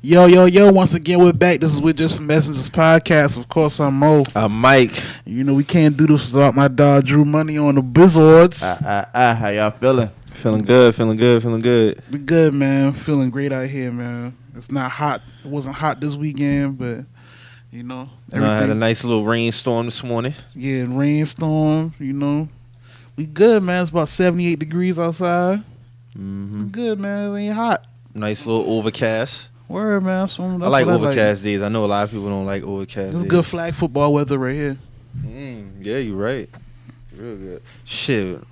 Yo, once again, we're back. This is With Just Messengers podcast. Of course, I'm Mo. I'm Mike. You know, we can't do this without my dog, Drew Money on the Bizzards. How y'all feeling? Feeling good. We good, man. Feeling great out here, man. It's not hot. It wasn't hot this weekend, but, you know. I had a nice little rainstorm this morning. Yeah, rainstorm, you know. We good, man. It's about 78 degrees outside. We good, man. It ain't hot. Nice little overcast. Word, man. I like overcast days. I know a lot of people don't like overcast days. It's good flag football weather right here. Yeah, you're right. Real good. Shit.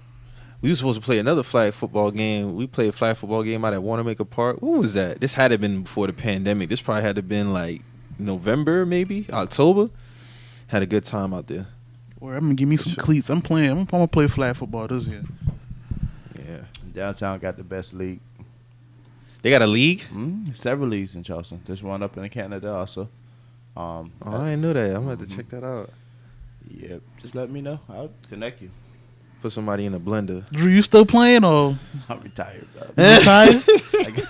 We were supposed to play another flag football game. We played a flag football game out at Wanamaker Park. When was that? This had to have been before the pandemic. This probably had to have been like November, maybe October. Had a good time out there. Word, I'm going to give me some cleats. I'm going to play flag football this year. Yeah. Downtown got the best league. They got a league? Several leagues in Charleston. There's one up in Canada also. I didn't know that. I'm going to have to check that out. Yeah, just let me know. I'll connect you. Put somebody in a blender. Drew, you still playing or? I'm retired, bro. You retired?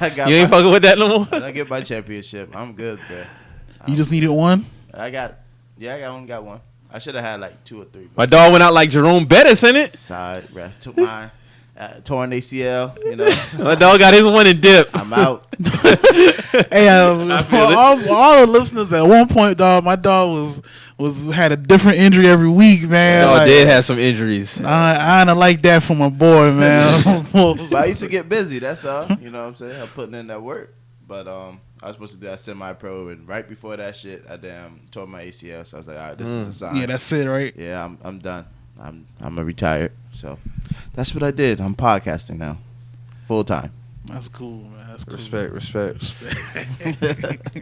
I got you ain't fucking with that no more? I get my championship. I'm good, bro. You just needed one? I only got one. I should have had like 2 or 3. My dog went out like Jerome Bettis, in it. Sorry, bro. Took mine. Torn ACL, you know. My dog got his one and dip. I'm out. Hey, for all the listeners, at one point, dog, my dog had a different injury every week, man. My dog did have some injuries. I don't like that for my boy, man. But I used to get busy. That's all. You know what I'm saying? I'm putting in that work. But I was supposed to do that semi-pro, and right before that shit, I tore my ACL. So I was like, all right, this is a sign. Yeah, that's it, right? Yeah, I'm done. I'm a retired. So that's what I did. I'm podcasting now, full time. That's cool, man. That's cool. Respect.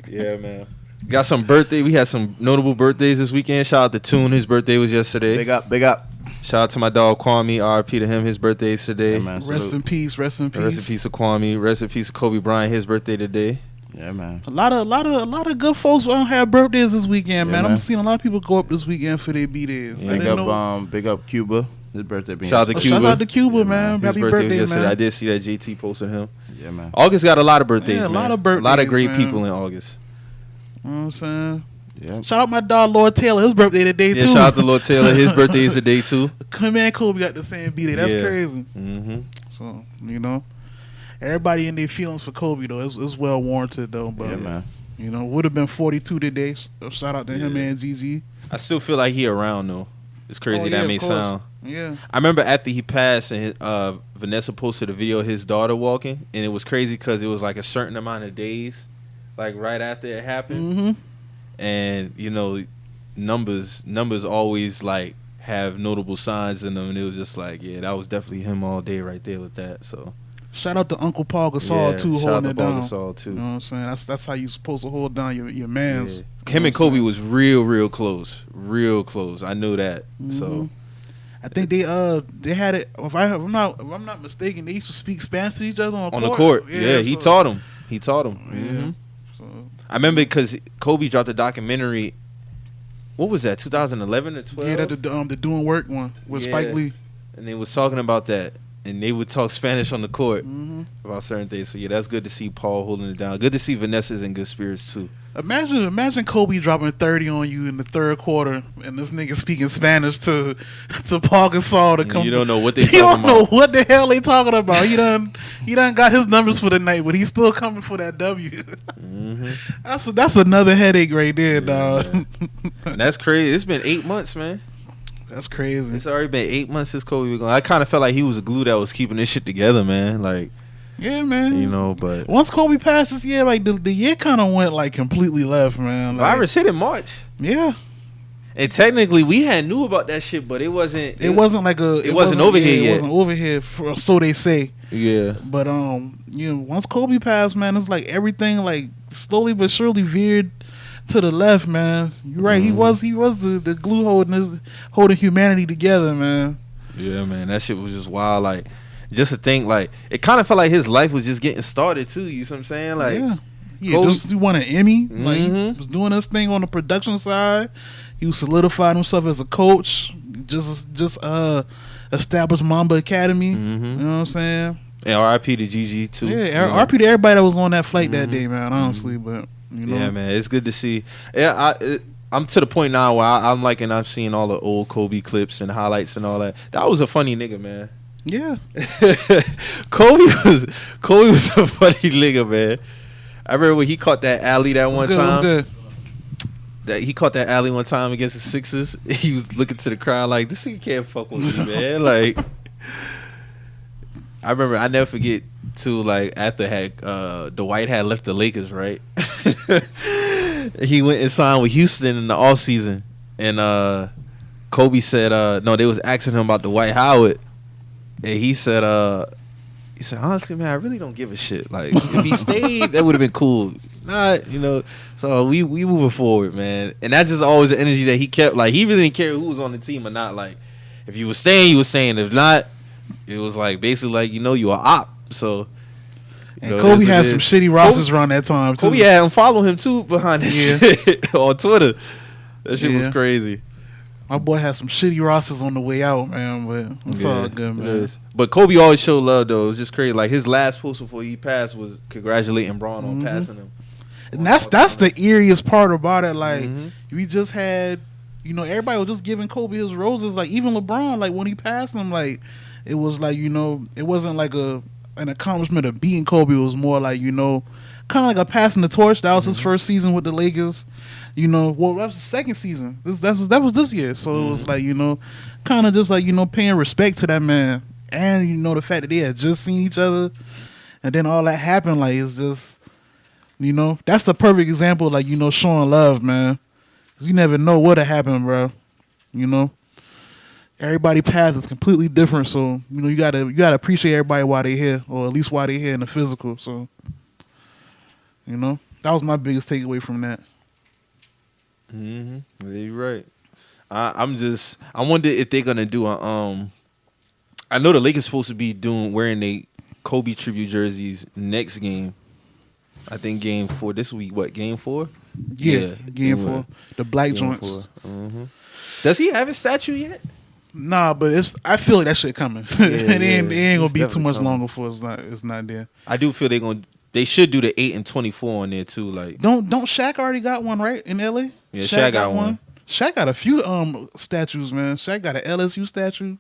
Yeah, man. Got some birthday. We had some notable birthdays this weekend. Shout out to Toon. His birthday was yesterday. Big up. Shout out to my dog Kwame. R.I.P. to him. His birthday is today. Yeah, man, rest in peace. Rest in peace of Kwame. Rest in peace of Kobe Bryant. His birthday today. Yeah, man. A lot of good folks don't have birthdays this weekend, yeah, man. I'm seeing a lot of people go up this weekend for their B-days. Yeah, big up Cuba. His birthday being Shout out to Cuba. Yeah, man. His Happy birthday was yesterday, man. man. I did see that JT posted him. Yeah, man. August got a lot of birthdays, man. A lot of birthdays, a lot of great man. people in August. You know what I'm saying? Yeah. Shout out my dog Lord Taylor. His birthday today, too. Yeah, shout out to Lord Taylor. His birthday is today, too. Him and Kobe got the same B-day. That's crazy. Mm-hmm. So, you know, everybody in their feelings for Kobe, though. It's well warranted, though. But, yeah, man. You know, would have been 42 today. So shout out to him and ZZ. I still feel like he around, though. It's crazy that may sound. Yeah. I remember after he passed, and Vanessa posted a video of his daughter walking, and it was crazy because it was like a certain amount of days, like right after it happened. Mm-hmm. And, you know, numbers always, like, have notable signs in them, and it was just like, yeah, that was definitely him all day right there with that, so. Shout out to Uncle Paul Gasol, too, holding it down. Shout out to Paul Gasol, too. You know what I'm saying? That's how you supposed to hold down your mans. Yeah. Him and Kobe was real close. Real close. I knew that, so. I think they had it, if I'm not mistaken, they used to speak Spanish to each other on the court. Yeah, he taught him. Yeah. Mm-hmm. So. I remember because Kobe dropped a documentary. What was that? 2011 or 12? Yeah, the Doing Work one with Spike Lee. And they was talking about that, and they would talk Spanish on the court about certain things. So yeah, that's good to see Paul holding it down. Good to see Vanessa's in good spirits too. Imagine Kobe dropping 30 on you in the third quarter, and this nigga speaking Spanish to Paul Gasol to come. You don't know what they talking about. You don't know what the hell they talking about. He done got his numbers for the night, but he's still coming for that W. That's another headache right there, dog. And that's crazy. It's been 8 months, man. That's crazy. It's already been 8 months since Kobe was gone. I kind of felt like he was a glue that was keeping this shit together, man. Like. Yeah, man. You know, but once Kobe passed this year, like the year kind of went like completely left, man. Like, virus hit in March. Yeah. And technically, we had knew about that shit, but it wasn't. It wasn't over here yet. It wasn't over here, so they say. Yeah. But you know, once Kobe passed, man, it's like everything like slowly but surely veered to the left, man. You're right. He was the glue holding humanity together, man. Yeah, man. That shit was just wild. Like. Just to think, like, it kind of felt like his life was just getting started, too. You know what I'm saying? Like, he won an Emmy. Like, he was doing this thing on the production side. He was solidified himself as a coach. Just established Mamba Academy. You know what I'm saying? And R.I.P. to Gigi too. Yeah, R.I.P. to everybody that was on that flight that day, man. Honestly, but you know, yeah, man, it's good to see. Yeah, I'm to the point now where I'm liking. I've seen all the old Kobe clips and highlights and all that. That was a funny nigga, man. Yeah, Kobe was a funny nigga, man. I remember when he caught that alley that one time. It was good. That he caught that alley one time against the Sixers. He was looking to the crowd like, this nigga can't fuck with me, man. Like, I remember, I never forget too. Like after Dwight had left the Lakers, right? He went and signed with Houston in the offseason. And Kobe said, no, they was asking him about Dwight Howard. And he said, honestly, man, I really don't give a shit. Like, if he stayed, that would have been cool. Not, you know. So we moving forward, man. And that's just always the energy that he kept. Like, he really didn't care who was on the team or not. Like, if you was staying, you was staying. If not, it was like basically like, you know, you are op. So. And Kobe had some shitty rosters around that time too. Kobe had him follow him too behind that shit on Twitter. That shit was crazy. My boy had some shitty rosters on the way out, man, but it's all good, man. But Kobe always showed love, though. It was just crazy. Like, his last post before he passed was congratulating Braun on passing him. And that's the eeriest part about it. Like, we just had, you know, everybody was just giving Kobe his roses. Like, even LeBron, like, when he passed him, like, it was like, you know, it wasn't like an accomplishment of beating Kobe. It was more like, you know, kind of like a passing the torch. That was his first season with the Lakers. You know, well, that was the second season. That was this year. So it was like, you know, kind of just like, you know, paying respect to that man. And, you know, the fact that they had just seen each other and then all that happened, like, it's just, you know, that's the perfect example, like, you know, showing love, man. 'Cause you never know what'll happen, bro. You know? Everybody's path is completely different, so, you know, you gotta appreciate everybody while they're here, or at least while they're here in the physical, so, you know? That was my biggest takeaway from that. Yeah, you're right. I wonder if they're gonna do a I know the Lakers supposed to be wearing they Kobe tribute jerseys next game. I think game 4 this week. What, game 4? Yeah, game 4. The black joints. Does he have his statue yet? Nah, but I feel like that shit coming. It ain't gonna be too much longer before it's not there. I do feel they should do the 8 and 24 on there too. Like, don't Shaq already got one, right, in LA? Yeah, Shaq got one. Shaq got a few statues, man. Shaq got an LSU statue.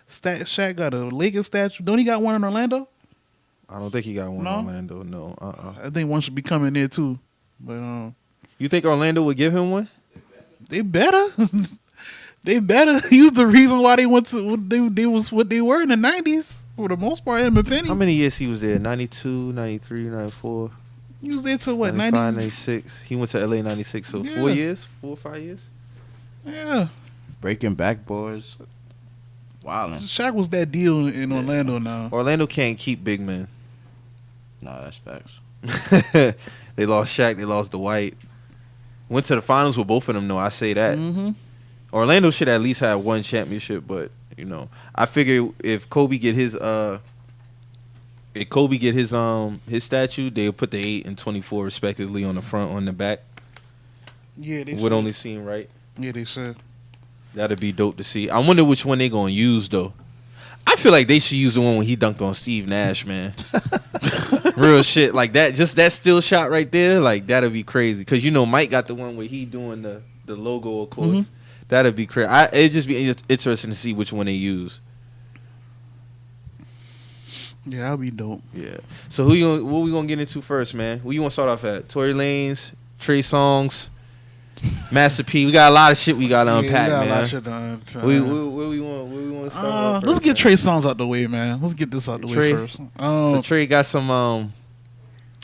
Shaq got a Lakers statue. Don't he got one in Orlando? I don't think he got one in Orlando. No. I think one should be coming there too. But you think Orlando would give him one? They better. They better. He was the reason why they went to they was what they were in the 90s for the most part. Him and Penny. How many years he was there? 92, 93, 94. He was there till what? 95, 96. He went to LA 96. So 4 years, 4 or 5 years. Yeah. Breaking back, boys. Wow. Shaq was that deal in Orlando now. Orlando can't keep big men. No, that's facts. They lost Shaq. They lost Dwight. Went to the finals with both of them, though. I say that. Orlando should at least have one championship, but, you know, I figure if Kobe get his statue, they'll put the 8 and 24 respectively on the front, on the back. Yeah, they would only seem right. Yeah, they should. That'd be dope to see. I wonder which one they gonna use though. I feel like they should use the one when he dunked on Steve Nash, man. Real shit, like that. Just that still shot right there, like that'd be crazy. Cause you know Mike got the one where he doing the logo, of course. That'd be crazy. It'd just be interesting to see which one they use. Yeah, that'd be dope. Yeah. So what we gonna get into first, man? Who you want to start off at? Tory Lanez, Trey Songz, Master P. We got a lot of shit we gotta unpack, man. A lot of shit to unpack. Where we want to start? Let's get Trey Songz out the way, man. Let's get this out the way first. So Trey got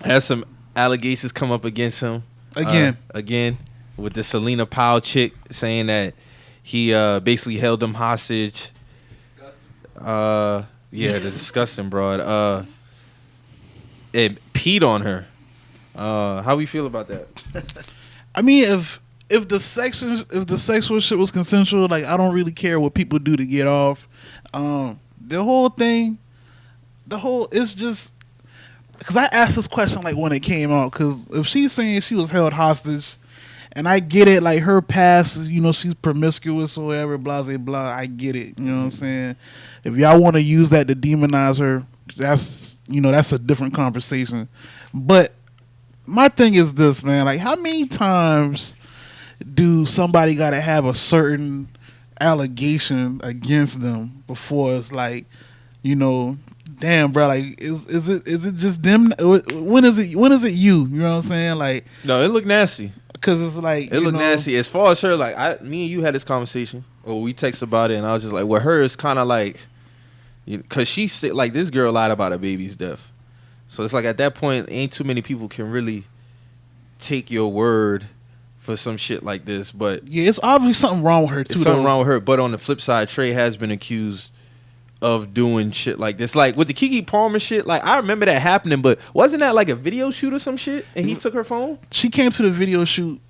has some allegations come up against him again with the Selena Powell chick saying that he basically held them hostage. Yeah, the disgusting broad. It peed on her. How we feel about that? I mean, if the sexual shit was consensual, like I don't really care what people do to get off. The whole thing, it's just because I asked this question like when it came out. Because if she's saying she was held hostage, and I get it, like her past is, you know, she's promiscuous or whatever, blah blah blah. I get it, you know what I'm saying. If y'all want to use that to demonize her, that's that's a different conversation. But my thing is this, man. Like, how many times do somebody got to have a certain allegation against them before it's like, damn, bro, like, is it just them? When is it you? You know what I'm saying? Like, no, it looked nasty. Because it's like, it looked nasty. As far as her, like, me and you had this conversation, or we texted about it, and I was just like, well, her is kind of like, because she said, like, this girl lied about her baby's death. So it's like, at that point, ain't too many people can really take your word for some shit like this. But yeah, it's obviously something wrong with her too. Something wrong with her. But on the flip side, Trey has been accused of doing shit like this, like with the Keke Palmer shit. Like, I remember that happening, but wasn't that like a video shoot or some shit? And he took her phone. She came to the video shoot.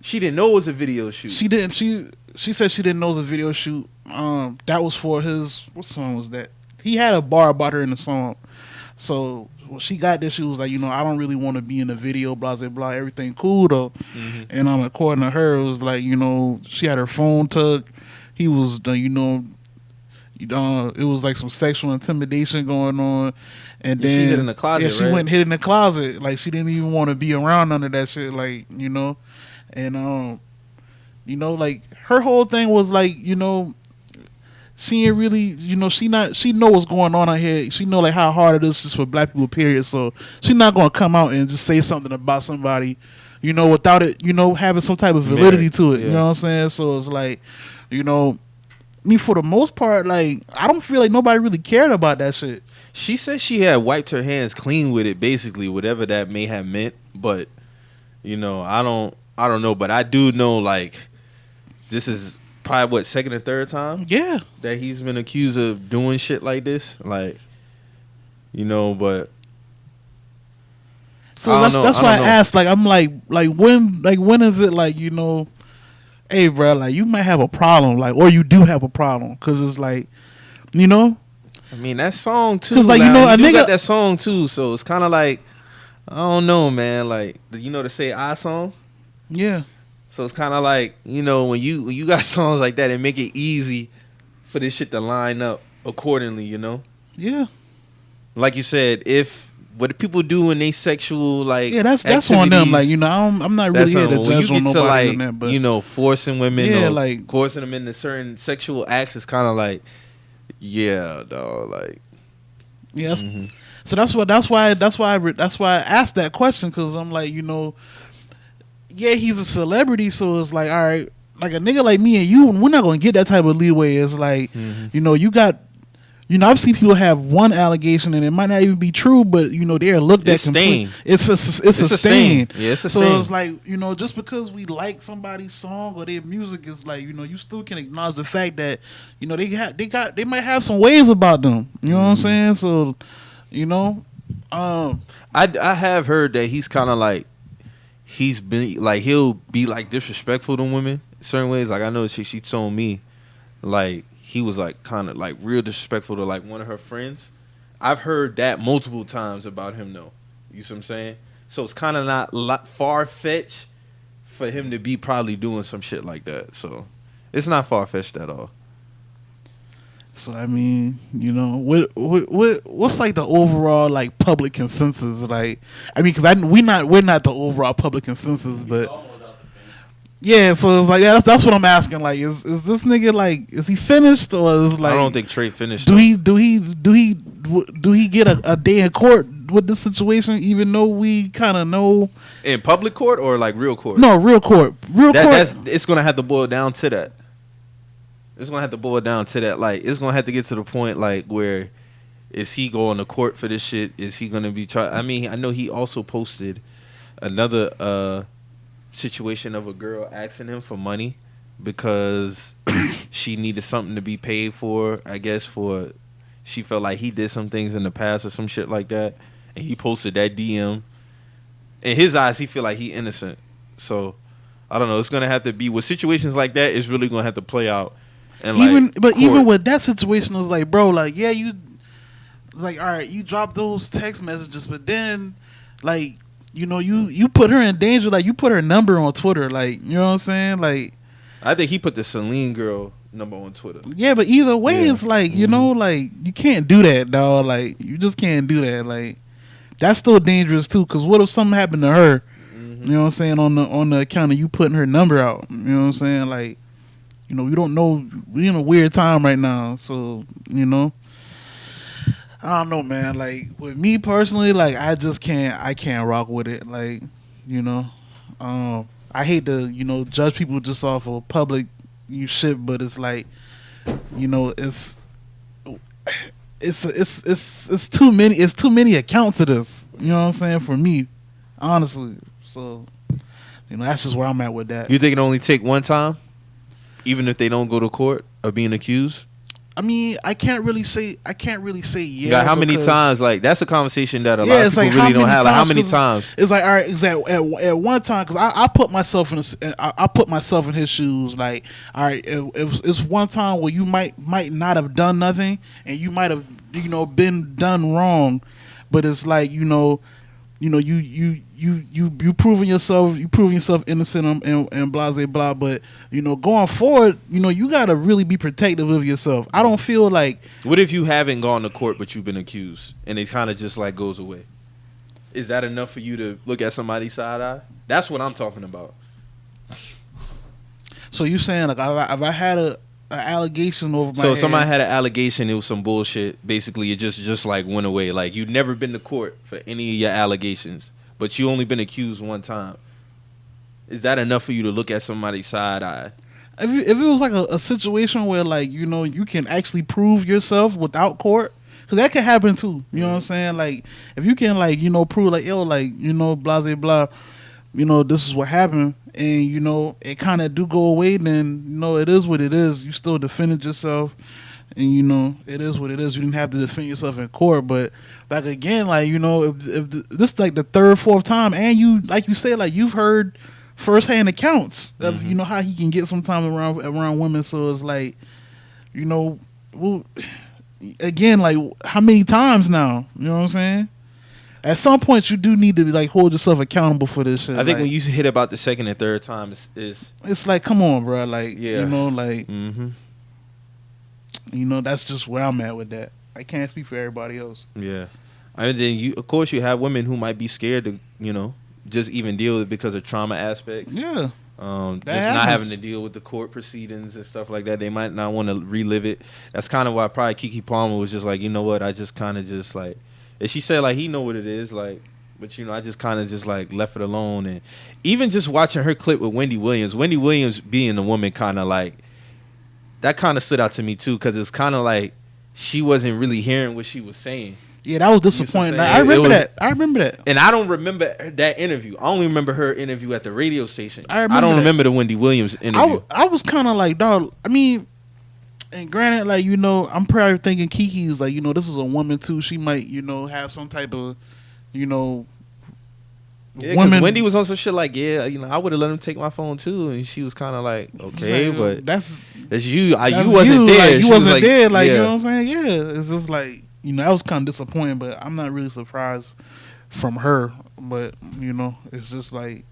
She didn't know it was a video shoot. She didn't. She said she didn't know it was a video shoot. That was for his. What song was that? He had a bar about her in the song. So when she got there, she was like, I don't really want to be in the video, blah, blah, blah. Everything cool, though. Mm-hmm. And according to her, it was like, she had her phone tucked. He was, it was like some sexual intimidation going on. And then she hid in the closet, yeah, she right? went and hid in the closet. Like, she didn't even want to be around none of that shit, like, And, like, her whole thing was like, she ain't really, she know what's going on out here. She know like how hard it is just for black people, period. So she's not gonna come out and just say something about somebody, without it, having some type of validity to it. Yeah. You know what I'm saying? So it's like, me for the most part, like, I don't feel like nobody really cared about that shit. She said she had wiped her hands clean with it, basically, whatever that may have meant. But, I don't know. But I do know, like, this is probably second or third time that he's been accused of doing shit like this, like, but so that's why I asked, like, I'm like when is it, like, hey, bro, like, you might have a problem, like, or you do have a problem, because it's like, I mean, that song too, because, like, a nigga got that song too, so it's kind of like, I don't know, man, like, the Say I song, yeah. So it's kind of like, when you got songs like that, it make it easy for this shit to line up accordingly, Yeah. Like you said, if what people do in they sexual, like, that's on them. Like, I'm not really here to judge on nobody, like, on that, but forcing women, yeah, or like, forcing them into certain sexual acts is kind of like, yeah, dog, like, yeah. Mm-hmm. So that's why I asked that question, because I'm like, yeah, he's a celebrity, so it's like, all right, like, a nigga like me and you, we're not gonna get that type of leeway. It's like, you got, I've seen people have one allegation and it might not even be true, but they're looked at complete. It's a stain. Yeah, it's a so stain. It's like, just because we like somebody's song or their music, is like, you still can acknowledge the fact that they might have some ways about them. You know what I'm saying? So, I have heard that he's kind of like, he's been like, he'll be like disrespectful to women certain ways. Like, I know she told me, like, he was like kind of like real disrespectful to like one of her friends. I've heard that multiple times about him though. You see what I'm saying? So it's kind of not far fetched for him to be probably doing some shit like that. So it's not far fetched at all. So I mean, what's like the overall, like, public consensus? Like, I mean, because we're not the overall public consensus, but yeah. So it's like, yeah, that's what I'm asking. Like, is this nigga, like, is he finished, or is, like, I don't think Trey finished. Do he get a day in court with this situation, even though we kind of know in public court or like real court? No, real court. It's gonna have to boil down to that. It's gonna have to boil down to that. Like, it's gonna have to get to the point, like, where is he going to court for this shit? Is he gonna be tried? I mean, I know he also posted another situation of a girl asking him for money because she needed something to be paid for. I guess she felt like he did some things in the past or some shit like that, and he posted that DM. In his eyes, he feel like he innocent. So I don't know. It's gonna have to be with situations like that. It's really gonna have to play out. And even with that situation, it was like, bro, like, yeah, you, like, all right, you dropped those text messages, but then, like, you put her in danger. Like, you put her number on Twitter, like, you know what I'm saying? Like, I think he put the Celine girl number on Twitter. Yeah, but either way, Yeah. it's like, you know, like, you can't do that, dog. Like, you just can't do that. Like, that's still dangerous, too, because what if something happened to her, you know what I'm saying, on the account of you putting her number out? You know what I'm saying? Like, you know, we don't know. We're in a weird time right now, so, you know. I don't know, man. Like, with me personally, like, I can't rock with it. Like, you know, I hate to, you know, judge people just off of public shit, but it's like, you know, it's too many accounts of this. You know what I'm saying? For me, honestly. So, you know, that's just where I'm at with that. You think it only take one time, even if they don't go to court of being accused? I mean, I can't really say yeah. Like, how many times? Like, that's a conversation that a lot of it's people like, really don't have. Like, how many times? It's like, all right, exactly. At one time, because I put myself I put myself in his shoes. Like, all right, it's one time where you might not have done nothing, and you might have, you know, been done wrong, but it's like, you proving yourself innocent and blah blah blah. But, you know, going forward, you know, you gotta really be protective of yourself. I don't feel like. What if you haven't gone to court but you've been accused and it kind of just like goes away? Is that enough for you to look at somebody's side eye? That's what I'm talking about. So you saying, like, if I had an allegation over my So head, somebody had an allegation, it was some bullshit. Basically, it just like went away. Like, you'd never been to court for any of your allegations, but you only been accused one time. Is that enough for you to look at somebody's side eye? If it was like a situation where, like, you know, you can actually prove yourself without court, because that could happen too. You know what I'm saying? Like, if you can, like, you know, prove, like, yo, like, you know, blah blah blah, you know, this is what happened, and, you know, it kind of do go away, then, you know, it is what it is. You still defended yourself, and, you know, it is what it is. You didn't have to defend yourself in court, but, like, again, like, you know, if this is like the third, fourth time, and you, like you said, like, you've heard firsthand accounts of, you know, how he can get sometimes around women. So it's like, you know, well, again, like, how many times now? You know what I'm saying? At some point, you do need to, like, hold yourself accountable for this shit. I think like, when you hit about the second and third time, it's like, come on, bro. Like, yeah. you know, like, mm-hmm. you know, that's just where I'm at with that. I can't speak for everybody else. Yeah. And then, of course, you have women who might be scared to, you know, just even deal with it because of trauma aspects. Yeah. Just not having to deal with the court proceedings and stuff like that. They might not want to relive it. That's kind of why probably Keke Palmer was just like, you know what, I just kind of just like, and she said, like, he know what it is, like, but, you know, I just kind of just like left it alone. And even just watching her clip with Wendy Williams being the woman, kind of like, that kind of stood out to me too, because it's kind of like she wasn't really hearing what she was saying. Yeah, that was disappointing. You know I remember that. And I don't remember that interview. I only remember her interview at the radio station. I don't that. remember the Wendy Williams interview. I was kind of like, dog, I mean, and granted, like, you know, I'm probably thinking Kiki's like, you know, this is a woman too. She might, you know, have some type of, you know, yeah, because Wendy was on some shit like, yeah, you know, I would have let him take my phone too, and she was kind of like, okay, like, but that's you. You wasn't there. Like, you wasn't there. Like, yeah. you know what I'm saying? Yeah, it's just like, you know, I was kind of disappointed, but I'm not really surprised from her. But, you know, it's just like,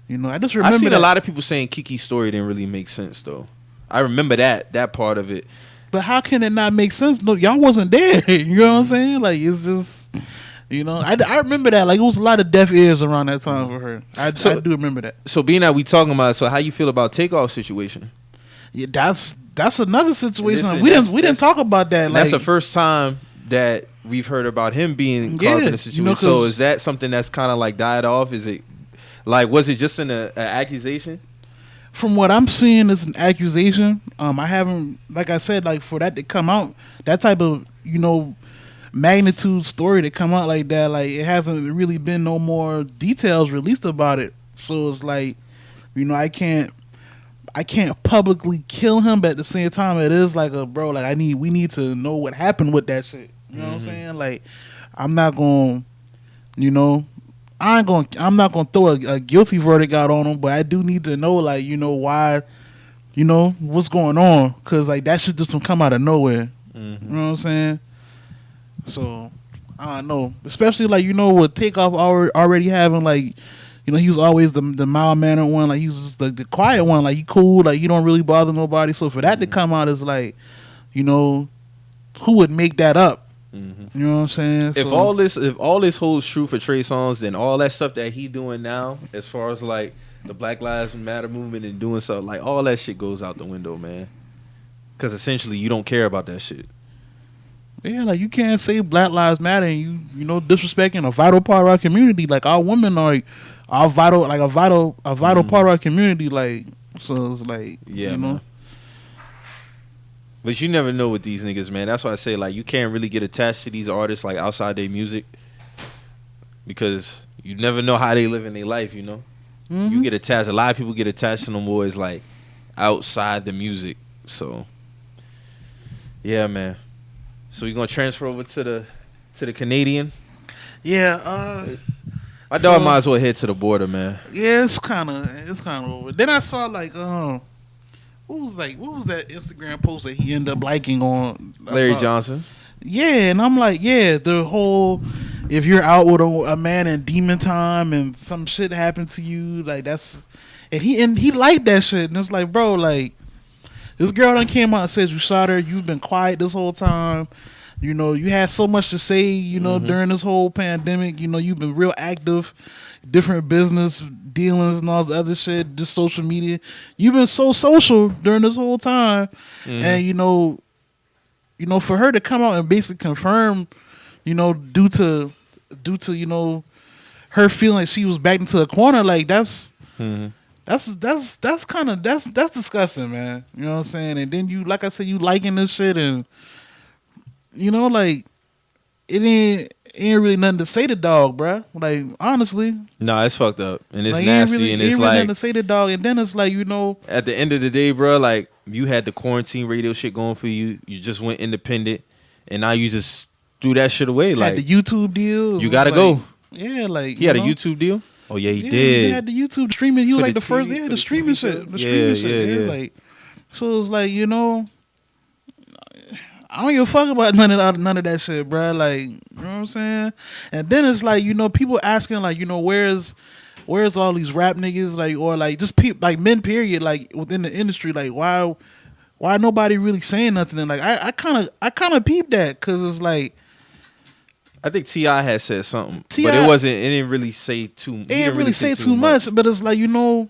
you know, I just remember. I seen a lot of people saying Kiki's story didn't really make sense though. I remember that part of it. But how can it not make sense? No, y'all wasn't there. You know what I'm saying? Like, it's just, you know, I remember that. Like, it was a lot of deaf ears around that time for her. I do remember that. So being that we talking about, so how you feel about Takeoff situation? Yeah, that's another situation. Listen, we didn't talk about that. Like, that's the first time that we've heard about him being caught up in a situation. You know, so is that something that's kind of like died off? Is it like, was it just an accusation? From what I'm seeing, it's an accusation. I haven't, like I said, like, for that to come out, that type of, you know, magnitude story to come out like that, like, it hasn't really been no more details released about it. So it's like, you know, I can't publicly kill him, but at the same time, it is like a, bro, like, we need to know what happened with that shit. You know what I'm saying? Like, I'm not going, you know, I'm not gonna throw a guilty verdict out on him, but I do need to know, like, you know, why, you know, what's going on, because, like, that shit just don't come out of nowhere. You know what I'm saying? So I don't know, especially, like, you know, with Takeoff already having, like, you know, he was always the mild mannered one. Like he was just the quiet one. Like he cool. Like he don't really bother nobody. So for that to come out is like, you know, who would make that up? You know what I'm saying? If all this holds true for Trey Songz, then all that stuff that he doing now, as far as like the Black Lives Matter movement and doing stuff, like all that shit goes out the window, man. Because essentially you don't care about that shit. Yeah, like you can't say Black Lives Matter and you know disrespecting a vital part of our community. Like our women are a vital part of our community. Like so, it's like Yeah, you know. man. But you never know with these niggas, man. That's why I say like you can't really get attached to these artists like outside their music because you never know how they live in their life. You know, you get attached. A lot of people get attached to them boys like outside the music. So yeah, man. So we're gonna transfer over to the Canadian. Yeah, My dog might as well head to the border, man. yeah, it's kind of over. Then I saw like what was that Instagram post that he ended up liking on Larry Johnson. Yeah, and I'm like, yeah, the whole if you're out with a man in demon time and some shit happened to you, like that's and he liked that shit, and it's like, bro, like this girl done came out and says you shot her, you've been quiet this whole time. You know, you had so much to say, you know, during this whole pandemic. You know, you've been real active, different business dealings and all this other shit, just social media. You've been so social during this whole time. And, you know, for her to come out and basically confirm, you know, due to, you know, her feeling like she was backed into a corner, like that's disgusting, man. You know what I'm saying? And then you, like I said, you liking this shit and, you know, like it ain't really nothing to say to dog, bruh. Like honestly, Nah, it's fucked up and it's like, nasty really, and it's ain't like really nothing to say to dog. And then it's like, you know, at the end of the day, bro, like you had the quarantine radio shit going for you. You just went independent, and now you just threw that shit away. Like had the YouTube deal. you gotta like, go. Yeah, like He had a YouTube deal. Oh yeah, he He did. had the YouTube streaming. He was For like the the first. TV Yeah, for the the streaming TV shit. show? The streaming shit. Yeah. Like, so it's like, you know, I don't give a fuck about none of that shit, bro. Like, you know what I'm saying? And then it's like, you know, people asking like, you know, where's all these rap niggas, like, or like just people like men, period, like within the industry, like why nobody really saying nothing? And like I kind of peeped that because it's like I think T.I. had said something, but T.I. it wasn't. It didn't really say too. It didn't really say too much, but it's like, you know,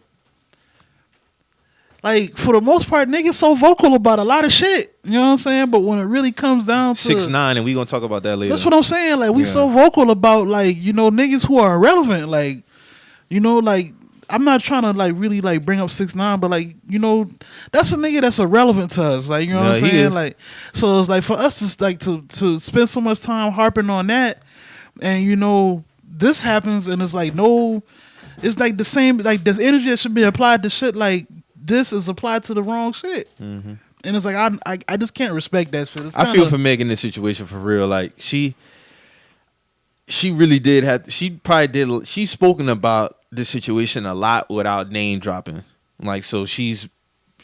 like for the most part, niggas so vocal about a lot of shit. You know what I'm saying? But when it really comes down to 6ix9ine, and we gonna talk about that later. that's what I'm saying. Like we so vocal about like, you know, niggas who are irrelevant. Like, you know, like I'm not trying to like really like bring up 6ix9ine, but like, you know, that's a nigga that's irrelevant to us. Like, you know what I'm saying? Like, so it's like for us just like to spend so much time harping on that, and you know, this happens and it's like no, it's like the same, like the energy that should be applied to shit like this is applied to the wrong shit. And it's like I just can't respect that shit. I feel for Meg in this situation for real. Like she really did have. She probably did. She's spoken about this situation a lot without name dropping. Like so, she's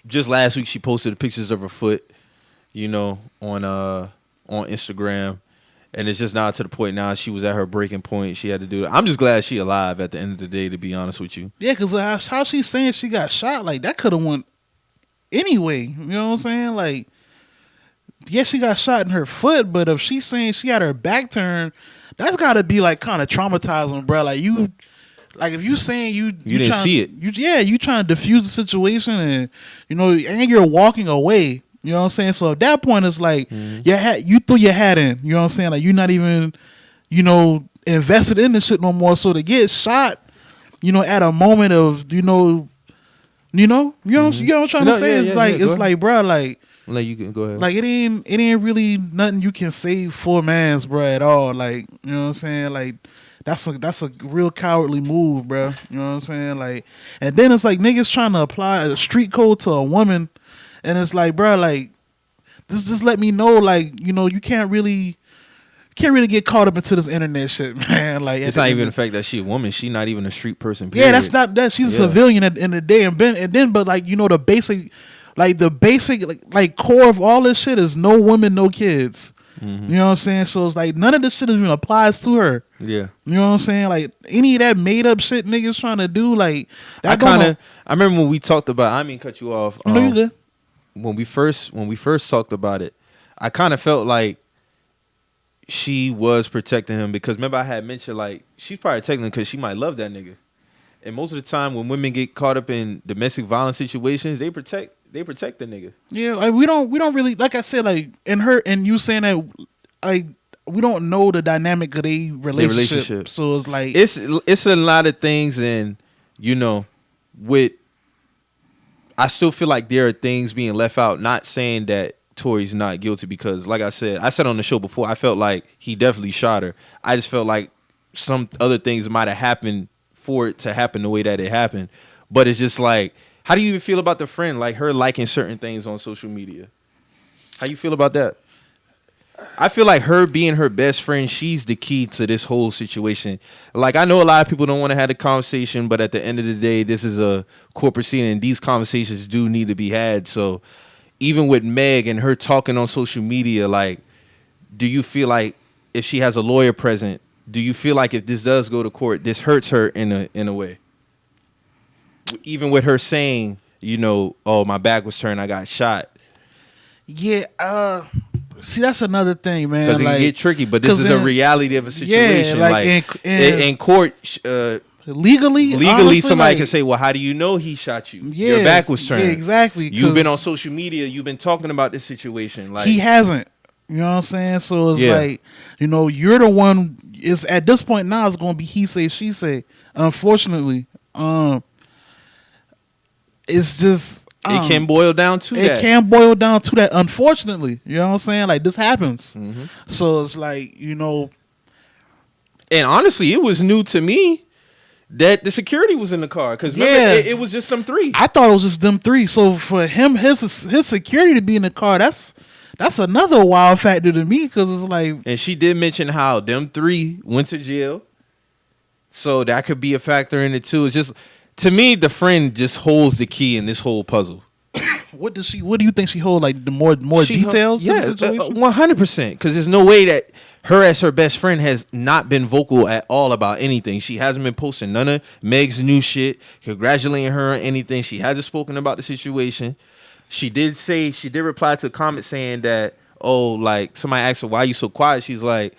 just last week she posted the pictures of her foot, you know, on Instagram, and it's just now to the point now she was at her breaking point. She had to do it. I'm just glad she alive at the end of the day. To be honest with you, yeah, because how she's saying she got shot, like that could have went anyway. You know what I'm saying? Like, yeah, she got shot in her foot, but if she's saying she had her back turned, that's got to be like kind of traumatizing, bro. Like you, like if you saying you didn't see it, you trying to diffuse the situation, and you know, and you're walking away. You know what I'm saying? So at that point, it's like you threw your hat in. You know what I'm saying? Like you're not even, you know, invested in this shit no more. So to get shot, you know, at a moment of, you know what I'm trying to say? It's like, bro, like you can go ahead. Like it ain't really nothing you can say for mans, bro, at all. Like, you know what I'm saying? Like that's a real cowardly move, bro. You know what I'm saying? Like, and then it's like niggas trying to apply a street code to a woman, and it's like, bro, like just let me know, like, you know, you can't really get caught up into this internet shit, man. Like it's not even the fact that she a woman. She not even a street person. Period. Yeah, that's not that. She's a civilian at the end of the day, and then, but like, you know, the basic like core of all this shit is no women, no kids. Mm-hmm. You know what I'm saying? So it's like none of this shit even applies to her. Yeah. You know what I'm saying? Like any of that made up shit niggas trying to do, like I remember when we talked about. I mean, cut you off. No, you good. When we first talked about it, I kind of felt like she was protecting him because remember I had mentioned like she's probably protecting him because she might love that nigga. And most of the time when women get caught up in domestic violence situations, they protect the nigga. Yeah, like we don't really, like I said, like in her and you saying that, like we don't know the dynamic of their relationship. So it's like it's a lot of things, and you know, I still feel like there are things being left out. Not saying that Tory's not guilty because, like I said on the show before, I felt like he definitely shot her. I just felt like some other things might have happened for it to happen the way that it happened. But it's just like, how do you even feel about the friend, like her liking certain things on social media? How you feel about that? I feel like her being her best friend, she's the key to this whole situation. Like, I know a lot of people don't want to have the conversation, but at the end of the day, this is a corporate scene, and these conversations do need to be had. So even with Meg and her talking on social media, like, do you feel like if she has a lawyer present, do you feel like if this does go to court, this hurts her in a way? Even with her saying, you know, oh, my back was turned, I got shot. Yeah, see, that's another thing, man. Because it can get tricky, but this is a reality of a situation. Yeah, like in court, legally, honestly, somebody can say, well, how do you know he shot you? Yeah, your back was turned. Yeah, exactly. You've been on social media. You've been talking about this situation. Like, he hasn't. You know what I'm saying? So it's like, you know, you're the one. It's at this point now. It's going to be he say, she say. Unfortunately, it's just it can boil down to that. It can boil down to that. Unfortunately, you know what I'm saying? Like, this happens. Mm-hmm. So it's like, you know, and honestly, it was new to me that the security was in the car because it was just them three. I thought it was just them three. So for him, his security to be in the car, that's another wild factor to me because it's like. And she did mention how them three went to jail, so that could be a factor in it too. It's just, to me, the friend just holds the key in this whole puzzle. What do you think she hold? Like the more details? Yeah, 100%. Because there's no way that her as her best friend has not been vocal at all about anything. She hasn't been posting none of Meg's new shit, congratulating her on anything. She hasn't spoken about the situation. She did reply to a comment saying that, oh, like somebody asked her, why are you so quiet? She's like,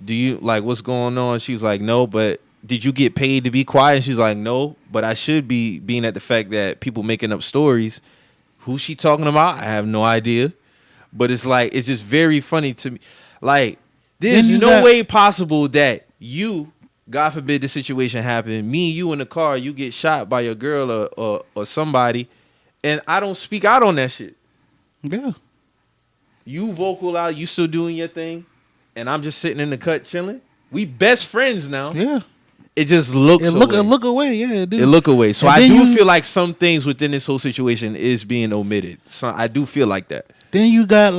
do you like what's going on? She was like, no, but did you get paid to be quiet? And she's like, no, but I should be, being at the fact that people making up stories. Who's she talking about? I have no idea. But it's like, it's just very funny to me. Like, there's no way possible that you, God forbid the situation happen, me and you in the car, you get shot by your girl or somebody, and I don't speak out on that shit. Yeah. You vocal out, you still doing your thing, and I'm just sitting in the cut chilling. We best friends now. Yeah. It just looks away. It look away, yeah. It look away. So I do feel like some things within this whole situation is being omitted. So I do feel like that. Then you got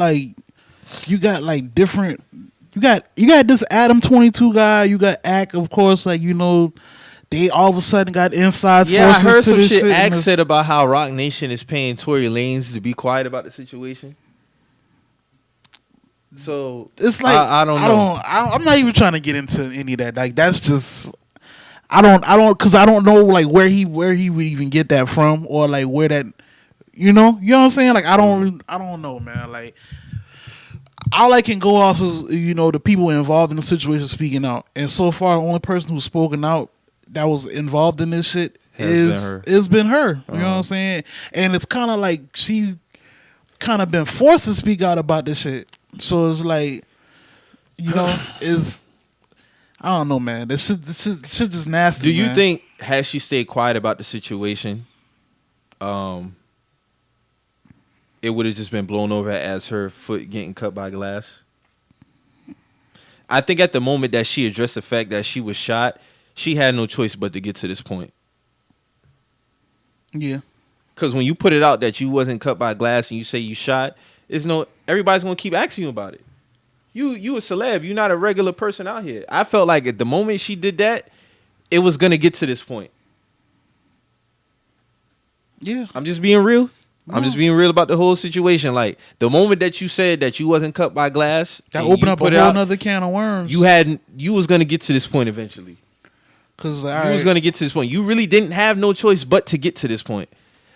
different. You got this Adam 22 guy. You got Ack, of course. Like, you know, they all of a sudden got inside sources. Yeah, I heard to some this shit shit. Ack said about how Rock Nation is paying Tory Lanez to be quiet about the situation. So it's like I don't know. I'm not even trying to get into any of that. Like, that's just. I don't, because I don't know like where he would even get that from, or like where that, you know what I'm saying? Like, I don't know, man. Like, all I can go off is, you know, the people involved in the situation speaking out, and so far, the only person who's spoken out that was involved in this shit has been her. You know what I'm saying? And it's kind of like she kind of been forced to speak out about this shit. So it's like, you know, I don't know, man. This shit just nasty. Do you think, had she stayed quiet about the situation, it would have just been blown over as her foot getting cut by glass? I think at the moment that she addressed the fact that she was shot, she had no choice but to get to this point. Yeah. Because when you put it out that you wasn't cut by glass and you say you shot, everybody's going to keep asking you about it. You a celeb. You're not a regular person out here. I felt like at the moment she did that, it was going to get to this point. Yeah. I'm just being real. I'm just being real about the whole situation. Like the moment that you said that you wasn't cut by glass, that opened up a whole nother can of worms. You was gonna get to this point eventually. Cause was gonna get to this point. You really didn't have no choice but to get to this point.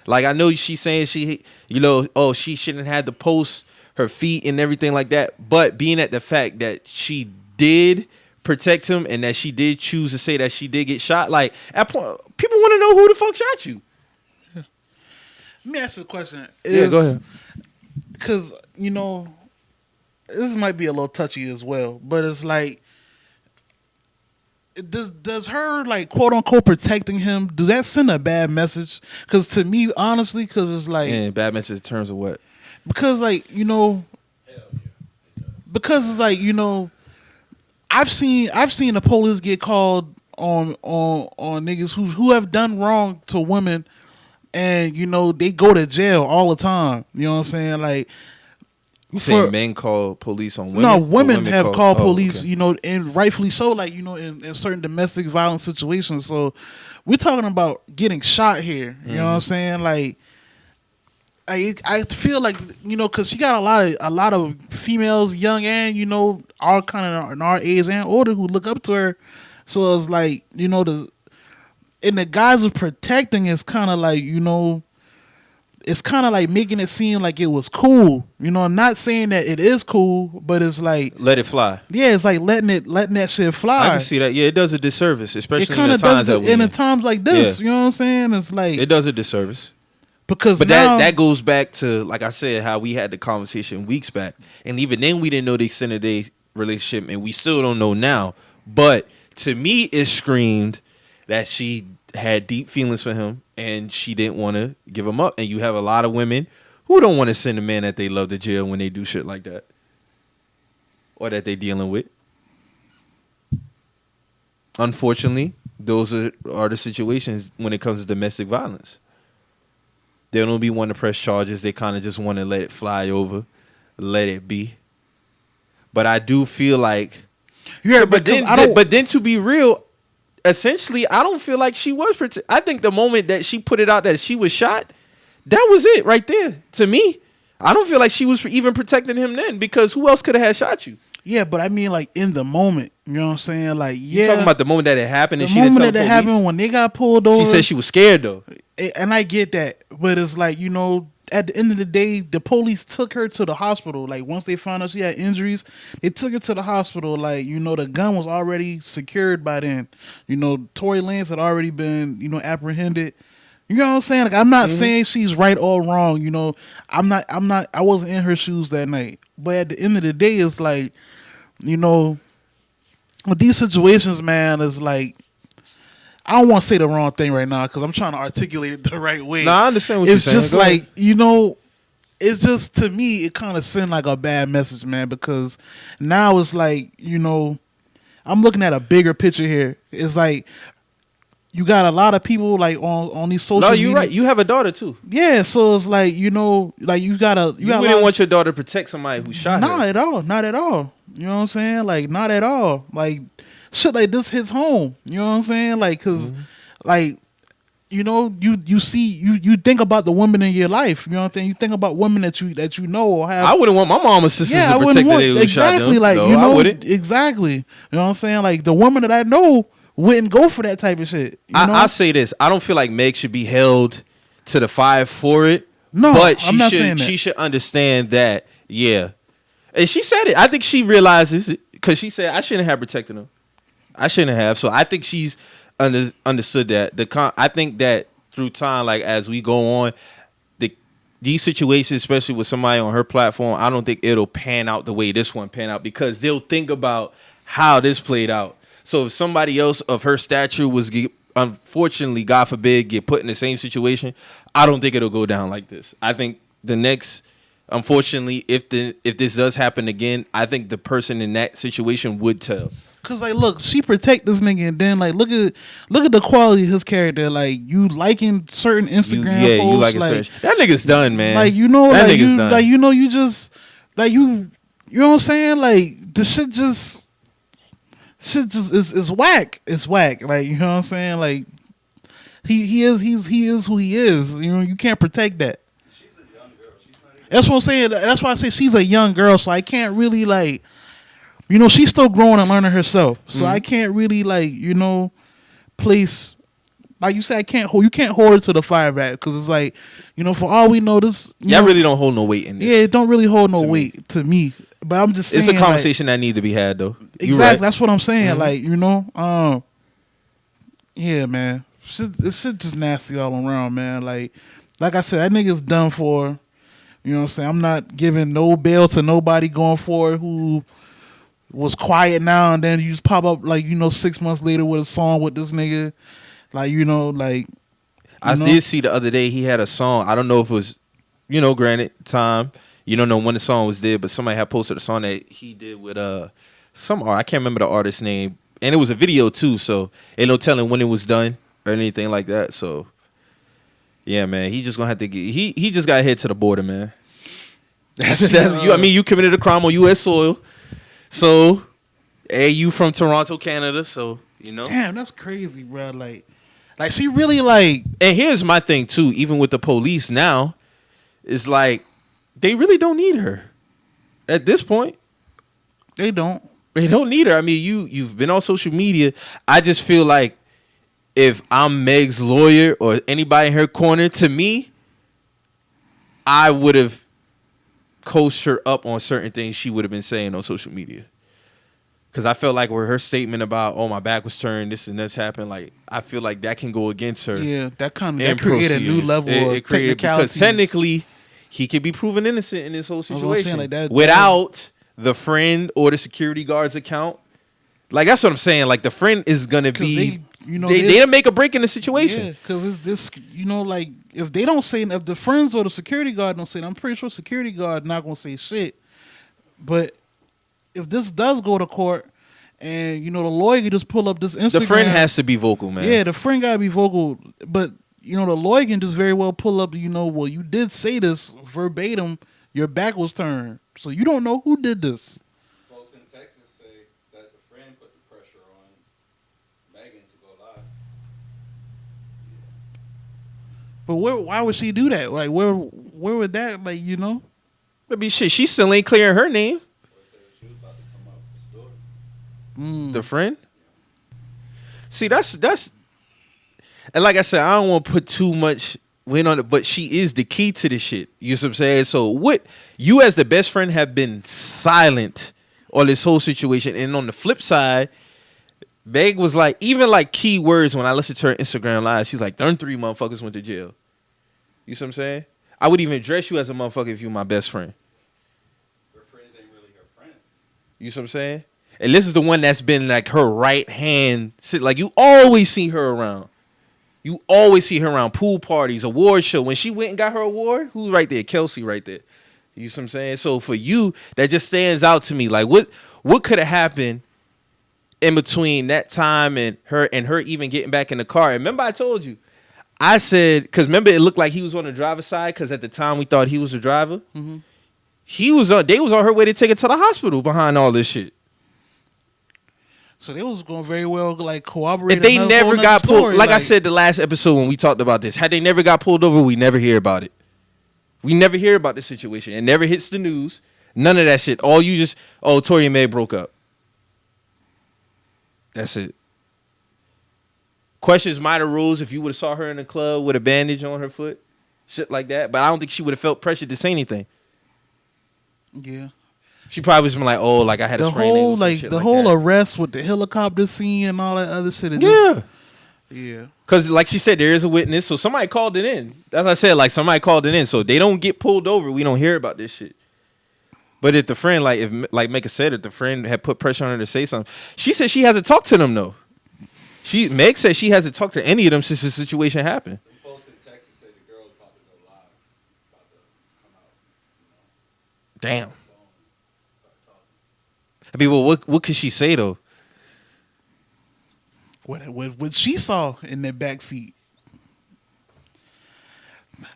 Like I know she's saying she shouldn't have to post her feet and everything like that. But being at the fact that she did protect him and that she did choose to say that she did get shot, like at point, people want to know who the fuck shot you. Let me ask you a question. Yeah, go ahead. Because, this might be a little touchy as well, but it's like, does her, like, quote-unquote protecting him, does that send a bad message? Because to me, honestly, because it's like... And bad message in terms of what? Because, like, because it's like, I've seen the police get called on niggas who have done wrong to women, and they go to jail all the time. You know what I'm saying? Like, you saying men call police on women? No, women have called police. Okay. And rightfully so. Like, in certain domestic violence situations. So we're talking about getting shot here. You know what I'm saying? Like, I feel like because she got a lot of females, young and all kind of in our age and older, who look up to her. So it's like in the guise of protecting, it's kind of like it's kind of like making it seem like it was cool. Not saying that it is cool, but it's like let it fly. Yeah, it's like letting that shit fly. I can see that. Yeah, it does a disservice, especially in the times that in the times like this. Yeah. You know what I'm saying? It's like it does a disservice. But now, that goes back to, like I said, how we had the conversation weeks back. And even then, we didn't know the extent of their relationship, and we still don't know now. But to me, it screamed that she had deep feelings for him, and she didn't want to give him up. And you have a lot of women who don't want to send a man that they love to jail when they do shit like that, or that they're dealing with. Unfortunately, those are the situations when it comes to domestic violence. They don't be wanting to press charges. They kind of just want to let it fly over, let it be. But I do feel like, but then to be real, essentially, I don't feel like she was protected. I think the moment that she put it out that she was shot, that was it right there. To me, I don't feel like she was even protecting him then, because who else could have had shot you? Yeah, but I mean, like, in the moment, you know what I'm saying? Like, yeah. You talking about the moment that it happened and she didn't tell the police? The moment that it happened when they got pulled over. She said she was scared, though. And I get that. But it's like, at the end of the day, the police took her to the hospital. Like, once they found out she had injuries, they took her to the hospital. Like, the gun was already secured by then. Tory Lanez had already been, apprehended. You know what I'm saying? Like, I'm not saying she's right or wrong. I wasn't in her shoes that night. But at the end of the day, it's like, with these situations, man, it's like, I don't want to say the wrong thing right now because I'm trying to articulate it the right way. No, I understand what you're saying. It's just like, it's just, to me, it kind of sent like a bad message, man, because now it's like, I'm looking at a bigger picture here. It's like, you got a lot of people like on these social media. No, you're right. You have a daughter too. Yeah, so it's like, like you wouldn't want your daughter to protect somebody who shot her. Not at all. Not at all. You know what I'm saying? Like, not at all. Like, shit like this hits home. You know what I'm saying? Like, cause like, you think about the women in your life. You know what I'm saying? You think about women that you know or have. I wouldn't want my mom or sisters to protect the nigga who shot them. Like, I wouldn't. Exactly. You know what I'm saying? Like, the woman that I know wouldn't go for that type of shit. I say this. I don't feel like Meg should be held to the fire for it. No, but I'm not saying that. She should understand that, yeah. And she said it. I think she realizes it because she said, I shouldn't have protected him. I shouldn't have. So I think she's understood that. I think that through time, like as we go on, these situations, especially with somebody on her platform, I don't think it'll pan out the way this one pan out because they'll think about how this played out. So if somebody else of her stature was, unfortunately, God forbid, get put in the same situation, I don't think it'll go down like this. I think the next, unfortunately, if this does happen again, I think the person in that situation would tell. Cause like, look, she protect this nigga, and then like, look at the quality of his character. Like, you liking certain Instagram posts, you liking certain. That nigga's done, man. Like, that like, nigga's done. Like, you just like you know what I'm saying? Like, the shit just is whack. It's whack. Like, you know what I'm saying? Like, he is who he is. You can't protect that. She's a That's what I'm saying. That's why I say she's a young girl, so I can't really like, she's still growing and learning herself. So I can't really like, place. Like you said, you can't hold her to the fire back because it's like, for all we know, this. Y'all really don't hold no weight in this. Yeah, it don't really hold no weight to me. But I'm just saying, it's a conversation that need to be had though. Exactly, right. That's what I'm saying. Like yeah, man, this shit just nasty all around, man. Like I said, that nigga's done for. You know what I'm saying? I'm not giving no bail to nobody going forward who was quiet now and then you just pop up like 6 months later with a song with this nigga. Like, I did see the other day he had a song. I don't know if it was, granted, time. You don't know when the song was there, but somebody had posted a song that he did with some art. I can't remember the artist's name. And it was a video too, so ain't no telling when it was done or anything like that. So yeah, man, he just gonna have to get he just got head to the border, man. That's you. I mean, you committed a crime on U.S. soil. So, you from Toronto, Canada, so Damn, that's crazy, bro. Like she really like. And here's my thing too. Even with the police now, it's like they really don't need her. At this point, they don't. They don't need her. I mean, you've been on social media. I just feel like if I'm Meg's lawyer or anybody in her corner, to me, I would have coached her up on certain things she would have been saying on social media. Because I felt like with her statement about, my back was turned, this and this happened, like, I feel like that can go against her. Yeah, that created a new level of technicalities. Because technically, he could be proven innocent in this whole situation like that, without the friend or the security guard's account. Like, that's what I'm saying. Like, the friend is going to be... they didn't make a break in the situation. Yeah, because it's this, like, if they don't say... If the friends or the security guard don't say it, I'm pretty sure security guard not going to say shit. But... if this does go to court and, the lawyer can just pull up this Instagram. The friend has to be vocal, man. Yeah, the friend got to be vocal. But, the lawyer can just very well pull up, well, you did say this verbatim. Your back was turned. So you don't know who did this. Folks in Texas say that the friend put the pressure on Megan to go live. But why would she do that? Like, where would that, like, I mean, shit, she still ain't clearing her name. The friend? See, that's and like I said, I don't want to put too much weight on it, but she is the key to this shit. You know what I'm saying? So what you as the best friend have been silent on this whole situation. And on the flip side, Meg was like, even like key words when I listened to her Instagram live, she's like, them 3 motherfuckers went to jail. You see what I'm saying? I would even address you as a motherfucker if you were my best friend. Her friends ain't really her friends. You see what I'm saying? And this is the one that's been like her right hand. Like you always see her around. You always see her around pool parties, award show. When she went and got her award, who's right there? Kelsey right there. You see what I'm saying? So for you, that just stands out to me. Like what could have happened in between that time and her even getting back in the car? And remember I told you, I said, because remember it looked like he was on the driver's side because at the time we thought he was the driver. Mm-hmm. They was on her way to take her to the hospital behind all this shit. So they was going very well, like, cooperate. If they never got pulled, story, like I said the last episode when we talked about this, had they never got pulled over, we never hear about it. We never hear about this situation. It never hits the news. None of that shit. All you just, Tory and May broke up. That's it. Questions might have arose if you would have saw her in the club with a bandage on her foot. Shit like that. But I don't think she would have felt pressured to say anything. Yeah. She probably was been like, like I had a sprained ankle. The whole arrest with the helicopter scene and all that other shit. Yeah. Because like she said, there is a witness, so somebody called it in. As I said, like somebody called it in, so they don't get pulled over. We don't hear about this shit. But if the friend, like Mecca said, if the friend had put pressure on her to say something, she said she hasn't talked to them though. Meg said she hasn't talked to any of them since the situation happened. The folks in Texas say the girl's about to go live, about to come out. Damn. I mean, well, what could she say though? What she saw in that back seat.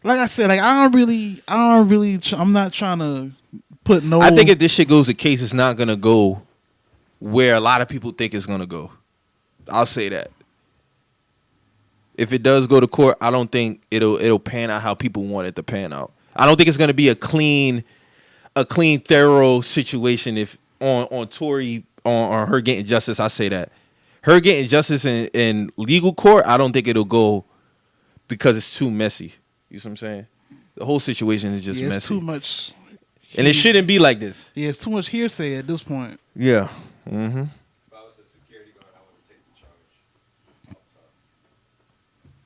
Like I said, like I'm not trying to put no. I think if this shit goes to case, it's not gonna go where a lot of people think it's gonna go. I'll say that. If it does go to court, I don't think it'll pan out how people want it to pan out. I don't think it's gonna be a clean, thorough situation if on Tory on her getting justice. I say that her getting justice in legal court, I don't think it'll go because it's too messy. You see what I'm saying? The whole situation is just it's messy. too much. And it shouldn't be like this. Yeah, it's too much hearsay at this point. Yeah. Mm-hmm. If I was a security guard, I would take the charge. Off top.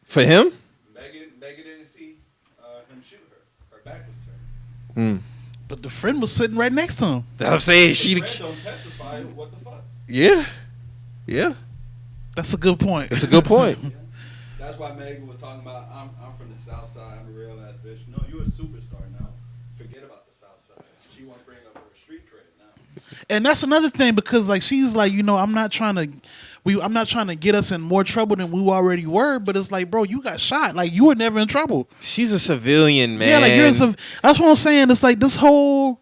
For him? Megan didn't see him shoot her. Her back was turned. But the friend was sitting right next to him. I'm saying Friend don't testify. What the fuck? Yeah. Yeah. That's a good point. That's a good point. Yeah. That's why Megan was talking about. I'm from the South Side. I'm a real ass bitch. No, you're a superstar now. Forget about the South Side. She won't bring up her street credit now. And that's another thing because like she's like, I'm not trying to get us in more trouble than we already were, but it's like, bro, you got shot. Like you were never in trouble. She's a civilian, man. Yeah, like that's what I'm saying. It's like this whole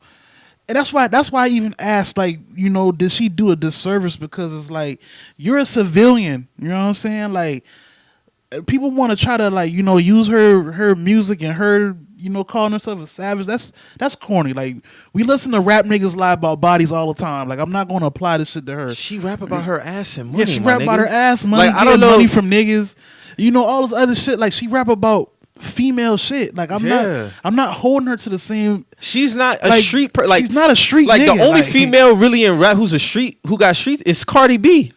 and that's why I even asked, like, did she do a disservice? Because it's like you're a civilian. You know what I'm saying? Like people want to try to like, use her music and her, calling herself a savage. That's corny. Like we listen to rap niggas lie about bodies all the time. Like I'm not going to apply this shit to her. She rap about her ass and money. Yeah, she rap about her ass, money, like, I don't know. money from niggas. All this other shit. Like she rap about female shit. Like I'm not holding her to the same. She's not a street like she's not a street like nigga. The only female really in rap who got street is Cardi B.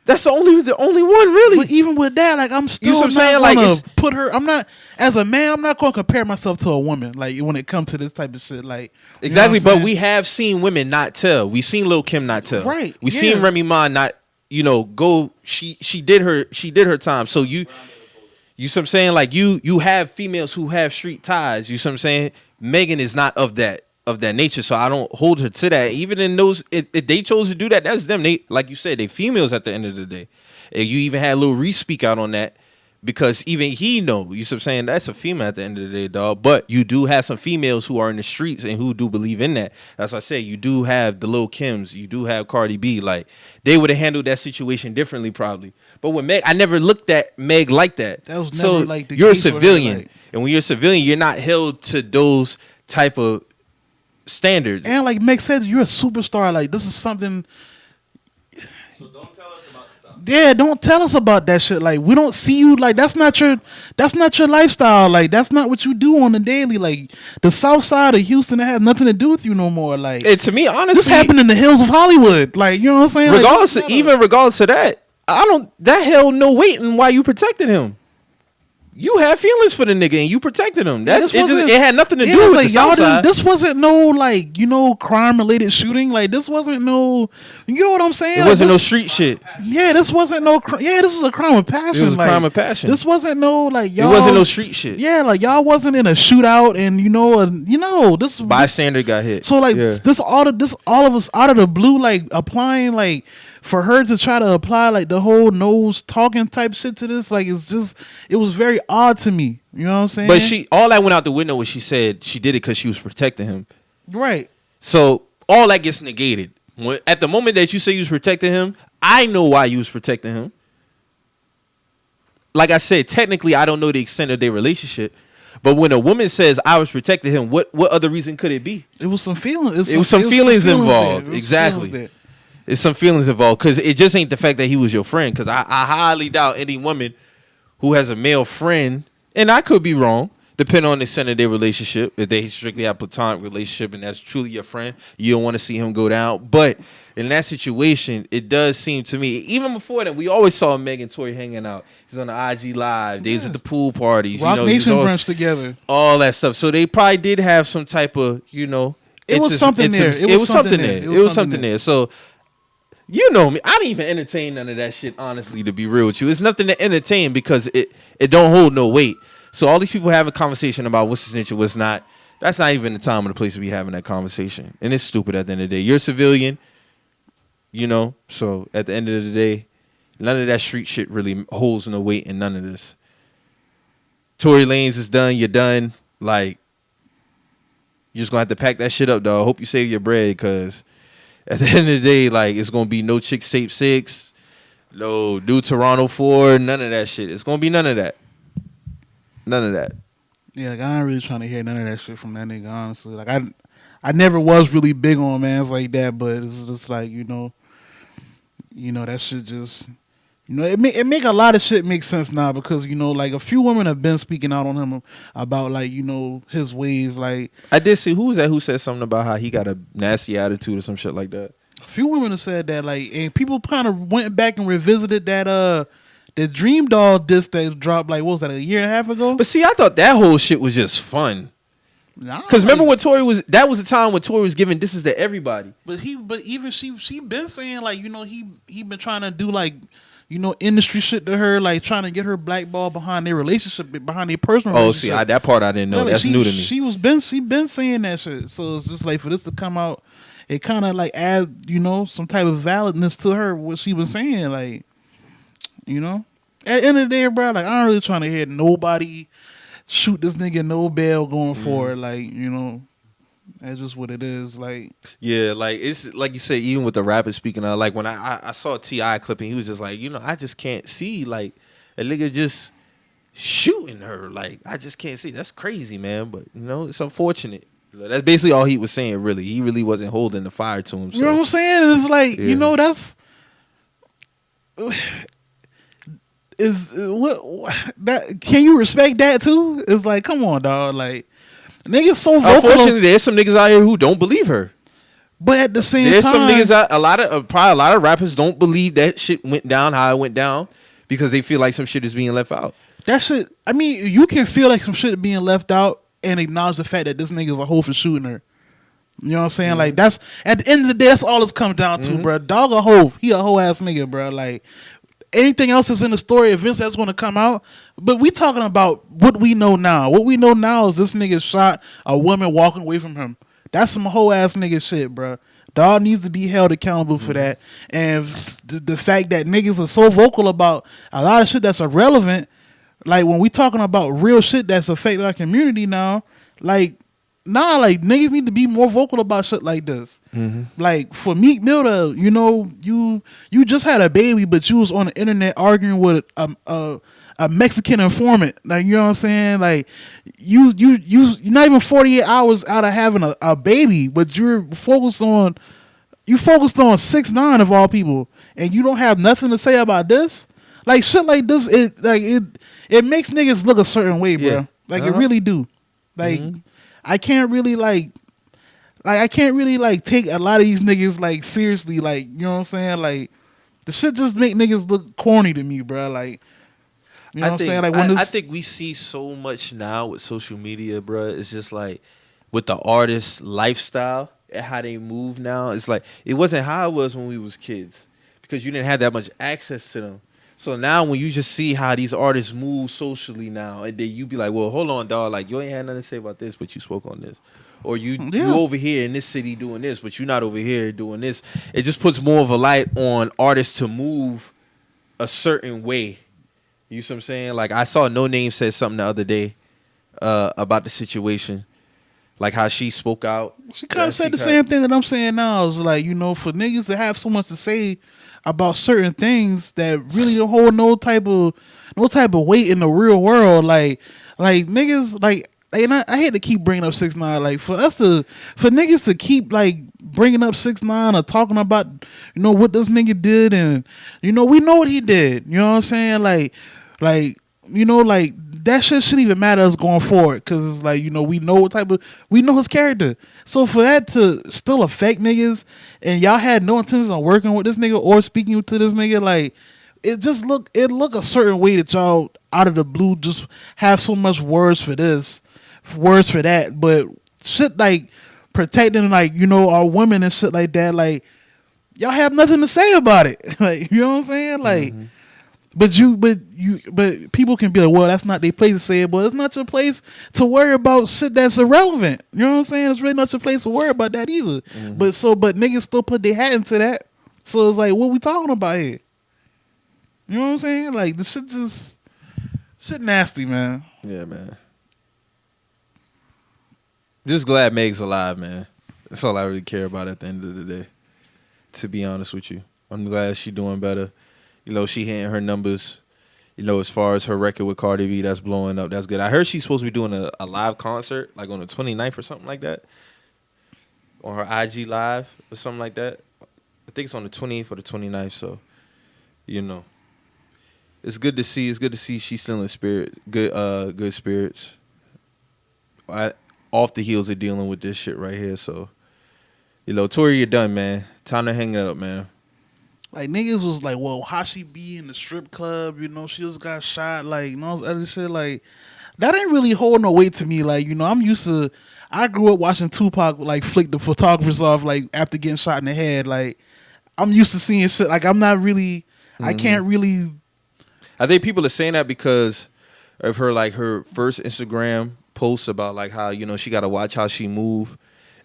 That's the only one really. But even with that, like I'm still what I'm saying? not gonna Like, put her. I'm not as a man. I'm not going to compare myself to a woman. Like when it comes to this type of shit. Like exactly. But we have seen women not tell. We seen Lil Kim not tell. Right. We seen Remy Ma not. Go. She did her time. So you see what I'm saying? Like you have females who have street ties. You see what I'm saying? Megan is not of that nature, so I don't hold her to that. Even in those, if they chose to do that, that's them. They, like you said, they females at the end of the day. And you even had Lil Reese speak out on that because even he know. You see what I'm saying? That's a female at the end of the day, dog. But you do have some females who are in the streets and who do believe in that. That's why I say you do have the Lil Kims, you do have Cardi B. Like they would have handled that situation differently, probably. But with Meg, I never looked at Meg like that. That was never like the you're a case with her, civilian, like- and when you're a civilian, you're not held to those type of standards. And like Meg said, you're a superstar. Like this is something. So don't tell us about the South. Yeah, don't tell us about that shit. Like we don't see you. Like that's not your lifestyle. Like that's not what you do on the daily. Like the South Side of Houston, it has nothing to do with you no more. Like And to me, honestly, this happened in the hills of Hollywood. Like you know what I'm saying? regardless, Like, regardless of that, that held no weight in why you protected him. You had feelings for the nigga and you protected him. It had nothing to do with like, the South Side. This wasn't no like crime related shooting. Like this wasn't no. You know what I'm saying? It wasn't no street shit. Yeah, this wasn't no. This was a crime of passion. It was a like, crime of passion. This wasn't no like It y'all. wasn't no street shit. Yeah, like y'all wasn't in a shootout, and this Bystander got hit. So like Yeah. all of us out of the blue, like applying like for her to try to apply like the whole nose talking type shit to this, like it was very odd to me. You know what I'm saying? But all that went out the window when she said she did it because she was protecting him. right. So all that gets negated. At the moment that you say you was protecting him, I know why you was protecting him. Like I said, technically, I don't know the extent of their relationship. But when a woman says I was protecting him, what other reason could it be? It was some feelings. It was some feelings involved. there. It was Exactly. feelings there. It's some feelings involved because it just ain't the fact that he was your friend. Because I highly doubt any woman who has a male friend, and I could be wrong, depending on the extent of their relationship. If they strictly have a platonic relationship and that's truly your friend, you don't want to see him go down. But in that situation, it does seem to me, even before that, we always saw Meg and Tory hanging out. He's on the IG Live. They was at the pool parties. Rock he Nation was brunch together. all that stuff. So they probably did have some type of, It was something there. It was something there. It was something there. So, you know me. I didn't even entertain none of that shit, honestly, to be real with you. It's nothing to entertain because it don't hold no weight. So all these people having a conversation about what's the snitch and what's not, that's not even the time or the place to be having that conversation. And it's stupid at the end of the day. You're a civilian, so at the end of the day, none of that street shit really holds no weight in none of this. Tory Lanez is done. You're done. Like, you're just going to have to pack that shit up, dog. Hope you save your bread because at the end of the day, like, it's going to be no Chick Tape 6, no New Toronto 4, none of that shit. It's going to be none of that. None of that. Yeah, like, I ain't really trying to hear none of that shit from that nigga, honestly. Like, I never was really big on mans like that, but it's just like, that shit just, it make a lot of shit make sense now because, like, a few women have been speaking out on him about, like, his ways. Like, I did see, who was that who said something about how he got a nasty attitude or some shit like that? a few women have said that, like, and people kind of went back and revisited that, the Dream Doll disc that dropped, like, what was that, a year and a half ago? But see, I thought that whole shit was just fun. Nah, Because remember when that was the time when Tory was giving disses to everybody. But even she been saying, like, he been trying to do, like, industry shit to her, like trying to get her blackball behind their relationship, behind their personal relationship. Oh, see, that part I didn't know. Yeah, like, that's new to me. She been saying that shit. So it's just like for this to come out, it kind of like add, some type of validness to her what she was saying, like, At the end of the day, bro, like, I ain't really trying to hear nobody shoot this nigga no bail going forward. Like, that's just what it is. Like, yeah, like it's like you said, even with the rappers speaking out, like when I saw T.I. clipping, he was just like, I just can't see like a nigga just shooting her. Like, I just can't see. That's crazy, man. But it's unfortunate. That's basically all he was saying. Really, he really wasn't holding the fire to him. So. You know what I'm saying? It's like that's. Is what that? Can you respect that too? It's like, come on, dog. Like, niggas so vocal. Unfortunately, there's some niggas out here who don't believe her. But at the same there's time, some niggas out. Probably a lot of rappers don't believe that shit went down how it went down because they feel like some shit is being left out. That shit. I mean, you can feel like some shit being left out and acknowledge the fact that this nigga's a hoe for shooting her. You know what I'm saying? Mm-hmm. Like, that's at the end of the day, that's all it's come down to, bro. Dog a hoe. He a hoe ass nigga, bro. Like. Anything else that's in the story, eventually that's going to come out. But we talking about what we know now. What we know now is this nigga shot a woman walking away from him. That's some whole ass nigga shit, bro. Dog needs to be held accountable for that. And the fact that niggas are so vocal about a lot of shit that's irrelevant, like when we talking about real shit that's affecting our community now, like, nah, like niggas need to be more vocal about shit like this. Mm-hmm. Like for Meek Mill, you just had a baby, but you was on the internet arguing with a Mexican informant. Like, you know what I'm saying? Like you're not even 48 hours out of having a baby, but you're focused on 6ix9ine of all people, and you don't have nothing to say about this. Like shit like this, it makes niggas look a certain way, bro. Yeah. Like it really do. Like. Mm-hmm. I can't really take a lot of these niggas like seriously, like, you know what I'm saying? Like the shit just make niggas look corny to me, bro. Like, you know what I'm saying? Like I think we see so much now with social media, bro. It's just like with the artist lifestyle and how they move now. It's like it wasn't how it was when we was kids because you didn't have that much access to them. So now when you just see how these artists move socially now, and then you be like, well, hold on, dog. Like, you ain't had nothing to say about this, but you spoke on this. Or you over here in this city doing this, but you're not over here doing this. It just puts more of a light on artists to move a certain way. You see what I'm saying? Like, I saw No Name said something the other day about the situation. Like how she spoke out. She kind of said the same thing that I'm saying now. It's like, for niggas to have so much to say about certain things that really don't hold no type of weight in the real world, like niggas, like, and I hate to keep bringing up 6ix9ine, like for niggas to keep like bringing up 6ix9ine or talking about what this nigga did, and we know what he did. You know what I'm saying? Like that shit shouldn't even matter us going forward, because it's like, we know his character. So for that to still affect niggas, and y'all had no intention of working with this nigga or speaking to this nigga, like, it look a certain way that y'all out of the blue just have so much words for that, but shit like protecting, like, our women and shit like that, like, y'all have nothing to say about it. Like, you know what I'm saying? Like, mm-hmm. But people can be like, well, that's not their place to say it, but it's not your place to worry about shit that's irrelevant. You know what I'm saying? It's really not your place to worry about that either. Mm-hmm. But niggas still put their hat into that. So it's like, what we talking about here? You know what I'm saying? Like, the shit nasty, man. Yeah, man. Just glad Meg's alive, man. That's all I really care about at the end of the day, to be honest with you. I'm glad she doing better. She hitting her numbers. as far as her record with Cardi B, that's blowing up. That's good. I heard she's supposed to be doing a live concert, like on the 29th or something like that, on her IG live or something like that. I think it's on the 28th or the 29th. So, it's good to see. It's good to see she's still in spirit. Good spirits. Off the heels of dealing with this shit right here. So, Tory, you're done, man. Time to hang it up, man. Like, niggas was like, well, how she be in the strip club? She just got shot. Like, other shit. Like, that ain't really hold no weight to me. Like, I'm used to. I grew up watching Tupac like flick the photographers off like after getting shot in the head. Like, I'm used to seeing shit. Like, I'm not really. I can't really. I think people are saying that because of her first Instagram posts about like how she got to watch how she move,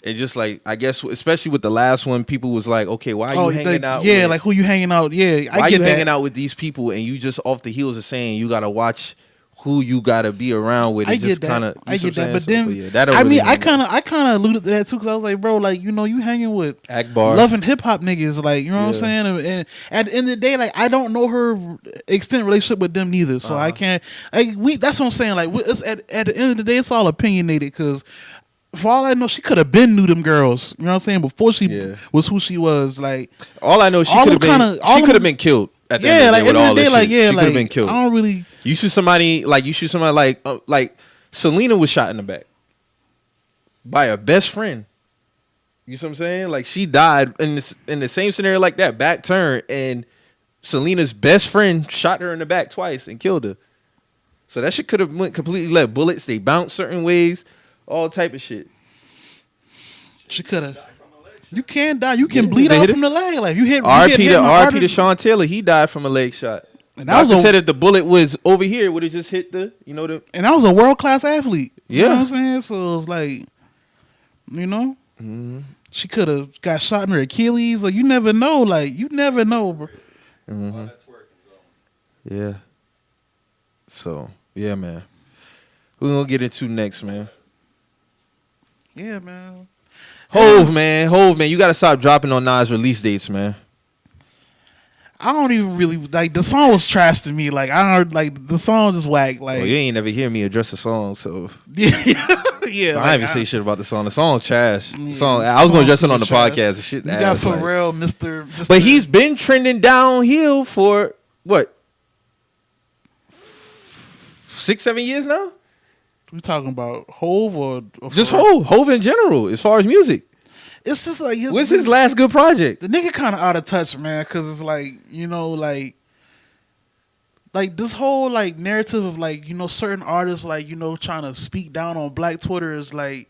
and just like I guess especially with the last one, people was like, okay, why are you hanging out? Yeah, like who you hanging out? Yeah, why you hanging out with these people, and you just off the heels of saying you got to watch who you got to be around with. I get that. I get that, but then I kind of alluded to that too because I was like, bro, like you hanging with Akbar, loving hip hop niggas, like what I'm saying. And at the end of the day, like I don't know her extended relationship with them neither, so I can't. That's what I'm saying. Like it's at the end of the day, it's all opinionated because. For all I know, she could have been knew them girls. You know what I'm saying? Before she was who she was, like all I know, she could have been killed. At the end of the day, with all this shit. She could have been killed. I don't really. You shoot somebody like Selena was shot in the back by a best friend. You see what I'm saying? Like she died in the same scenario like that, back turn, and Selena's best friend shot her in the back twice and killed her. So that shit could have went completely left. Bullets, they bounce certain ways. All type of shit. She could have. You can die. You can bleed out from the leg. Like you hit. RP to Sean Taylor. He died from a leg shot. And that said if the bullet was over here, it would have just hit the. And that was a world class athlete. Yeah. You know what I'm saying? So it was like, she could have got shot in her Achilles. Like you never know. Like you never know, bro. Mm-hmm. Yeah. So yeah, man. Who we gonna get into next, man? Yeah, man. Hov, man, you gotta stop dropping on Nas release dates, man. I don't even really like the song was trash to me. Like I heard like the song just whack. Like you ain't never hear me address the song, so yeah. I ain't even say shit about the song. The song's trash. I was gonna address it on the podcast. The shit. You got Pharrell, Mr. But he's been trending downhill for what? 6-7 years now. We talking about Hov or just Hov in general as far as music. It's just like what's his last good project? The nigga kind of out of touch, man, because it's like like this whole like narrative of like certain artists like trying to speak down on Black Twitter is like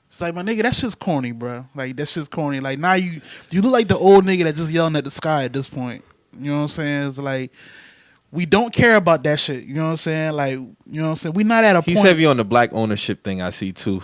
it's like my nigga that shit's corny, bro. Like that shit's corny. Like now you look like the old nigga that just yelling at the sky at this point. You know what I'm saying? It's like. We don't care about that shit. You know what I'm saying? Like, you know what I'm saying? We're not at a point. He's heavy on the black ownership thing, I see, too.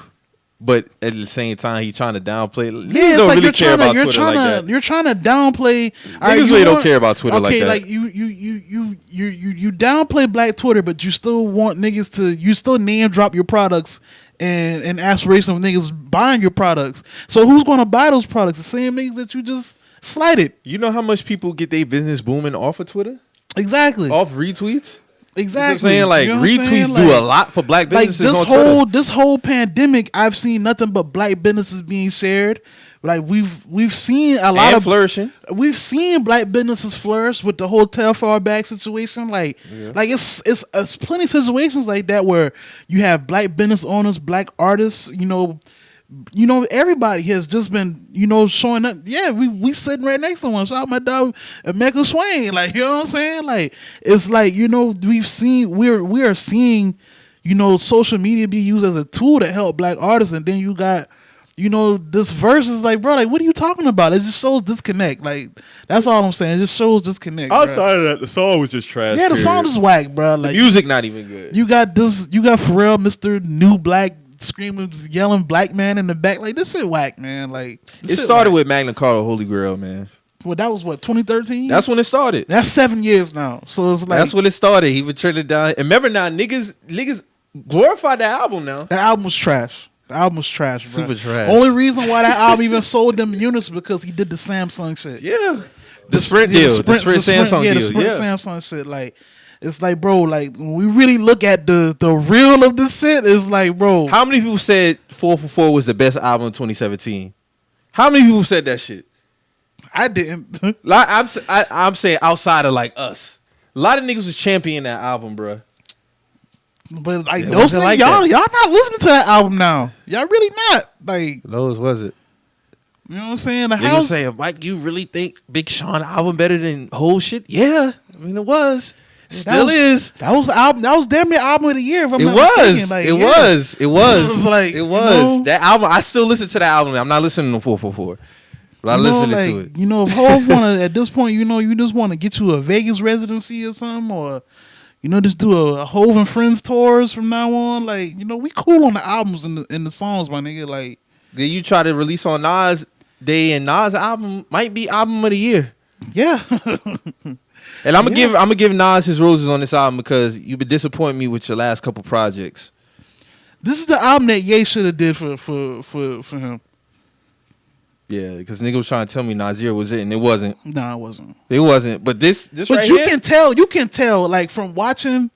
But at the same time, he's trying to downplay. Niggas don't really care about Twitter like that. You're trying to downplay. Niggas really don't care about Twitter like that. Okay, like you downplay Black Twitter, but you still want niggas to. You still name drop your products and aspiration of niggas buying your products. So who's going to buy those products? The same niggas that you just slighted. You know how much people get their business booming off of Twitter? Exactly. Off retweets? Exactly. You know what I'm saying? Like, retweets do a lot for black businesses on Twitter. This whole pandemic, I've seen nothing but black businesses being shared. Like, we've seen a lot of flourishing. We've seen black businesses flourish with the hotel fallback situation. Like, it's plenty of situations like that where you have black business owners, black artists, everybody has just been, showing up. Yeah, we sitting right next to one. Shout out my dog, Michael Swain. Like, you know what I'm saying? Like, it's like, we are seeing, social media be used as a tool to help black artists. And then you got, this verse is like, bro, like, what are you talking about? It just shows disconnect. Like, that's all I'm saying. It just shows disconnect. Outside of that, the song was just trash. Yeah, the song is whack, bro. Like, the music not even good. You got Pharrell, Mr. New Black, screaming, yelling black man in the back. Like, this shit whack, man. Like, it started with Magna Carta Holy Grail, man. Well, that was what, 2013? That's when it started. That's 7 years now. So it's like, that's when it started. He would trend it down. And remember now, niggas glorified that album now. The album was trash. Super trash. Only reason why that album even sold them units because he did the Samsung shit. Yeah. The Sprint deal. The Sprint Samsung deal. Yeah, the Sprint Samsung shit. Like, it's like, bro, like when we really look at the real of this shit, it's like, bro, How many people said 444 was the best album in 2017? How many people said that shit? I didn't. Like, I'm saying outside of like us. A lot of niggas was championing that album, bro. But like It those wasn't niggas, like y'all that. not listening to that album now. Y'all really not. Like, Those was it. you know what I'm saying? The Niggas house. saying, Mike, you really think Big Sean album better than whole shit? Yeah, I mean it was. It still is. That was the album. That was damn near album of the year. If I'm It not was. mistaken. Like, It yeah. was. It was. It was like, it you was. know? That album. I still listen to that album. I'm not listening to 444, but I You know, listening like, to it. You know, if Hov wanna at this point, you know, you just want to get you a Vegas residency or something, or you know, just do a Hov and Friends tours from now on. Like, you know, we cool on the albums and the songs, my nigga. Like, Then you try to release on Nas Day, and Nas album might be album of the year. yeah, And I'm gonna give Nas his roses on this album because you've been disappointing me with your last couple projects. this is the album that Ye should have did for him. Yeah, because nigga was trying to tell me Nasir was it, and it wasn't. Nah, it wasn't. It wasn't. But this But right you here, can tell, like from watching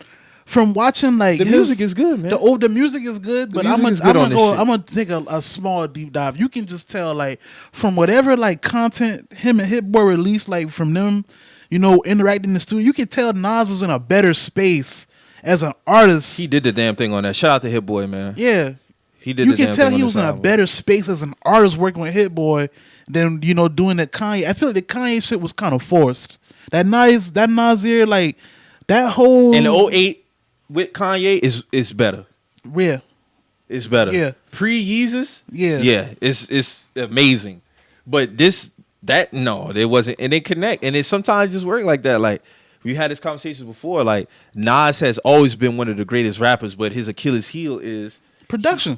like the music is good, man. The music is good, The but music I'm is good on this shit. gonna take a small deep dive. You can just tell, like, from whatever like content him and Hit Boy released, like from them, you know, interacting in the studio, you can tell Nas was in a better space as an artist. He did the damn thing on that. Shout out to Hit Boy, man. Yeah, He did. you the can damn tell thing on he this was in a album. better space as an artist working with Hit Boy than, you know, doing the Kanye. I feel like the Kanye shit was kind of forced. That Nasir, like that whole And the 08 with Kanye is better. yeah. It's better. Yeah. Pre-Yeezus, Yeah. yeah, it's amazing. But no, it wasn't, and they connect, and it sometimes just work like that. Like we had this conversation before. Like Nas has always been one of the greatest rappers, but his Achilles heel is Production.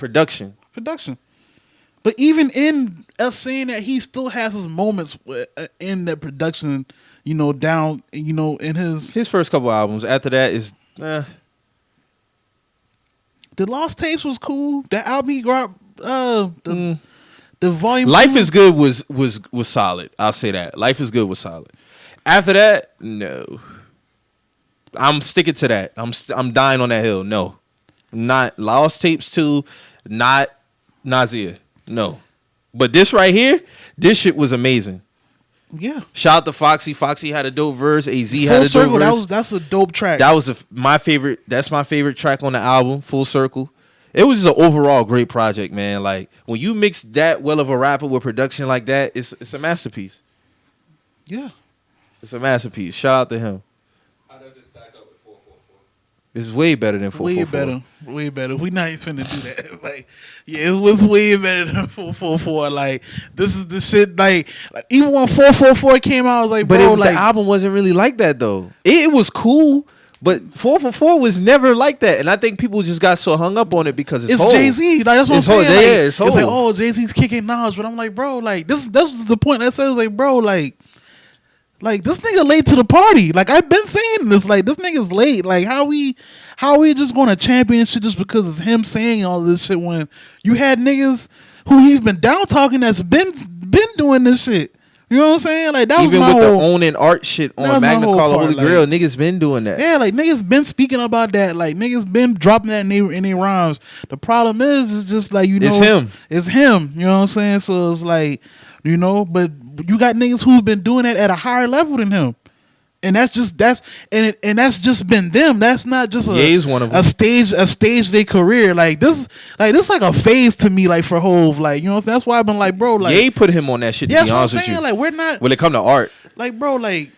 But even in us saying that, he still has his moments in that production, you know, down, you know, in his First couple albums. After that is the Lost Tapes was cool. The album he dropped, the volume. Life 2, is Good was solid. I'll say that. Life is Good was solid. After that, no. I'm sticking to that. I'm dying on that hill. No. Not Lost Tapes 2, not Nasir. No. But this right here, this shit was amazing. Yeah. Shout out to Foxy. Foxy had a dope verse. AZ Full had a dope Circle. verse. That's a dope track. That was my favorite. That's my favorite track on the album. Full Circle. It was just an overall great project, man. Like when you mix that well of a rapper with production like that, it's a masterpiece. Yeah. It's a masterpiece. Shout out to him. How does it stack up with 444? It's way better than 444. Way better. We not even finna do that. Like, yeah, it was way better than 444. Like, this is the shit. Like even when 444 came out, I was like, But bro, like the album wasn't really like that though. It was cool, but 444 was never like that. And I think people just got so hung up on it because it's Hov. Jay-Z. Like that's what It's I'm Hov. saying. Yeah, Like, it's it's like, Hov. oh, Jay-Z's kicking Nas, but I'm like, bro, like this was the point. That says like, bro, like this nigga late to the party. Like I've been saying this. Like this nigga's late. Like how we just going to champion shit just because it's him saying all this shit when you had niggas who he's been down talking that's been doing this shit. You know what I'm saying? Like that Even was my with whole, the owning art shit that was on my Magna whole Carta part, Holy like- Grail, niggas been doing that. Yeah, like niggas been speaking about that. Like niggas been dropping that in their rhymes. The problem is just like, you know, It's him. It's him. You know what I'm saying? So it's like, you know, but you got niggas who've been doing that at a higher level than him. And that's just been them. That's not just Ye's one of them. a stage of their career. Like this like a phase to me, like for Hov. Like, you know, that's why I've been like, bro, like Ye put him on that shit, to yeah, be that's what I'm honest with saying. you. Like we're not When it come to art, like, bro, like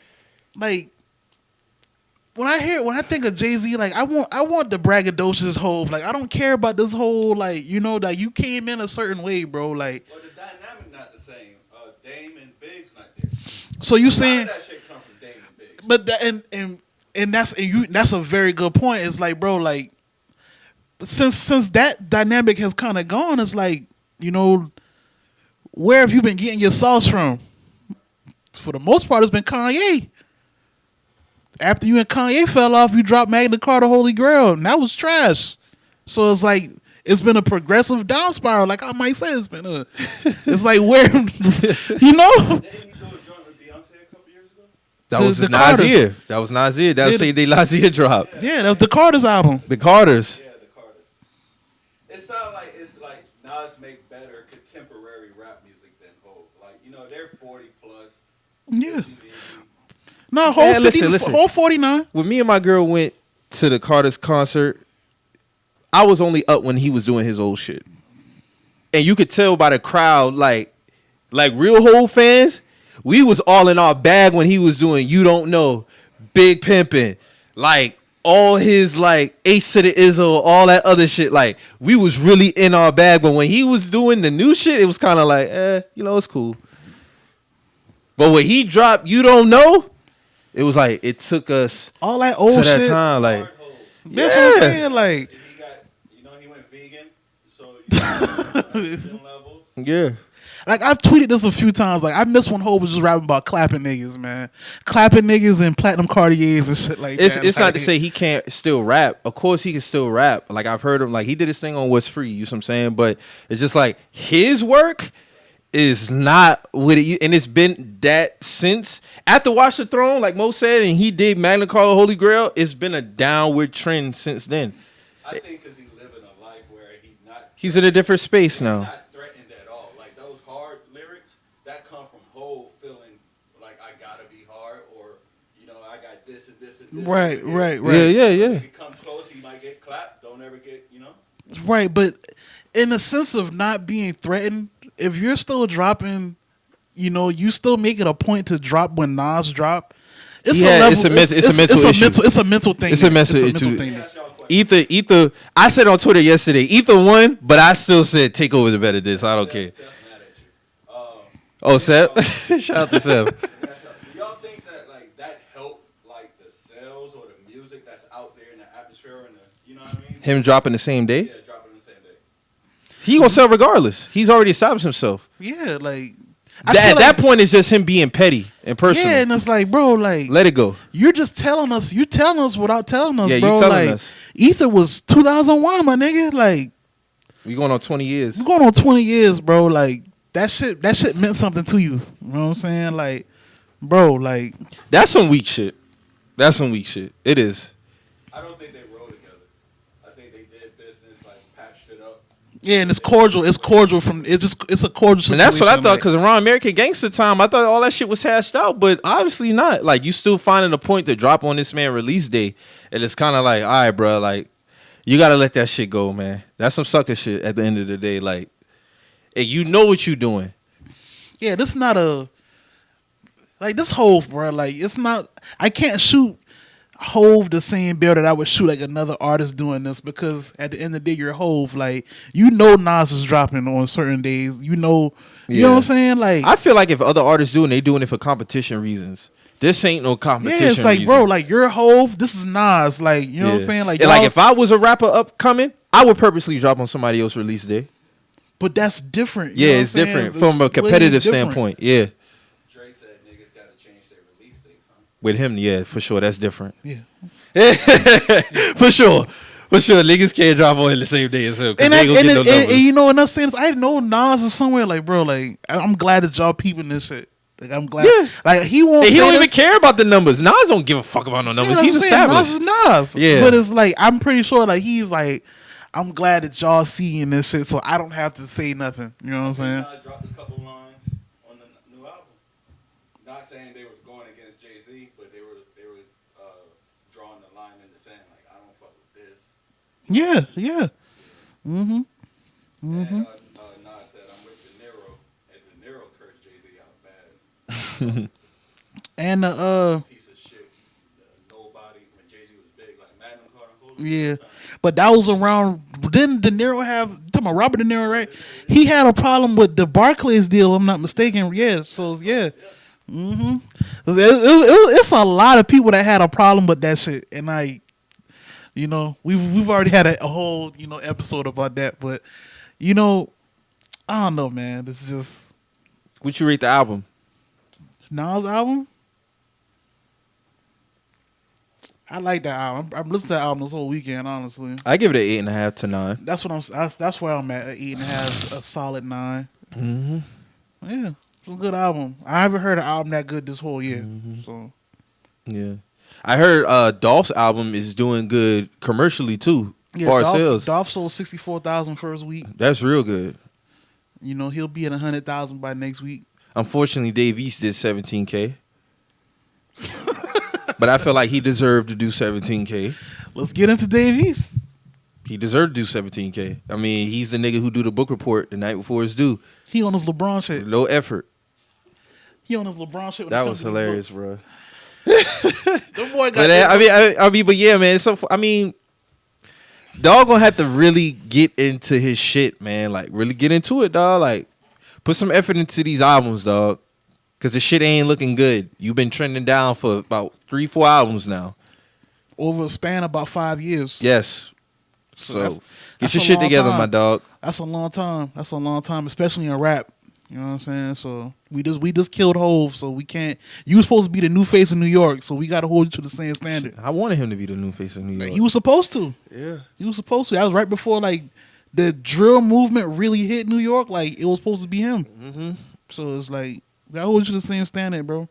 when I think of Jay-Z, like I want the braggadocious Hov. Like I don't care about this whole, like, you know, that you came in a certain way, bro. Like, Well, the dynamic not the same. Dame and Big's not there. so you A lot saying, of that shit come from Dame and Biggs. but that's a very good point. It's like, bro, like since that dynamic has kind of gone, it's like, you know, where have you been getting your sauce from? For the most part, it's been Kanye. After you and Kanye fell off, you dropped Magna Carta Holy Grail, and that was trash. So it's like it's been a progressive down spiral. Like I might say, it's like where, you know. Didn't he do a joint with Beyonce a couple years ago? That was the Nasir. That was Nasir. That was Say They Nasir drop. Yeah, that was the Carter's album. The Carters. Yeah, the Carters. It sounds like it's like Nas make better contemporary rap music than Hov. Like, you know, they're 40 plus. Yeah. 50, No, Man, whole listen. 50, whole 49. When me and my girl went to the Carters concert, I was only up when he was doing his old shit. And you could tell by the crowd, like real Hov fans, we was all in our bag when he was doing You Don't Know, Big Pimpin', like all his like Ace to the Izzo, all that other shit. Like we was really in our bag. But when he was doing the new shit, it was kind of like, it's cool. But when he dropped You Don't Know, it was like it took us all that old to that shit. time. Like, That's what I'm saying. Like, he went vegan, so levels. yeah. Like I've tweeted this a few times. Like I miss when Hov was just rapping about clapping niggas, man, clapping niggas and platinum Cartiers and shit like that. It's not to say he can't still rap. Of course he can still rap. Like I've heard him. Like he did his thing on What's Free. You know what I'm saying? But it's just like his work is not with it, and it's been that since after Watch the Throne, like Mo said, and he did Magna Carta Holy Grail. It's been a downward trend since then. I think because he's living a life where he's in a different space now. Not threatened at all. Like those hard lyrics that come from Hov feeling like I gotta be hard, or I got this and this and this. Right. Yeah. If you come close, he might get clapped. Don't ever get. Right, but in the sense of not being threatened, if you're still dropping, you still make it a point to drop when Nas drop. It's a mental thing. It's a mental thing. Ether. I said on Twitter yesterday, Ether won, but I still said take over the better this. I don't care. Oh, Seth. Shout out to Seth. Do y'all think that helped the sales or the music that's out there in the atmosphere and the what I mean? Him dropping the same day? Yeah, dropping the same day. He gonna sell regardless. He's already established himself. Yeah, like at that point, it's just him being petty and personal. Yeah, and it's like, bro, like let it go. You're just telling us. You telling us without telling us, yeah, bro. You telling us. Ether was 2001, my nigga. Like we going on 20 years. We going on 20 years, bro. Like that shit meant something to you. You know what I'm saying? Like, bro, like that's some weak shit. It is. I don't think they rode together. I think they did business, patched it up. Yeah, and it's cordial. It's a cordial situation. And that's what I thought, because around American Gangster time, I thought all that shit was hashed out, but obviously not. Like, you still finding a point to drop on this man release day, and it's kind of like, all right, bro, like, you got to let that shit go, man. That's some sucker shit at the end of the day. Like, and you know what you doing. Yeah, this not this Hov, bro. Like, it's not, I can't shoot Hov the same bill that I would shoot like another artist doing this, because at the end of the day, you're Hov. Like, Nas is dropping on certain days. You know what I'm saying? Like, I feel like if other artists do, and they doing it for competition reasons. This ain't no competition. Yeah, it's like, reason. Bro, like you're Hov. This is Nas. Like, you know what I'm saying? Like, and like if I was a rapper upcoming, I would purposely drop on somebody else's release day. But that's different. Yeah, it's different from a competitive standpoint. Yeah. Dre said niggas got to change their release dates, huh? With him, yeah, for sure, that's different. Yeah. For sure. Niggas can't drop on the same day as him. And you know, in that sense, I know Nas was somewhere like, bro, like I'm glad that y'all peeping this shit. Like, I'm glad. Yeah. Like he won't. He don't even care about the numbers. Nas don't give a fuck about no numbers. He's established. Nas is Nas. Yeah. But it's like, I'm pretty sure like he's like, I'm glad that y'all seeing this shit, so I don't have to say nothing. You know what I'm saying? I dropped a couple lines on the new album. Not saying they was going against Jay-Z, but they were drawing the line in the sand. Like, I don't fuck with this. Yeah. And Nas said, I'm with De Niro, and De Niro cursed Jay-Z out bad. And piece of shit. Nobody, when Jay-Z was big, like Magna Carta. Yeah. But that was around. Didn't De Niro have? Talking about Robert De Niro, right? He had a problem with the Barclays deal. If I'm not mistaken. Yeah. So yeah. It's a lot of people that had a problem with that shit, and we've already had a whole episode about that. But I don't know, man. It's just. What you rate the album? Nas album. I like that album. I'm listening to that album this whole weekend, honestly. I give it an 8.5 to 9. That's where I'm at. 8.5, a solid 9. Mm-hmm. Yeah, it's a good album. I haven't heard an album that good this whole year. So Yeah. I heard Dolph's album is doing good commercially too. Far sales. Dolph sold 64,000 first week. That's real good. You know, he'll be at 100,000 by next week. Unfortunately, Dave East did 17K. But I feel like he deserved to do 17K. Let's get into Dave East. He deserved to do 17K. I mean, he's the nigga who do the book report the night before it's due. He on his LeBron shit. No effort. He on his LeBron shit. That was hilarious, bro. The boy got. But yeah, man. So I mean, dog gonna have to really get into his shit, man. Like really get into it, dog. Like put some effort into these albums, dog. Cause the shit ain't looking good. You've been trending down for about 3-4 albums now. Over a span of about 5 years. Yes. So that's get your shit together, my dog. That's a long time. That's a long time, especially in rap. You know what I'm saying? So we just killed Hov, so we can't. You were supposed to be the new face of New York, so we got to hold you to the same standard. I wanted him to be the new face of New York. He was supposed to. Yeah. He was supposed to. That was right before like the drill movement really hit New York. Like it was supposed to be him. Mm-hmm. So it's like we got to hold you to the same standard, bro.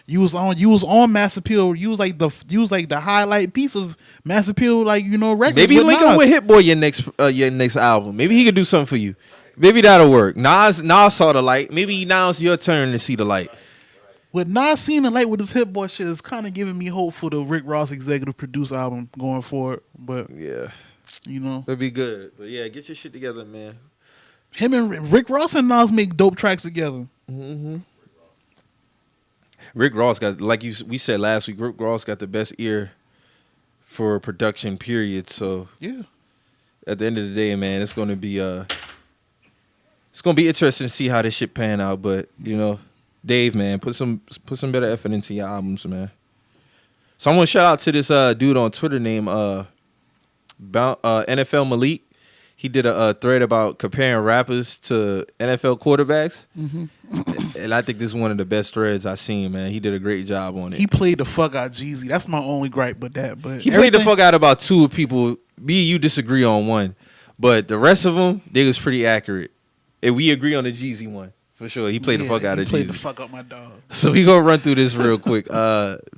You was on Mass Appeal. You was like the highlight piece of Mass Appeal, like records. Maybe link Nas. up with Hit Boy your next album. Maybe he could do something for you. Maybe that'll work. Nas saw the light. Maybe now it's your turn to see the light. With Nas seeing the light with his Hit Boy shit is kind of giving me hope for the Rick Ross executive produce album going forward. But yeah, it'll be good. But yeah, get your shit together, man. Him and Rick Ross and Nas make dope tracks together. Mm-hmm. Rick Ross got, like we said last week, Rick Ross got the best ear for production, period. So yeah, at the end of the day, man, it's gonna be interesting to see how this shit pan out. But Dave, man, put some better effort into your albums, man. So I want to shout out to this dude on Twitter named NFL Malik. He did a thread about comparing rappers to NFL quarterbacks. Mm-hmm. And I think this is one of the best threads I've seen, man. He did a great job on it. He played the fuck out Jeezy. That's my only gripe with that. But he played the fuck out about 2 people. Me and you disagree on one. But the rest of them, they was pretty accurate. And we agree on the Jeezy one. For sure. He played the fuck out of Jeezy. He played the fuck out my dog. So we gonna run through this real quick.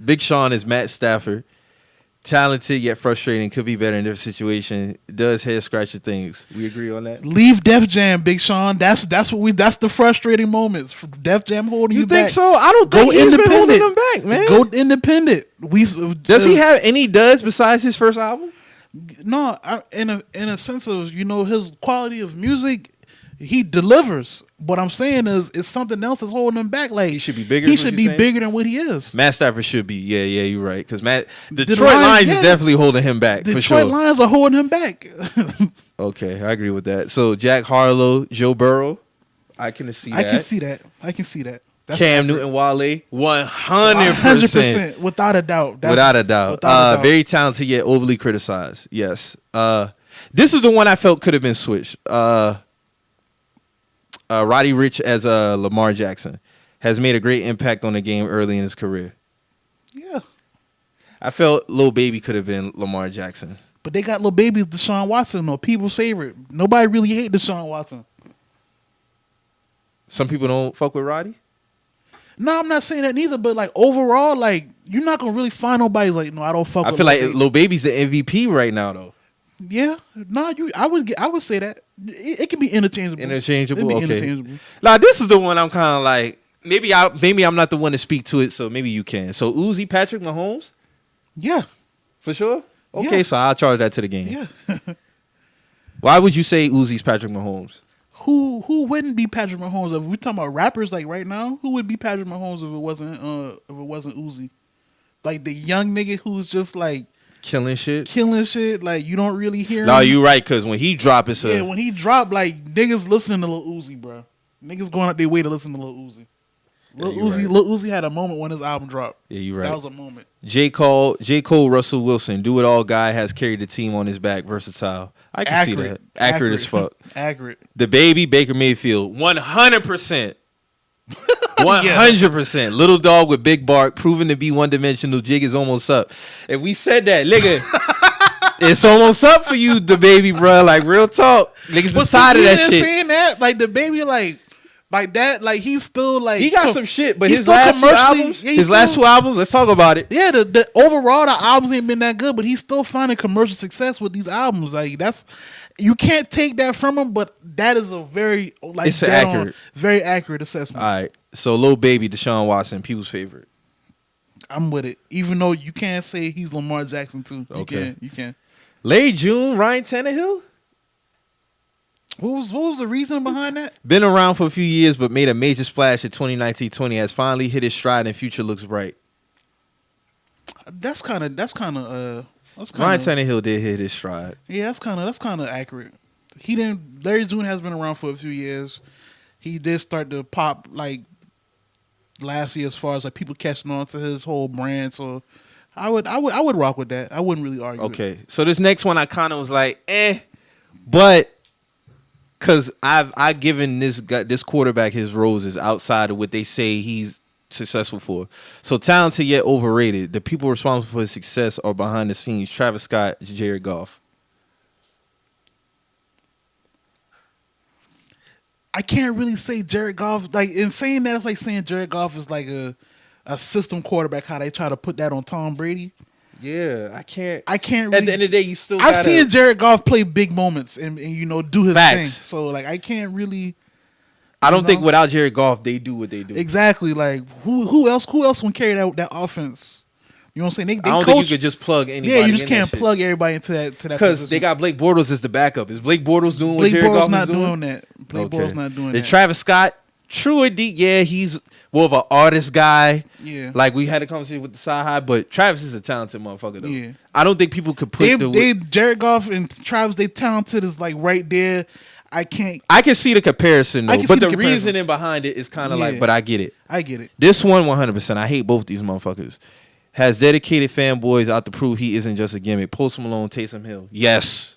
Big Sean is Matt Stafford. Talented yet frustrating, could be better in this situation. Does head scratcher things. We agree on that. Leave Def Jam, Big Sean. That's the frustrating moments. Def Jam holding you back. You think so? I don't think he's been holding them back, man. Go independent. Does he have any duds besides his first album? No, in a sense of his quality of music, he delivers. What I'm saying is, it's something else that's holding him back. Like he should be bigger. He should be bigger than what he is. Matt Stafford should be. Yeah, you're right. Because Detroit Lions is definitely holding him back. For sure. Detroit Lions are holding him back. Okay, I agree with that. So Jack Harlow, Joe Burrow, I can see that. I can see that. That's Cam Newton, Wale, 100%. Without a doubt. Without a doubt. Very talented yet overly criticized. Yes. This is the one I felt could have been switched. Roddy Ricch as Lamar Jackson has made a great impact on the game early in his career. Yeah. I felt Lil Baby could have been Lamar Jackson. But they got Lil Baby as Deshaun Watson, or people's favorite. Nobody really hate Deshaun Watson. Some people don't fuck with Roddy? No, I'm not saying that neither, but like overall, like you're not gonna really find nobody like, no, I don't fuck with I feel like Lil Baby's the MVP right now though. Yeah. No, I would say that. It can be interchangeable. Okay. Interchangeable. Now this is the one I'm kinda like, maybe I'm not the one to speak to it, so maybe you can. So Uzi, Patrick Mahomes? Yeah. For sure? Okay, so I'll charge that to the game. Yeah. Why would you say Uzi's Patrick Mahomes? Who wouldn't be Patrick Mahomes? If we're talking about rappers like right now, who would be Patrick Mahomes if it wasn't Uzi? Like the young nigga who's just like killing shit. Like you don't really hear him. No, you right, because when he drop, it's when he drop, like niggas listening to Lil Uzi, bro. Niggas going out their way to listen to Lil Uzi. Lil Uzi had a moment when his album dropped. Yeah, you right. That was a moment. J. Cole, Russell Wilson, do it all guy has carried the team on his back, versatile. I can see that. Accurate as fuck. Accurate. The baby, Baker Mayfield, 100%. 100%. Little dog with big bark, proven to be one-dimensional. Jig is almost up. If we said that, nigga, it's almost up for you, the baby, bro. Like, real talk. Niggas inside of that shit. Saying that, like, the baby, like, Like that, like he's still like He got some shit, but he's his still last two commercially- albums, yeah, he's last still- two albums, let's talk about it. Yeah, the overall the albums ain't been that good, but he's still finding commercial success with these albums. Like that's you can't take that from him, but that is a very like It's dead accurate. on, very accurate assessment. All right, so Lil Baby, Deshaun Watson, people's favorite. I'm with it, even though you can't say he's Lamar Jackson too. Okay. You can. Larry June, Ryan Tannehill. What was the reason behind that? Been around for a few years, but made a major splash in 2019-20. Has finally hit his stride and future looks bright. That's kind of Ryan Tannehill did hit his stride. yeah. That's kind of accurate. He didn't. Larry June has been around for a few years. He did start to pop like last year as far as like people catching on to his whole brand. So I would rock with that. I wouldn't really argue. Okay, so this next one I kind of was like, but because I've given this quarterback his roses outside of what they say he's successful for. So talented yet overrated. The people responsible for his success are behind the scenes. Travis Scott, Jared Goff. I can't really say Jared Goff. Like in saying that, it's like saying Jared Goff is like a system quarterback. How they try to put that on Tom Brady. Yeah, I can't. I can't. At Really, the end of the day, you still. I've seen Jared Goff play big moments and do his Facts. thing. So like I can't really. I don't you think know? without Jared Goff, they do what they do. Exactly. Like who else can carry that offense? You know what I'm saying? They I don't coach, think you could just plug anybody. yeah, you just in can't that shit. plug everybody into that Because they got Blake Bortles as the backup. Is Blake Bortles doing what Blake Jared Bortles Goff not is doing that. Blake Bortles not doing The that. Travis Scott, true indeed, yeah, he's more of an artist guy. Yeah. Like we had a conversation with the side high, but Travis is a talented motherfucker though. Yeah. I don't think people could put they Jared Goff and Travis, they talented is like right there. I can see the comparison I though, can but see the the comparison. reasoning behind it is kind of like, Yeah. but I get it. I get it. This one, 100%. I hate both these motherfuckers. Has dedicated fanboys out to prove he isn't just a gimmick. Post Malone, Taysom Hill. Yes.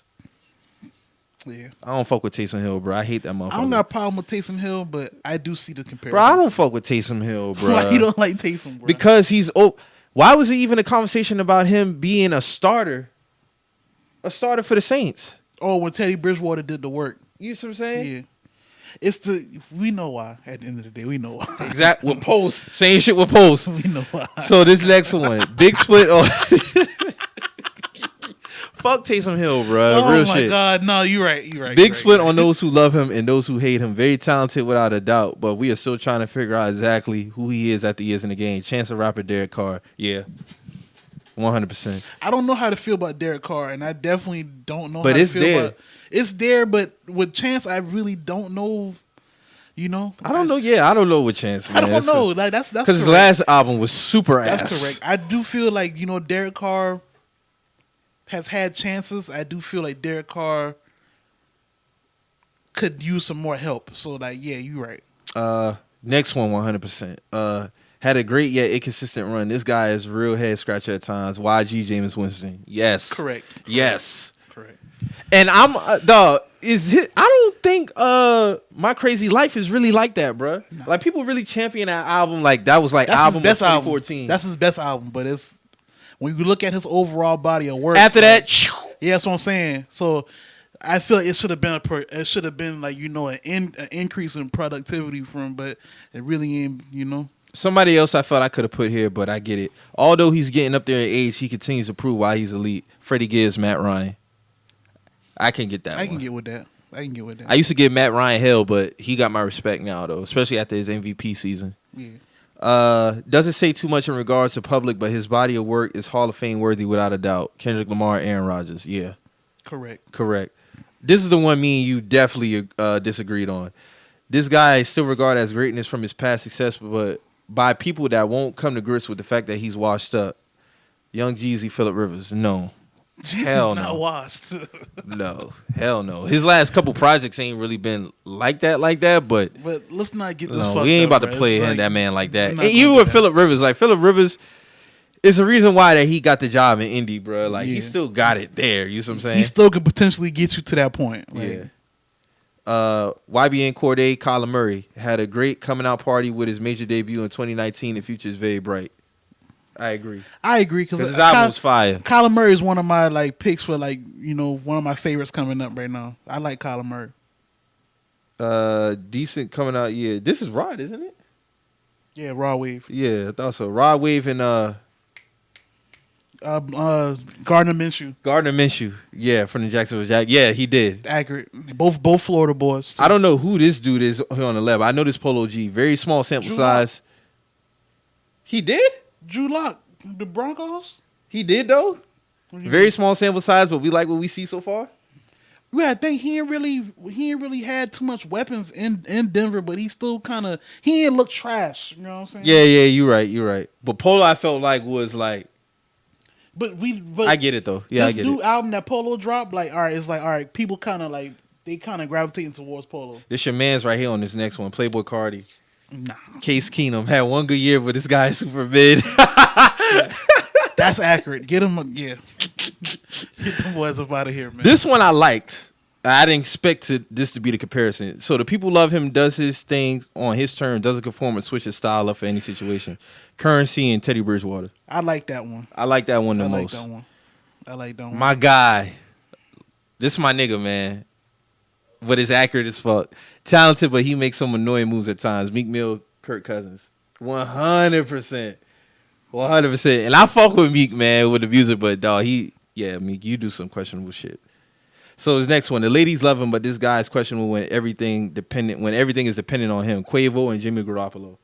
Yeah. I don't fuck with Taysom Hill, bro. I hate that motherfucker. I don't got a problem with Taysom Hill, but I do see the comparison. Bro, I don't fuck with Taysom Hill, bro. Why you don't like Taysom, bro? Because he's why was it even a conversation about him being a starter for the Saints? Oh, when Teddy Bridgewater did the work. You see what I'm saying? Yeah. We know why. At the end of the day, we know why. Exact with Post. Same shit with Post. We know why. So this next one, big split on fuck Taysom Hill, bro. Oh Real my shit. God, no, you're right. Big split on those who love him and those who hate him. Very talented without a doubt, but we are still trying to figure out exactly who he is after years in the game. Chance the Rapper, Derek Carr. Yeah. 100%. I don't know how to feel about Derek Carr, and I definitely don't know But how it's to feel there. about it's there, but with Chance, I really don't know. You know? I don't know. Yeah, I don't know what Chance, man. I don't know. Like that's Because his correct. last album was super ass. That's correct. I do feel like, Derek Carr has had chances. I do feel like Derek Carr could use some more help. So, like, yeah, you're right. Next one, 100%. Had a great yet inconsistent run. This guy is real head scratcher at times. YG Jameis Winston. Yes. Correct. Yes. Correct. And I'm I don't think My Crazy Life is really like that, bro. No. Like people really champion that album. Like that was like That's album his best of album. 2014. That's his best album, but it's when you look at his overall body of work. After that, yeah, that's what I'm saying. So I feel like it should have been like an increase in productivity from, but it really ain't. somebody else I felt I could have put here, but I get it. Although he's getting up there in age, he continues to prove why he's elite. Freddie Gibbs, Matt Ryan. I can get that. I can one. get with that. I used to give Matt Ryan hell, but he got my respect now, though, especially after his MVP season. Yeah. Doesn't say too much in regards to public, but his body of work is Hall of Fame worthy without a doubt. Kendrick Lamar, Aaron Rodgers. Yeah. Correct. This is the one me and you definitely disagreed on. This guy is still regarded as greatness from his past success, but by people that won't come to grips with the fact that he's washed up. Young Jeezy, Phillip Rivers. No. Jesus Hell not no. washed. No. Hell no. His last couple projects ain't really been like that, but But let's not get this no, fucked we ain't up, about to bro. play It's like, that man like that. we're not And gonna even do with that. Phillip Rivers, like Phillip Rivers is the reason why that he got the job in Indy, bro. Like he Yeah. still got it there. You know what I'm saying? He still could potentially get you to that point. Like, yeah. YBN Corday, Kyler Murray had a great coming out party with his major debut in 2019. The future is very bright. I agree. because His album was fire. Kyler Murray is one of my picks for one of my favorites coming up right now. I like Kyler Murray. Decent coming out. Yeah, this is Rod, isn't it? Yeah, Raw Wave. Yeah, I thought so. Rod Wave and Gardner Minshew. Gardner Minshew. Yeah, from the Jacksonville Jack. Yeah, he did. Accurate. Both Florida boys. I don't know who this dude is here on the left. I know this Polo G. Very small sample Drew size. He did? Drew Lock, the Broncos. He did though. What do you Very mean? small sample size, but we like what we see so far. Yeah, I think he ain't really had too much weapons in Denver, but he still he ain't look trash. You know what I'm saying? Yeah, you're right. But Polo, I felt like was like. But I get it though. Yeah, I this get new it. album that Polo dropped, like, all right, it's like, all right, people kind of gravitating towards Polo. This your man's right here on this next one. Playboy Cardi. Nah, Case Keenum had one good year, but this guy is super mid. that's accurate. Get him, yeah. Get them boys up out of here, man. This one I liked. I didn't expect this to be the comparison. So the people love him, does his thing on his terms, doesn't conform and switch his style up for any situation. Currency and Teddy Bridgewater. I like that one. I like that one the I most. like that one. My guy. This is my nigga, man. But it's accurate as fuck. Talented, but he makes some annoying moves at times. Meek Mill, Kirk Cousins. 100%. 100%. And I fuck with Meek, man, with the music, but dog, Meek, you do some questionable shit. So the next one, the ladies love him, but this guy is questionable when everything is dependent on him. Quavo and Jimmy Garoppolo.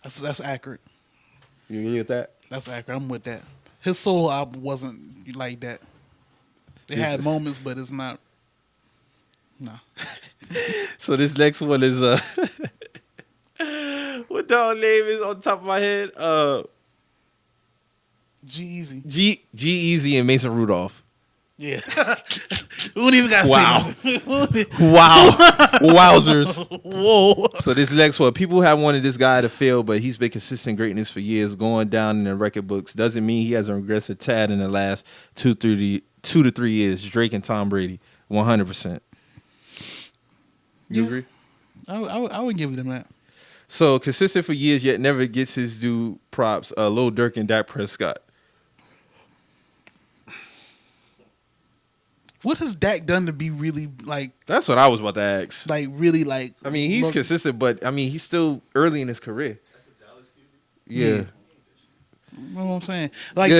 That's accurate. You agree with that? That's accurate. I'm with that. His solo album wasn't like that. It had moments, but it's not. Nah. So this next one is what dog name is on top of my head? G-Eazy. G-Eazy and Mason Rudolph. Yeah. We don't even got to Wow. say Wow. Wowzers. Whoa. So this next one, people have wanted this guy to fail, but he's been consistent greatness for years, going down in the record books. Doesn't mean he hasn't regressed a tad in the last 2 to 3 years. Drake and Tom Brady, 100%. You agree? I would give them that. So consistent for years, yet never gets his due props. Lil Durk and Dak Prescott. What has Dak done to be really like? That's what I was about to ask. Like really like? I mean, he's consistent, but I mean, he's still early in his career. That's the Dallas QB. Yeah. You know what I'm saying? Like,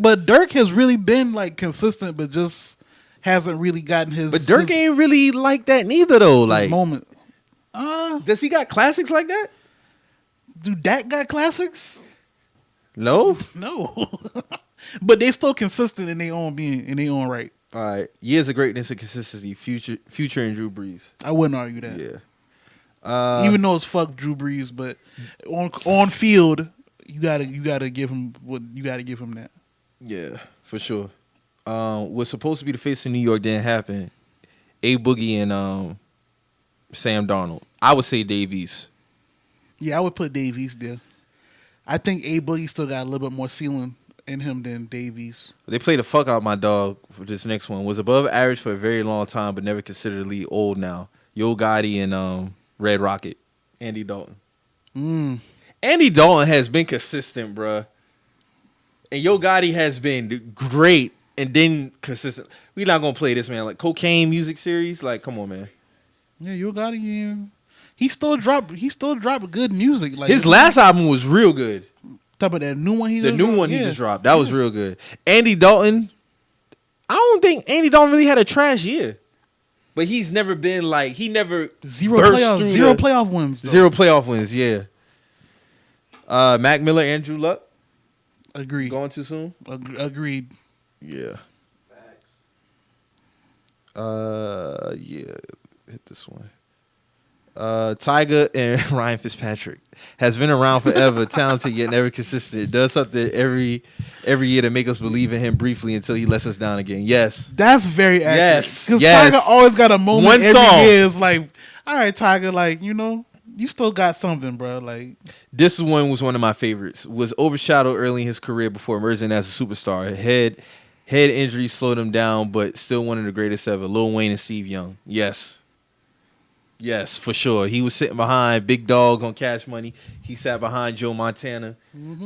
but Dirk has really been like consistent, but just hasn't really gotten his. But Dirk ain't really like that neither, though. Like moment. Does he got classics like that? Do Dak got classics? No. No. But they still consistent in their own right. All right. Years of greatness and consistency. Future and Drew Brees. I wouldn't argue that. Yeah. Even though it's fuck Drew Brees, but on field, you gotta give him that. Yeah, for sure. Was supposed to be the face of New York, didn't happen. A Boogie and Sam Darnold. I would say Davies. Yeah, I would put Davies there. I think A Boogie still got a little bit more ceiling in him than Davies. They played the fuck out my dog for this next one. Was above average for a very long time, but never considered elite. Old now. Yo Gotti and Red Rocket. Andy Dalton. Andy Dalton has been consistent, bruh. And Yo Gotti has been great and then consistent. We're not gonna play this, man. Like Cocaine music series. Like, come on, man. Yeah, Yo Gotti. Yeah. He still dropped good music. Like His last album was real good. Talk about that new one he The just new dropped? one he Yeah. just dropped. That was real good. Andy Dalton, I don't think Andy Dalton really had a trash year. But he's never been like, he never Zero burst playoff, through zero the- playoff wins. Though. Zero playoff wins, yeah. Mac Miller, Andrew Luck. Agreed. Going too soon? Agreed. Yeah. Yeah. Hit this one. Tiger and Ryan Fitzpatrick has been around forever, talented yet never consistent. Does something every year to make us believe in him briefly until he lets us down again. Yes. That's very accurate. Yes, Because yes. Tiger always got a moment One every song. year. It's like, all right, Tiger, like, you know, you still got something, bro. Like, This one was one of my favorites. Was overshadowed early in his career before emerging as a superstar. Head injuries slowed him down, but still one of the greatest ever. Lil Wayne and Steve Young. Yes. Yes, for sure. He was sitting behind Big Dogs on Cash Money. He sat behind Joe Montana.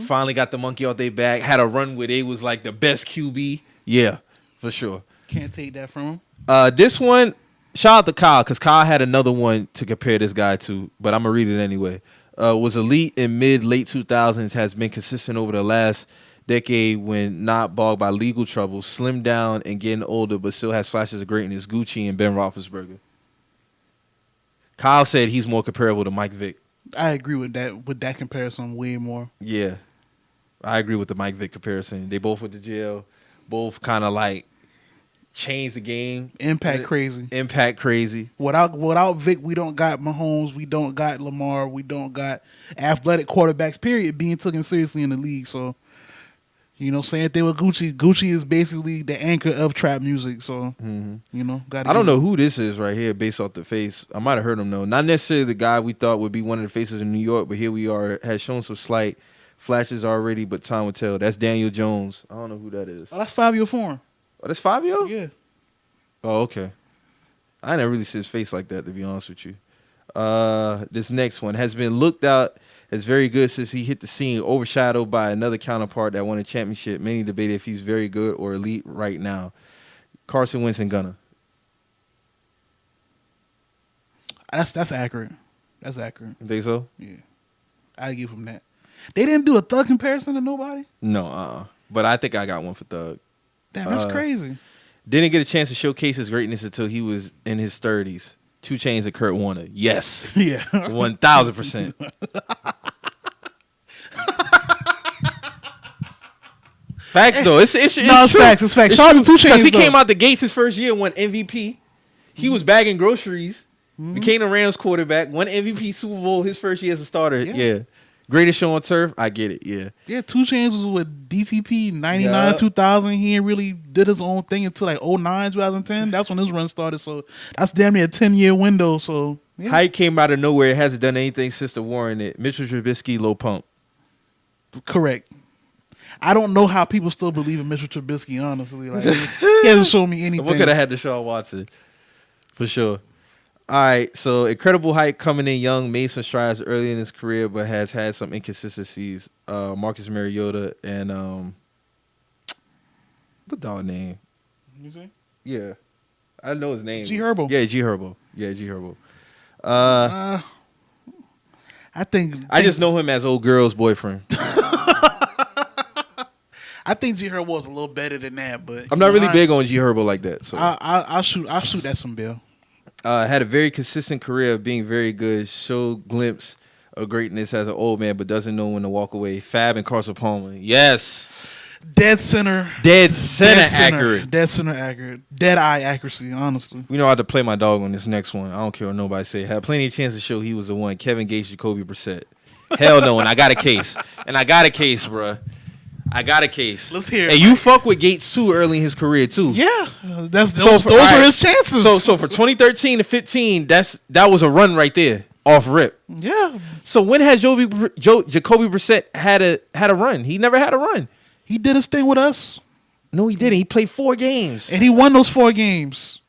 Finally got the monkey off their back. Had a run where they was like the best QB. Yeah, for sure. can't take that from him. This one, shout out to Kyle, because Kyle had another one to compare this guy to, but I'm going to read it anyway. Was elite in late 2000s, has been consistent over the last decade when not bogged by legal trouble, slimmed down and getting older, but still has flashes of greatness. Gucci and Ben Roethlisberger. Kyle said he's more comparable to Mike Vick. I agree with that comparison way more. Yeah. I agree with the Mike Vick comparison. They both went to jail. Both kind of like changed the game. Impact crazy. Without Vic, we don't got Mahomes. We don't got Lamar. We don't got athletic quarterbacks, period, being taken seriously in the league. So, same thing with Gucci. Gucci is basically the anchor of trap music. So, I don't know who this is right here based off the face. I might have heard him though. Not necessarily the guy we thought would be one of the faces in New York, but here we are. Has shown some slight flashes already, but time will tell. That's Daniel Jones. I don't know who that is. Oh, that's Fabio Foreign. Oh, that's Fabio? Yeah. Oh, okay. I never really see his face like that, to be honest with you. This next one has been looked out as very good since he hit the scene, overshadowed by another counterpart that won a championship. Many debate if he's very good or elite right now. Carson Wentz and Gunner. That's accurate. That's accurate. You think so? Yeah. I give him that. They didn't do a Thug comparison to nobody? No, but I think I got one for Thug. Damn, that's crazy. Didn't get a chance to showcase his greatness until he was in his 30s. 2 Chainz and Kurt Warner. Yes. Yeah. 1,000%. Facts though. It's true. Facts. It's facts. Shout out to 2 Chainz because he came out the gates his first year, won MVP. He was bagging groceries. Became the Rams quarterback. Won MVP Super Bowl his first year as a starter. Yeah. Greatest show on turf. I get it. Yeah. Yeah. 2 Chainz was with DTP 99, 2000. He ain't really did his own thing until like 09, 2010. That's when his run started. So that's damn near a 10-year window. So yeah. Hype came out of nowhere. It hasn't done anything since the warrant it. Mitchell Trubisky, low pump. Correct. I don't know how people still believe in Mitchell Trubisky, honestly. Like, he hasn't shown me anything. What could have had Deshaun Watson? For sure. All right, so incredible hype coming in young, made some strides early in his career, but has had some inconsistencies. Marcus Mariota and what dog name? You see? Yeah, I know his name. G Herbo. Yeah, G Herbo. I think I just know him as old girl's boyfriend. I think G Herbo was a little better than that, but I'm not really big on G Herbo like that. So I'll shoot at some bill. Had a very consistent career of being very good. Showed glimpse of greatness as an old man, but doesn't know when to walk away. Fab and Carson Palmer. Yes. Dead center accurate. Dead center accurate. Dead eye accuracy, honestly. We know how to play my dog on this next one. I don't care what nobody say. Had plenty of chance to show he was the one. Kevin Gates, Jacoby Brissett. Hell no, and I got a case. Bruh. I got a case. Let's hear it. And you fuck with Gates too early in his career too. Yeah, those were his chances. So for 2013 to 15, that was a run right there off rip. Yeah. So when has Jacoby Brissett had a run? He never had a run. He did his thing with us. No, he didn't. He played 4 games and he won those 4 games.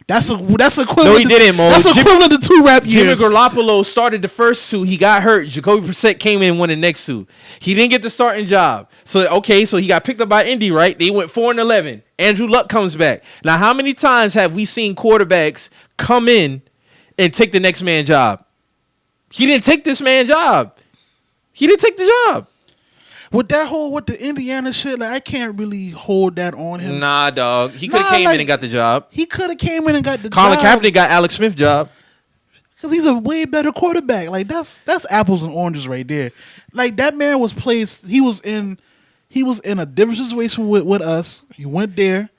That's equivalent. No, he didn't, Mo. That's equivalent to 2 rap years. Jimmy Garoppolo started the first 2. He got hurt. Jacoby Brissett came in and won the next 2. He didn't get the starting job. So he got picked up by Indy, right? They went 4-11. Andrew Luck comes back. Now, how many times have we seen quarterbacks come in and take the next man's job? He didn't take this man's job. He didn't take the job. With the Indiana shit, like I can't really hold that on him. Nah, dog. He could have came in and got the job. He could have came in and got the Colin job. Kaepernick got Alex Smith's job. Because he's a way better quarterback. Like that's apples and oranges right there. Like that man was placed. He was in a different situation with us. He went there.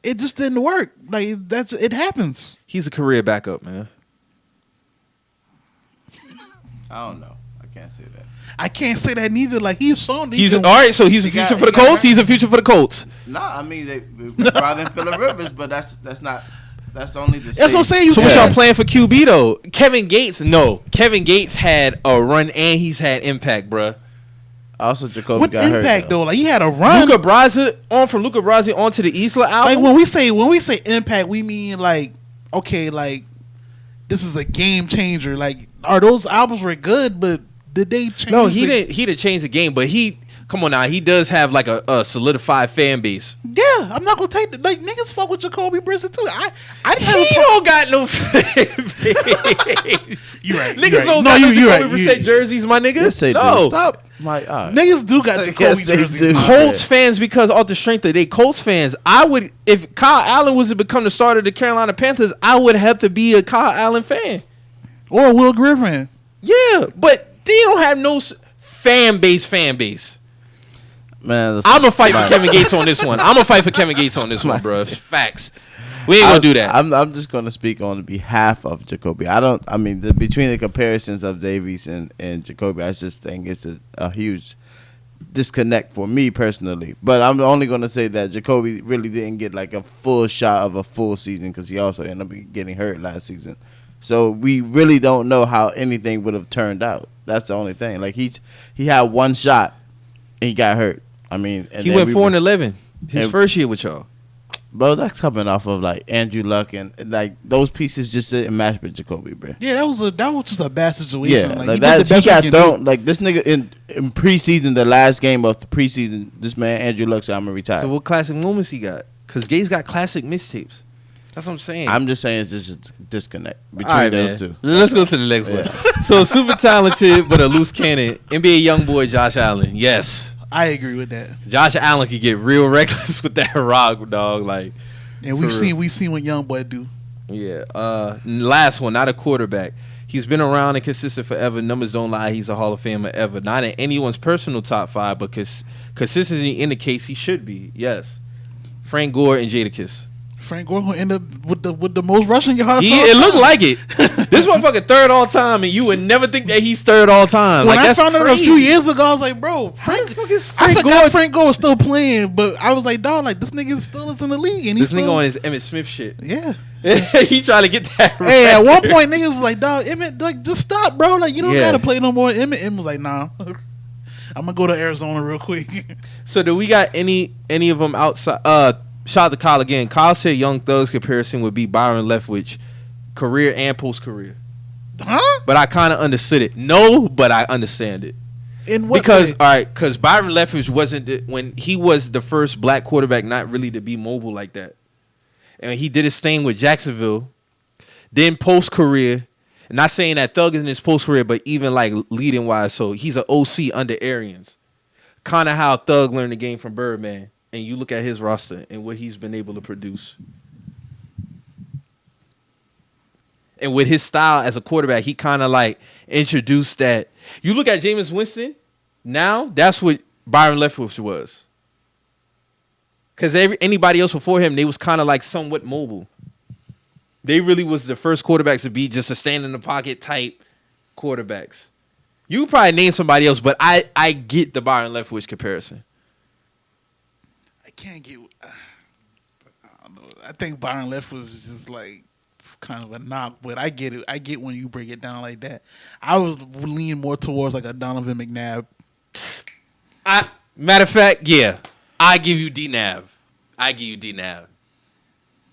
It just didn't work. Like it happens. He's a career backup, man. I don't know. I can't say that. I can't say that neither. Like he's shown. All right. So he's a future for the Colts. He's a future for the Colts. Nah, I mean they brought in Phillip Rivers, but that's not. That's only the. That's what I'm saying. So what y'all playing for QB though? Kevin Gates, no. Kevin Gates had a run and he's had impact, bruh. Also, Jacoby what got impact hurt, though? Like he had a run. Luca Brasi onto the Isla album. Like when we say impact, we mean like okay, like this is a game changer. Like those albums were good, but did they change? No, he didn't change the game, but come on now, he does have like a solidified fan base. Yeah, I'm not gonna take the like niggas fuck with Jacoby Brissett too. I didn't have He don't got no fan base. You right. Niggas don't got no Jacoby Brissett jerseys, my nigga. Yes, they no. do. Stop. Like, all right. Niggas do got Jacoby Yes, they jerseys. do. Colts fans, because off the strength of they Colts fans, I would, if Kyle Allen was to become the starter of the Carolina Panthers, I would have to be a Kyle Allen fan. Or Will Griffin. Yeah, but they don't have no fan base. Man, I'm gonna fight for Kevin Gates on this one. I'm gonna fight for Kevin Gates on this one, bro. Facts. We ain't gonna do that. I'm just gonna speak on behalf of Jacoby. Between the comparisons of Davies and Jacoby, I just think it's a huge disconnect for me personally. But I'm only gonna say that Jacoby really didn't get like a full shot of a full season because he also ended up getting hurt last season. So we really don't know how anything would have turned out. That's the only thing. Like he had one shot and he got hurt. I mean, and he went 4-11 his first year with y'all. Bro, that's coming off of like Andrew Luck and like those pieces just didn't match with Jacoby, bro. Yeah, that was just a bad situation. Yeah, like he got thrown. Like this nigga in preseason, the last game of the preseason, this man Andrew Luck said, "I'm gonna retire." So what classic moments he got? Because Gates got classic mixtapes. That's what I'm saying. I'm just saying it's just a disconnect between All right, those man. two. Let's go to the next one. So super talented but a loose cannon, NBA young boy Josh Allen. Yes, I agree with that. Josh Allen could get real reckless with that rock, dog. Like, and we've seen what young boy do. yeah. Last one, not a quarterback. He's been around and consistent forever. Numbers don't lie. He's a Hall of Famer ever. Not in anyone's personal top 5, but consistency indicates he should be. Yes. Frank Gore and Jadakiss. Frank Gore gonna end up with the most rushing yards. It looked like it. This motherfucker third all time, and you would never think that he's third all time. When like, I that's found out crazy. a few years ago, I was like, bro, How the fuck is I Frank forgot Gore? Frank Gore was still playing, but I was like, dog, like this nigga still is in the league, and This he's nigga still, on his Emmitt Smith shit. yeah. He trying to get that. Hey, at record. one point, niggas was like, dog, Emmett, like just stop, bro. Like you don't Yeah. gotta play no more. Emmett was like, nah, I'm gonna go to Arizona real quick. So do we got any of them outside? Shout out to Kyle again. Kyle said Young Thug's comparison would be Byron Leftwich, career and post career. Huh? But I kind of understood it. No, but I understand it. In what Because way? all right, because Byron Leftwich when he was the first black quarterback not really to be mobile like that, and he did his thing with Jacksonville. Then post career, not saying that Thug is in his post career, but even like leading wise, so he's an OC under Arians. Kind of how Thug learned the game from Birdman, and you look at his roster and what he's been able to produce. And with his style as a quarterback, he kind of like introduced that. You look at Jameis Winston, now that's what Byron Leftwich was. Because anybody else before him, they was kind of like somewhat mobile. They really was the first quarterbacks to be just a stand in the pocket type quarterbacks. You could probably name somebody else, but I get the Byron Leftwich comparison. I can't get. I don't know. I think Byron Leftwich was just like it's kind of a knock, but I get it. I get when you break it down like that. I was leaning more towards like a Donovan McNabb. Matter of fact, yeah, I give you D-Nav.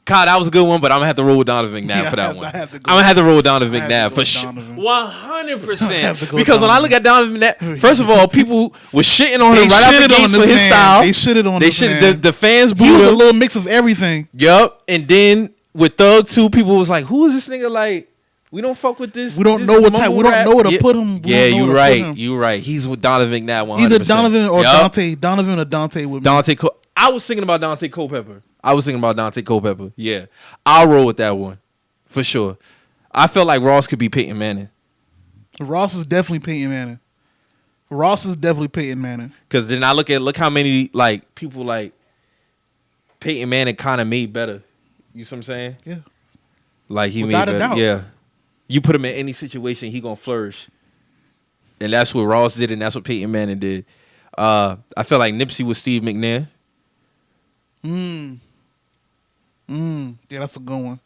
God, that was a good one, but I'm gonna have to roll with Donovan McNabb for that one. I'm gonna have to roll with Donovan McNabb for sure. 100%. Because when I look at Donovan McNabb, first of all, people were shitting on him right out the gates for his style. They shitted on this man. The fans booed He was a him. little mix of everything. Yup. And then with Thug too, people was like, "Who is this nigga?" Like, we don't fuck with this. We don't this know what type. mumble We don't rap. know where to put him. Yeah, you right. You right. He's with Donovan McNabb 100%. Either Donovan or Yup. Dante. Donovan or Dante with me. Dante. I was thinking about Dante Culpepper. Yeah, I'll roll with that one for sure. I felt like Ross could be Peyton Manning. Ross is definitely Peyton Manning. Because then I look how many like people like Peyton Manning kind of made better. You see what I'm saying? Yeah. Like he Without made a better. doubt. Yeah. You put him in any situation, he gonna flourish. And that's what Ross did, and that's what Peyton Manning did. I felt like Nipsey was Steve McNair. Yeah, that's a good one.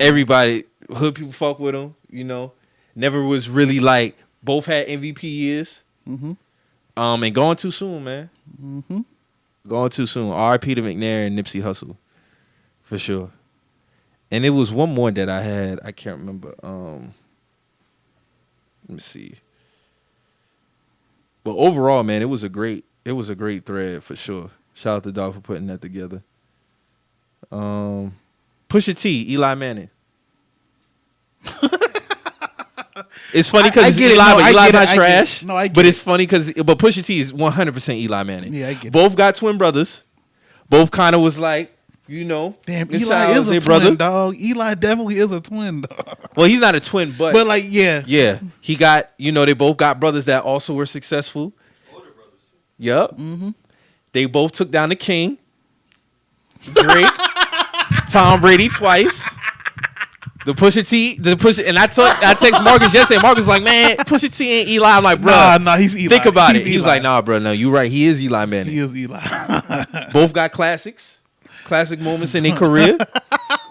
Everybody, hood people fuck with him, you know. Never was really like, both had MVP years. Mm-hmm. And going too soon, man. Mm-hmm. Going too soon. R.I.P. to McNair and Nipsey Hussle. For sure. And it was one more that I had. I can't remember. Let me see. But overall, man, it was a great thread for sure. Shout out to Dog for putting that together. Pusha T, Eli Manning. It's funny because it's Eli, but Eli's not trash. No, I get but it's funny because Pusha T is 100% Eli Manning. Yeah, I get Both got twin brothers. Both kind of was like, you know, damn, this Eli child is a their twin, brother. dog. Eli definitely is a twin, dog. Well, he's not a twin, but like, yeah. yeah, he got, you know, they both got brothers that also were successful. Older brothers. Yep. Mm-hmm. They both took down the king. Drake, Tom Brady twice. The Pusha T, and I text Marcus yesterday. Marcus was like, man, Pusha T ain't Eli. I'm like, bro, Nah, he's Eli. think about it. He's He was Eli. like, nah, bro, no, you right. He is Eli Manning. He is Eli. Both got classic moments in their career.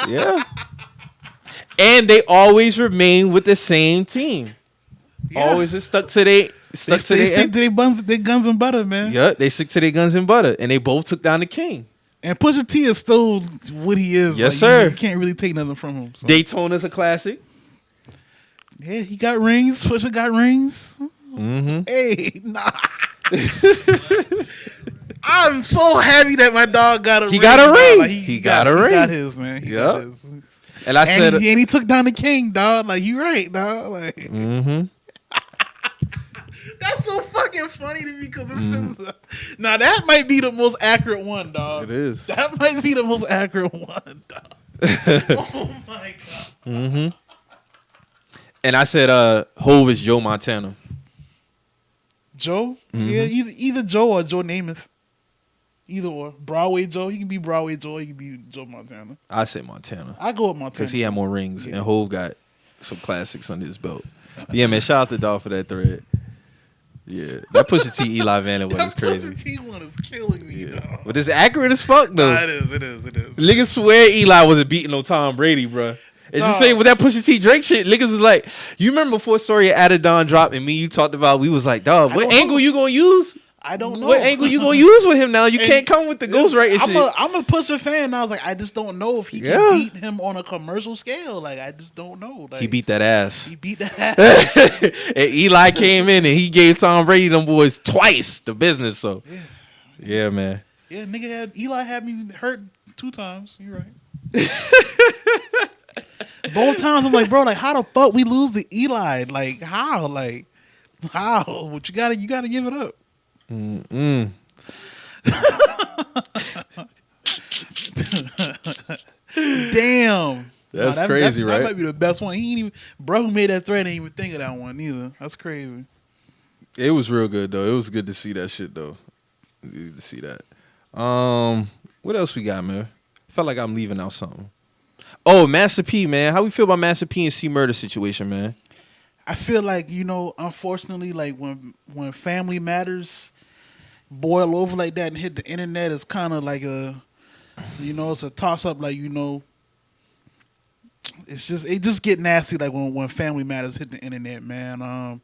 Yeah. And they always remain with the same team. Yeah. Always just stuck to their They stick to their guns and butter, man. Yeah, they stick to their guns and butter, and they both took down the king. And Pusha T is still what he is. Yes, like, sir. You can't really take nothing from him. So. Daytona's a classic. Yeah, he got rings. Pusha got rings. Mm-hmm. Hey, nah. I'm so happy that my dog got a ring. He got a dog. ring. Like, He got a ring. He got his, man. He got Yep. his. And I said, and he took down the king, dog. Like, you right, dog. Like, mm-hmm. that's so fucking funny to me because it's now that might be the most accurate one, dog. It is. That might be the most accurate one, dog. Oh my god. Mm-hmm. And I said, Hov is Joe Montana. Joe? Mm-hmm. Yeah, either Joe or Joe Namath. Either or. Broadway Joe. He can be Broadway Joe. He can be Joe Montana. I say Montana. I go with Montana. Because he had more rings, Yeah. and Hov got some classics under his belt. But yeah, man, shout out to Dog for that thread. Yeah, that Pusha T Eli Manning one is crazy. Pusha T one is killing me, Yeah. dog. But it's accurate as fuck, though. Nah, it is. Niggas swear Eli wasn't beating no Tom Brady, bruh. It's the Nah. same with that Pusha T Drake shit. Niggas was like, you remember before Story of Adidon dropped and me you talked about, we was like, dog, what don't angle know. you gonna use? I don't know. What angle you gonna use with him now? You And can't come with the ghostwriting shit. I'm a Pusha fan. And I was like, I just don't know if he Yeah. can beat him on a commercial scale. Like, I just don't know. Like, He beat that ass. He beat that ass. And Eli came in and he gave Tom Brady them boys twice the business. So, yeah, man. Yeah, nigga Eli had me hurt 2 times. You're right. Both times I'm like, bro, like how the fuck we lose to Eli? Like how? Like how? But you gotta give it up. Mm-mm. Damn. That's crazy, right? That might be the best one. He ain't even, bro who made that thread didn't even think of that one either. That's crazy. It was real good though. It was good to see that shit though. Good to see that. What else we got, man? Felt like I'm leaving out something. Oh, Master P, man. How we feel about Master P and C murder situation, man? I feel like, unfortunately, like when family matters boil over like that and hit the internet, it's kind of like it's a toss up. Like it just get nasty. Like when family matters hit the internet, man.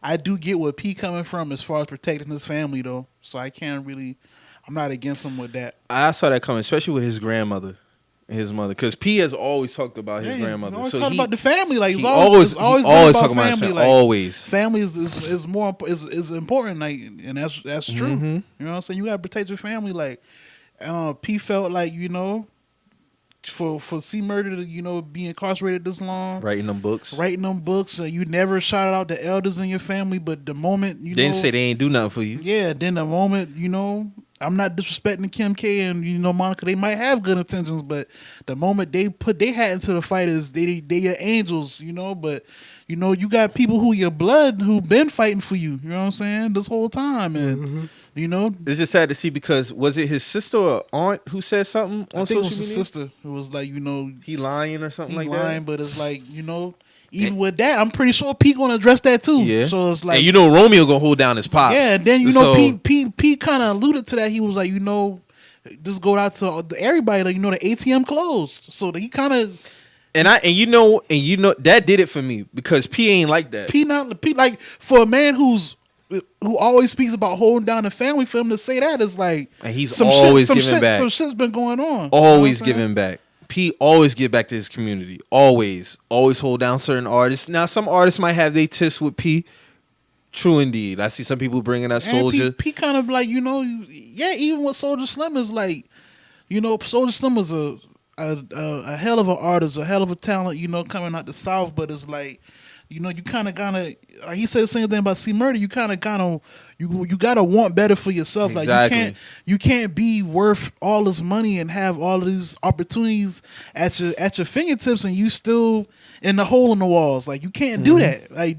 I do get where P coming from as far as protecting his family though, so I'm not against him with that. I saw that coming, especially with his grandmother and his mother, because P has always talked about his grandmother. Always So talking about the family, like he it's always been talking about his family. family. Like, Always. family is more is important, like, and that's true. Mhm. You know what I'm saying? You gotta protect your family. Like, P felt like for C murder to be incarcerated this long, Writing them books. you never shouted out the elders in your family, but the moment They didn't say they ain't do nothing for you. yeah, then the moment I'm not disrespecting Kim K and Monica, they might have good intentions, but the moment they put their hat into the fight is they your angels, but you got people who your blood who been fighting for you, you know what I'm saying, this whole time, and It's just sad to see because was it his sister or aunt who said something on I think social it was his media? sister who was like, He lying or something he like lying, that. but it's like, even with that, I'm pretty sure P gonna address that too. Yeah. So it's like, and Romeo gonna hold down his pops. yeah, and then So- P kind of alluded to that. He was like, just go out to everybody, like the ATM closed. So he kind of that did it for me because P ain't like that. P like for a man who always speaks about holding down the family, for him to say that is like, And he's some always shit, giving back. Some shit's been going on. Always You know what I'm giving back. P always give back to his community. Always hold down certain artists. Now some artists might have their tips with P. True indeed. I see some people bringing up Soldier. P kind of like, even with Soulja Slim is like, Soulja Slim was a hell of an artist, a hell of a talent, coming out the South, but it's like, you kind of gotta. He said the same thing about C Murder. You kind of you gotta want better for yourself. Exactly. Like you can't be worth all this money and have all of these opportunities at your fingertips, and you still in the hole in the walls. Like you can't do that. Like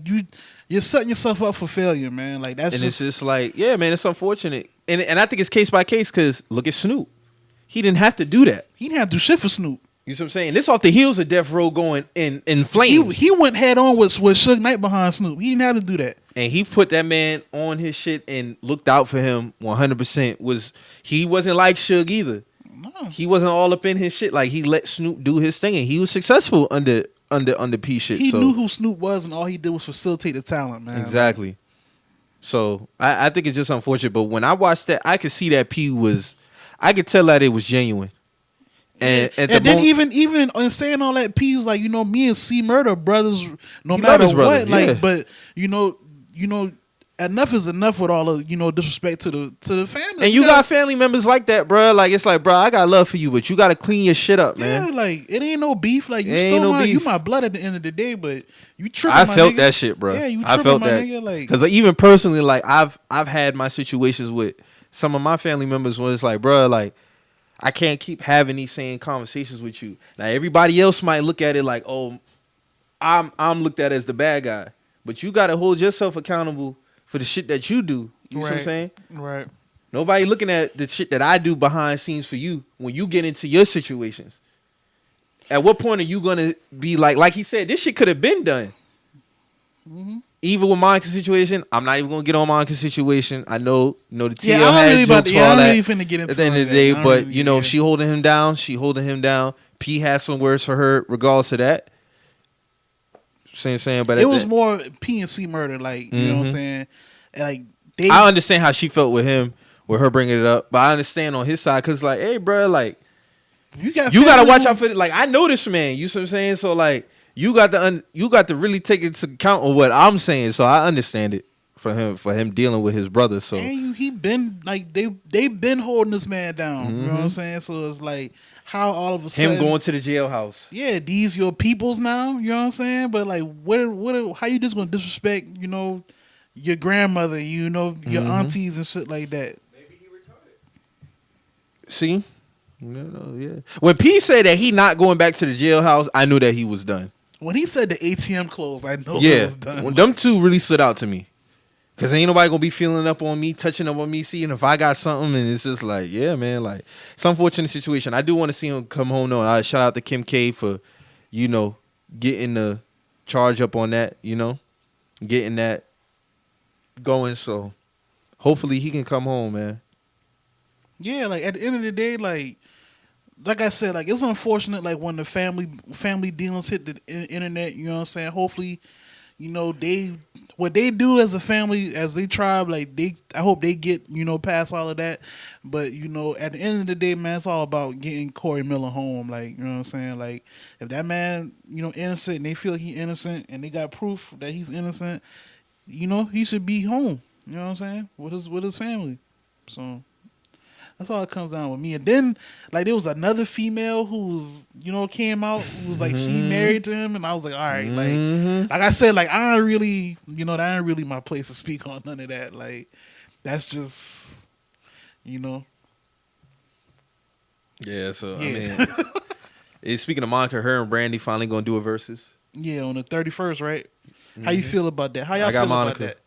you're setting yourself up for failure, man. Like that's it's just like, yeah, man, it's unfortunate, and I think it's case by case because look at Snoop. He didn't have to do that. He didn't have to do shit for Snoop. You see what I'm saying? This off the heels of Death Row going in flames. He went head on with Suge Knight behind Snoop. He didn't have to do that. And he put that man on his shit and looked out for him 100%. He wasn't like Suge either. No. He wasn't all up in his shit. Like he let Snoop do his thing, and he was successful under P shit. He knew who Snoop was, and all he did was facilitate the talent, man. Exactly. So I think it's just unfortunate. But when I watched that, I could see that I could tell that it was genuine. And then even in saying all that, P was like, me and C Murder brothers, no He matter love his what. brother, yeah. Like, but enough is enough with all of disrespect to the family. And you got family members like that, bro. Like it's like, bro, I got love for you, but you got to clean your shit up, man. Yeah, like it ain't no beef. Like you It ain't still no beef. you my blood at the end of the day, but you tripping. I my felt nigga. that shit, bro. Yeah, you I tripping, felt my that nigga. Like because even personally, like I've had my situations with some of my family members where it's like, bro, like I can't keep having these same conversations with you. Now everybody else might look at it like, oh, I'm looked at as the bad guy, but you got to hold yourself accountable for the shit that you do. You know what I'm saying? Right. Nobody looking at the shit that I do behind scenes for you when you get into your situations. At what point are you gonna be like he said, this shit could have been done. Mm-hmm. Even with Monica's situation, I'm not even gonna get on Monica's situation. I know, the TL I'm had really jokes for all I'm that. really finna get into At the end of the day, but she holding him down. She holding him down. P has some words for her, regardless of that. Same saying, but it was more P and C Murder, like you know what I'm saying. And, like I understand how she felt with him, with her bringing it up, but I understand on his side because, like, hey, bro, like you gotta watch out for it. Like I know this man. You see what I'm saying? So like. You got to really take into account of what I'm saying, so I understand it for him dealing with his brother. So and he been like they been holding this man down. You know what I'm saying? So it's like how all of a sudden him going to the jailhouse. Yeah, these your peoples now. You know what I'm saying? But like, how you just gonna disrespect your grandmother? Your aunties and shit like that. Maybe he retarded. See, yeah. When P said that he not going back to the jailhouse, I knew that he was done. When he said the ATM closed, I know it was done. When them two really stood out to me. Because ain't nobody going to be feeling up on me, touching up on me, seeing if I got something. And it's just like, yeah, man, like, it's an unfortunate situation. I do want to see him come home, though. I shout out to Kim K for, getting the charge up on that, getting that going. So, hopefully he can come home, man. Yeah, like, at the end of the day, like I said, like it's unfortunate, like when the family dealings hit the internet. You know what I'm saying? Hopefully, what they do as a family, as they tribe, like I hope they get past all of that. But at the end of the day, man, it's all about getting Corey Miller home. Like you know what I'm saying? Like if that man innocent and they feel he innocent and they got proof that he's innocent, he should be home. You know what I'm saying? With his family. So. That's all it comes down with me. And then, like, there was another female who was, came out who was like she married to him, and I was like, all right, like I said, like I don't really, that ain't really my place to speak on none of that. Like, that's just, Yeah. So yeah. I mean, speaking of Monica, her and Brandy finally gonna do a Verzuz. Yeah, on the 31st, right? How you feel about that? How y'all got feel Monica. about that?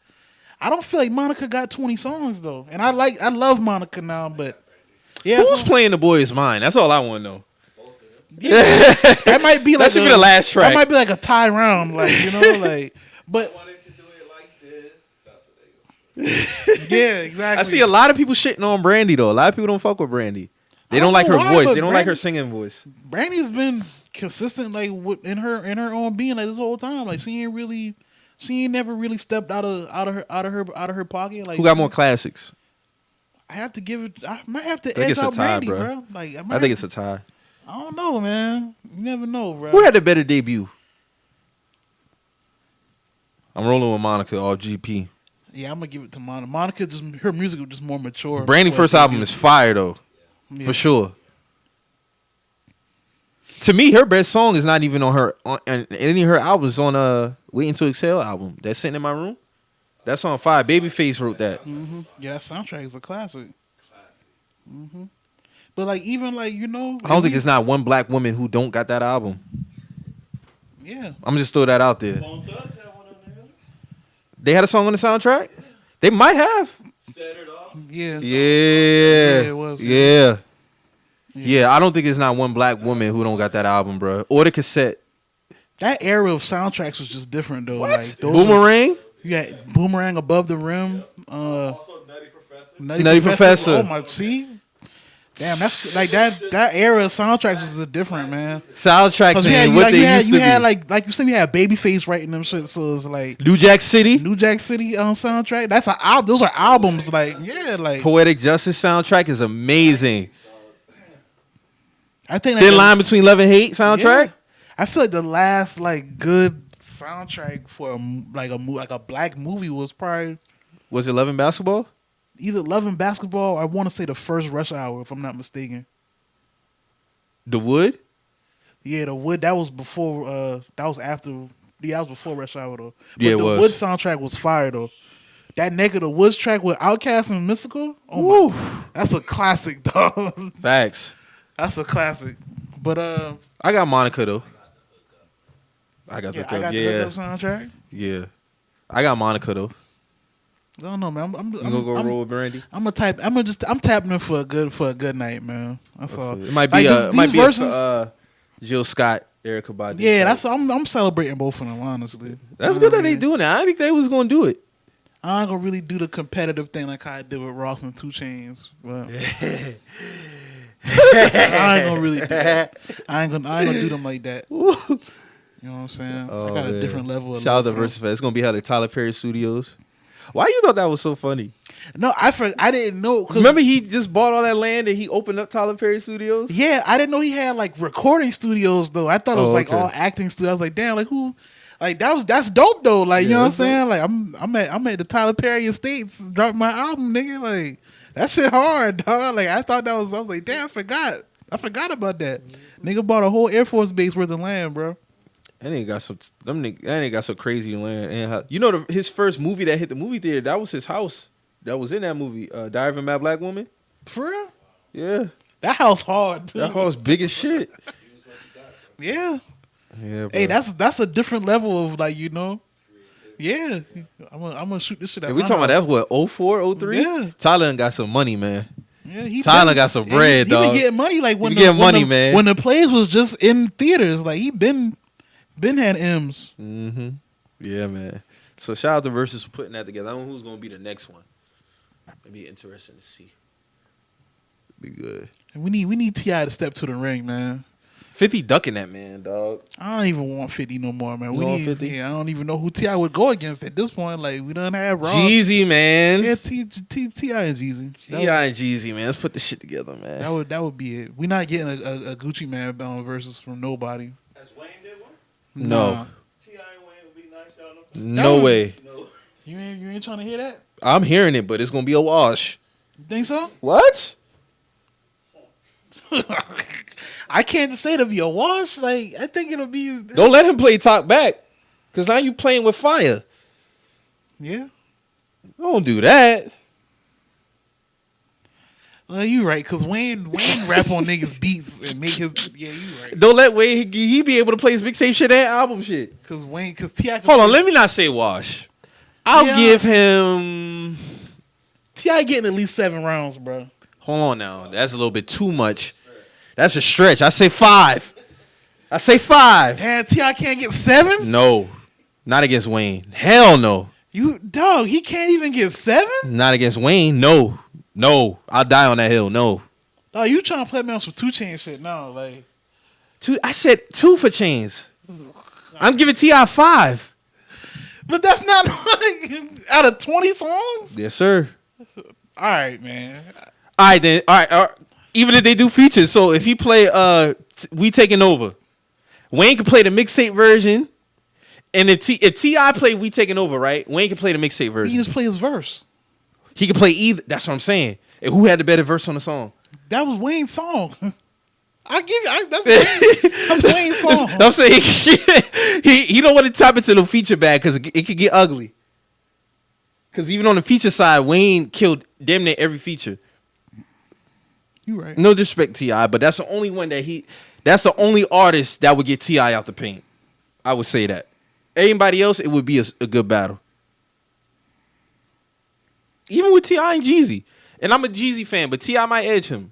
I don't feel like Monica got 20 songs though, and I love Monica now, but yeah, Who's playing the boy's mind? That's all I want to know. yeah, that might be like That should be the last track. That might be like a tie round, like but I wanted to do it like this. That's what they go. yeah, exactly. I see a lot of people shitting on Brandy though. A lot of people don't fuck with Brandy. They I don't don't like know her why, voice. but They don't like her singing voice. Brandy's been consistent, like in her own being, like this whole time. Like she ain't never really stepped out of her pocket. Like Who got more classics? I might have to think edge it's a out tie, Brandy, bro. bro. Like I think it's a tie. I don't know, man. You never know, bro. Who had the better debut? I'm rolling with Monica off GP. Yeah, I'm gonna give it to Monica. Monica just her music was just more mature. Brandy first album is fire though, Yeah. for sure. To me, her best song is not even on her on any of her albums. On Waiting to Exhale album that's sitting in my room. That's on fire. Babyface wrote that. Yeah, that soundtrack is a classic. But like even like I don't think there's not one black woman who don't got that album. Yeah. I'm just throw that out there. Bone Thugs had one on there. They had a song on the soundtrack. They might have. Set it off. Yeah. Yeah. it was. Yeah, I don't think there's not one black woman who don't got that album, bro. Or the cassette. That era of soundtracks was just different though. What? Like Boomerang? You got Boomerang, Above the Rim. Also, Nutty Professor. Nutty Professor. Oh my, see, damn, that's like that era of soundtracks was different, man. Soundtracks 'Cause and what they used to you had be. like you said, you had Babyface writing them shit, so it's like New Jack City. New Jack City soundtrack. That's an album. Those are albums. Like yeah, like Poetic Justice soundtrack is amazing. I think Thin Line Between Love and Hate soundtrack. Yeah. I feel like the last like good soundtrack for a black movie was probably Was it Love and Basketball? either Love and Basketball or I want to say the first Rush Hour, if I'm not mistaken. The Wood? Yeah, the Wood, that was before that was after that was before Rush Hour though. But Yeah, it the was. Wood soundtrack was fire though. That Neck of the Woods track with Outkast and Mystical, Woo. that's a classic, dog. Facts. That's a classic. But I got Monica though. I got yeah, the I got the hookup soundtrack. Yeah. I got Monica though. I don't know, man. You gonna go roll with Brandy? I'm tapping in for a good night, man. That's all. It might be Jill Scott, Erykah Badu. Yeah, that's I'm celebrating both of them, honestly. That's good that they doing that. I didn't think they was gonna do it. I ain't gonna really do the competitive thing like how I did with Ross and 2 Chainz, but I ain't gonna really do that. I ain't gonna do them like that. You know what I'm saying? I got a different level of Shout out to love for them. Verzuz. It's gonna be held at Tyler Perry Studios. Why you thought that was so funny? No, I didn't know. Remember he just bought all that land and he opened up Tyler Perry Studios? Yeah, I didn't know he had like recording studios though. I thought it was like okay. all acting studios. I was like, damn, like who? Like that's dope though. Like you know what I'm that's dope. saying? Like I'm at the Tyler Perry Estates dropping my album, nigga. Like that shit hard, dog. Like I thought I was like, damn, I forgot about that. Nigga bought a whole Air Force base worth of land, bro. That nigga got some crazy land. And you know his first movie that hit the movie theater, that was his house. That was in that movie, Diary of a Mad Black Woman. For real? Yeah. That house hard. Too. That house big as shit. Yeah. Yeah, bro. Hey, that's a different level of like Yeah, I'm gonna shoot this shit out. Hey, we talking about that what 04, 03? Yeah. Tyler done got some money, man. Yeah, Tyler got some bread, he dog. been getting money like when He getting money, man. When the plays was just in theaters, like he been had M's. Mm-hmm. Yeah, man. So shout out to Verzuz for putting that together. I don't know who's gonna be the next one. It'd be interesting to see. Be good. And we need T.I. to step to the ring, man. 50 ducking that man, dog. I don't even want 50 no more, man. You We want need 50? Yeah, I don't even know who T.I. would go against at this point. Like we done had Ross. Jeezy, man. Yeah, T.I. and Jeezy. T.I. and Jeezy, man. Let's put this shit together, man. That would be it. We're not getting a Gucci Man versus from nobody. As Wayne did one? No. Nah. T.I. and Wayne would be nice, y'all know? No way. No. You ain't trying to hear that? I'm hearing it, but it's gonna be a wash. You think so? What? I can't just say it'll be a wash. Like I think it'll be. Don't let him play talk back, cause now you playing with fire. Yeah. Don't do that. Well, you right, cause Wayne rap on niggas beats and make his. Yeah, you right. Don't let Wayne he be able to play his mixtape shit and album shit. Cause T.I. Hold on, let me not say wash. I'll Yeah. give him. T.I. getting at least 7 rounds, bro. Hold on now, that's a little bit too much. That's a stretch. I say 5. Damn, T.I. can't get 7. No, not against Wayne. Hell no. You dog, he can't even get 7. Not against Wayne. No. I'll die on that hill. No. Oh, you trying to play me on some 2 Chainz shit now? Like, 2. I said 2 for Chainz. I'm giving T.I. 5. but that's not like out of 20 songs. Yes, sir. All right, man. All right then. All right. Even if they do features, so if he play We Taking Over, Wayne can play the mixtape version, And if T.I. play We Taking Over, right? Wayne can play the mixtape He version. can just play his verse. He can play either. That's what I'm saying. And who had the better verse on the song? That was Wayne's song. That's Wayne's song. I'm saying he don't want to tap into the feature bag because it could get ugly. Because even on the feature side, Wayne killed damn near every feature. You right. No disrespect to T.I., but that's the only one that's the only artist that would get T.I. out the paint. I would say that. Anybody else, it would be a good battle. Even with T.I. and Jeezy. And I'm a Jeezy fan, but T.I. might edge him.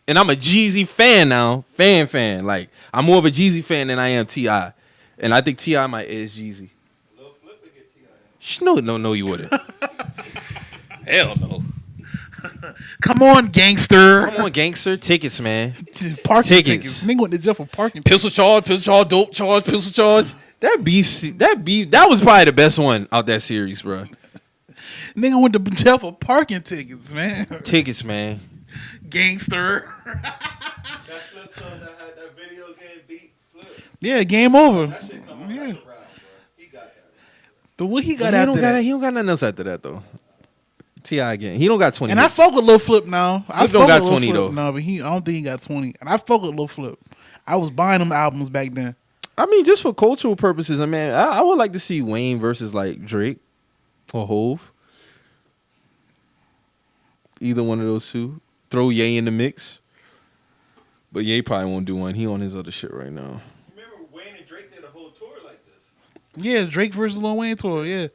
And I'm a Jeezy fan now. Fan. Like, I'm more of a Jeezy fan than I am T.I. And I think T.I. might edge Jeezy. Lil Flip would get T.I. No, you wouldn't. Hell no. Come on, gangster. Come on, gangster. Tickets, man. Parking Tickets. Nigga went to jail for parking. Pistol charge, dope charge, pistol charge. That was probably the best one out that series, bro. Nigga went to jail for parking tickets, man. Tickets, man. Gangster. That Flip song that had that video game beat Flip. Yeah, game over. That shit come on. Yeah. That's a rap, bro. He got that. But what he got He after don't that? He don't got nothing else after that though. T.I. again. He don't got 20. And I hits. fuck with Lil Flip now. I Flip don't fuck got with Lil 20 Flip. though. No, but I don't think he got 20. And I fuck with Lil Flip. I was buying them albums back then. I mean, just for cultural purposes, I would like to see Wayne versus like Drake or Hov. Either one of those two. Throw Ye in the mix. But Ye probably won't do one. He on his other shit right now. Remember Wayne and Drake did a whole tour like this? Yeah, Drake versus Lil Wayne tour. Yeah.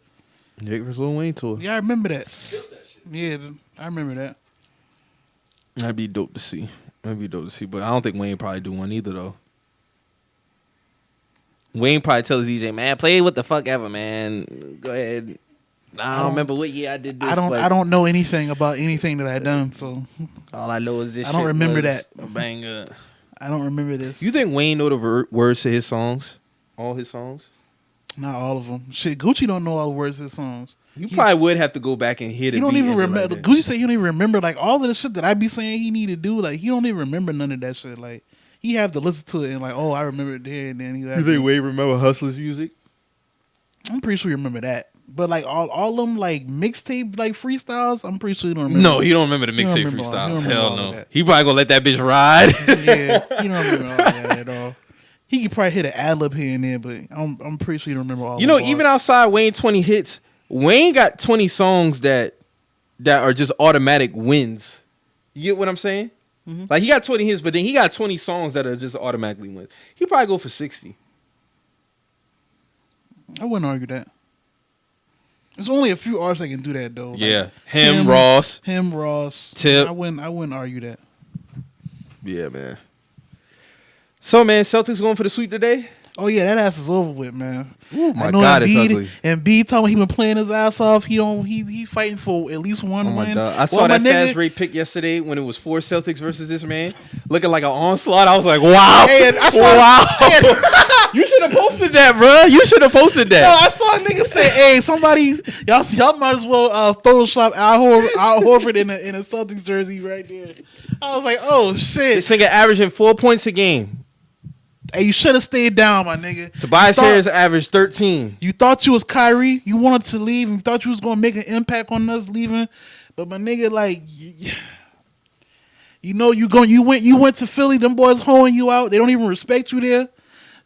Drake versus Lil Wayne tour. Yeah, I remember that. Killed that shit. Yeah, I remember that. That'd be dope to see. But I don't think Wayne probably do one either though. Wayne probably tells DJ, man, play what the fuck ever, man. Go ahead. I don't remember what year I did this. I don't know anything about anything that I done, so All I know is this. I don't shit remember was that. a banger. I don't remember this. You think Wayne know the words to his songs? All his songs? Not all of them. Shit, Gucci don't know all the words of his songs. You probably would have to go back and hear the He don't beat even and be remember. like that. Gucci said he don't even remember like all of the shit that I be saying he need to do. Like he don't even remember none of that shit. Like he have to listen to it and like, oh, I remember it there, and then he. You think Wayne remember Hustler's music? I'm pretty sure you remember that. But like all them like mixtape like freestyles, I'm pretty sure you don't remember. No, he don't remember the He don't mixtape remember all- he freestyles. don't remember Hell all of no. that. He probably gonna let that bitch ride. Yeah, he don't remember all that at all. He could probably hit an ad lib here and there, but I'm pretty sure you don't remember all. You know, the even bars. outside Wayne 20 hits, Wayne got 20 songs that are just automatic wins. You get what I'm saying? Mhm. Like he got 20 hits, but then he got 20 songs that are just automatically wins. He probably go for 60. I wouldn't argue that. There's only a few artists that can do that though. Like, Yeah, him, Ross. Tip. Tip. I wouldn't argue that. Yeah, man. So, man, Celtics going for the sweep today? Oh yeah, that ass is over with, man. Oh my God, it's ugly. And B talking about he been playing his ass off. He fighting for at least one Oh my win. God. I saw Well, my that fast nigga- rate pick yesterday when it was 4 Celtics versus this man. Looking like an onslaught. I was like, wow. Hey, I saw- Wow. You should have posted that, bro. You should have posted No, that. I saw a nigga say, "Hey, somebody, y'all might as well Photoshop Al Horford in a Celtics jersey right there." I was like, "Oh This shit!" nigga averaging 4 points a game. Hey, you should have stayed down, my nigga. Tobias You thought- Harris averaged 13. You thought you was Kyrie. You wanted to leave. You thought you was gonna make an impact on us leaving, but my nigga, like, you know, you went to Philly. Them boys hoeing you out. They don't even respect you there.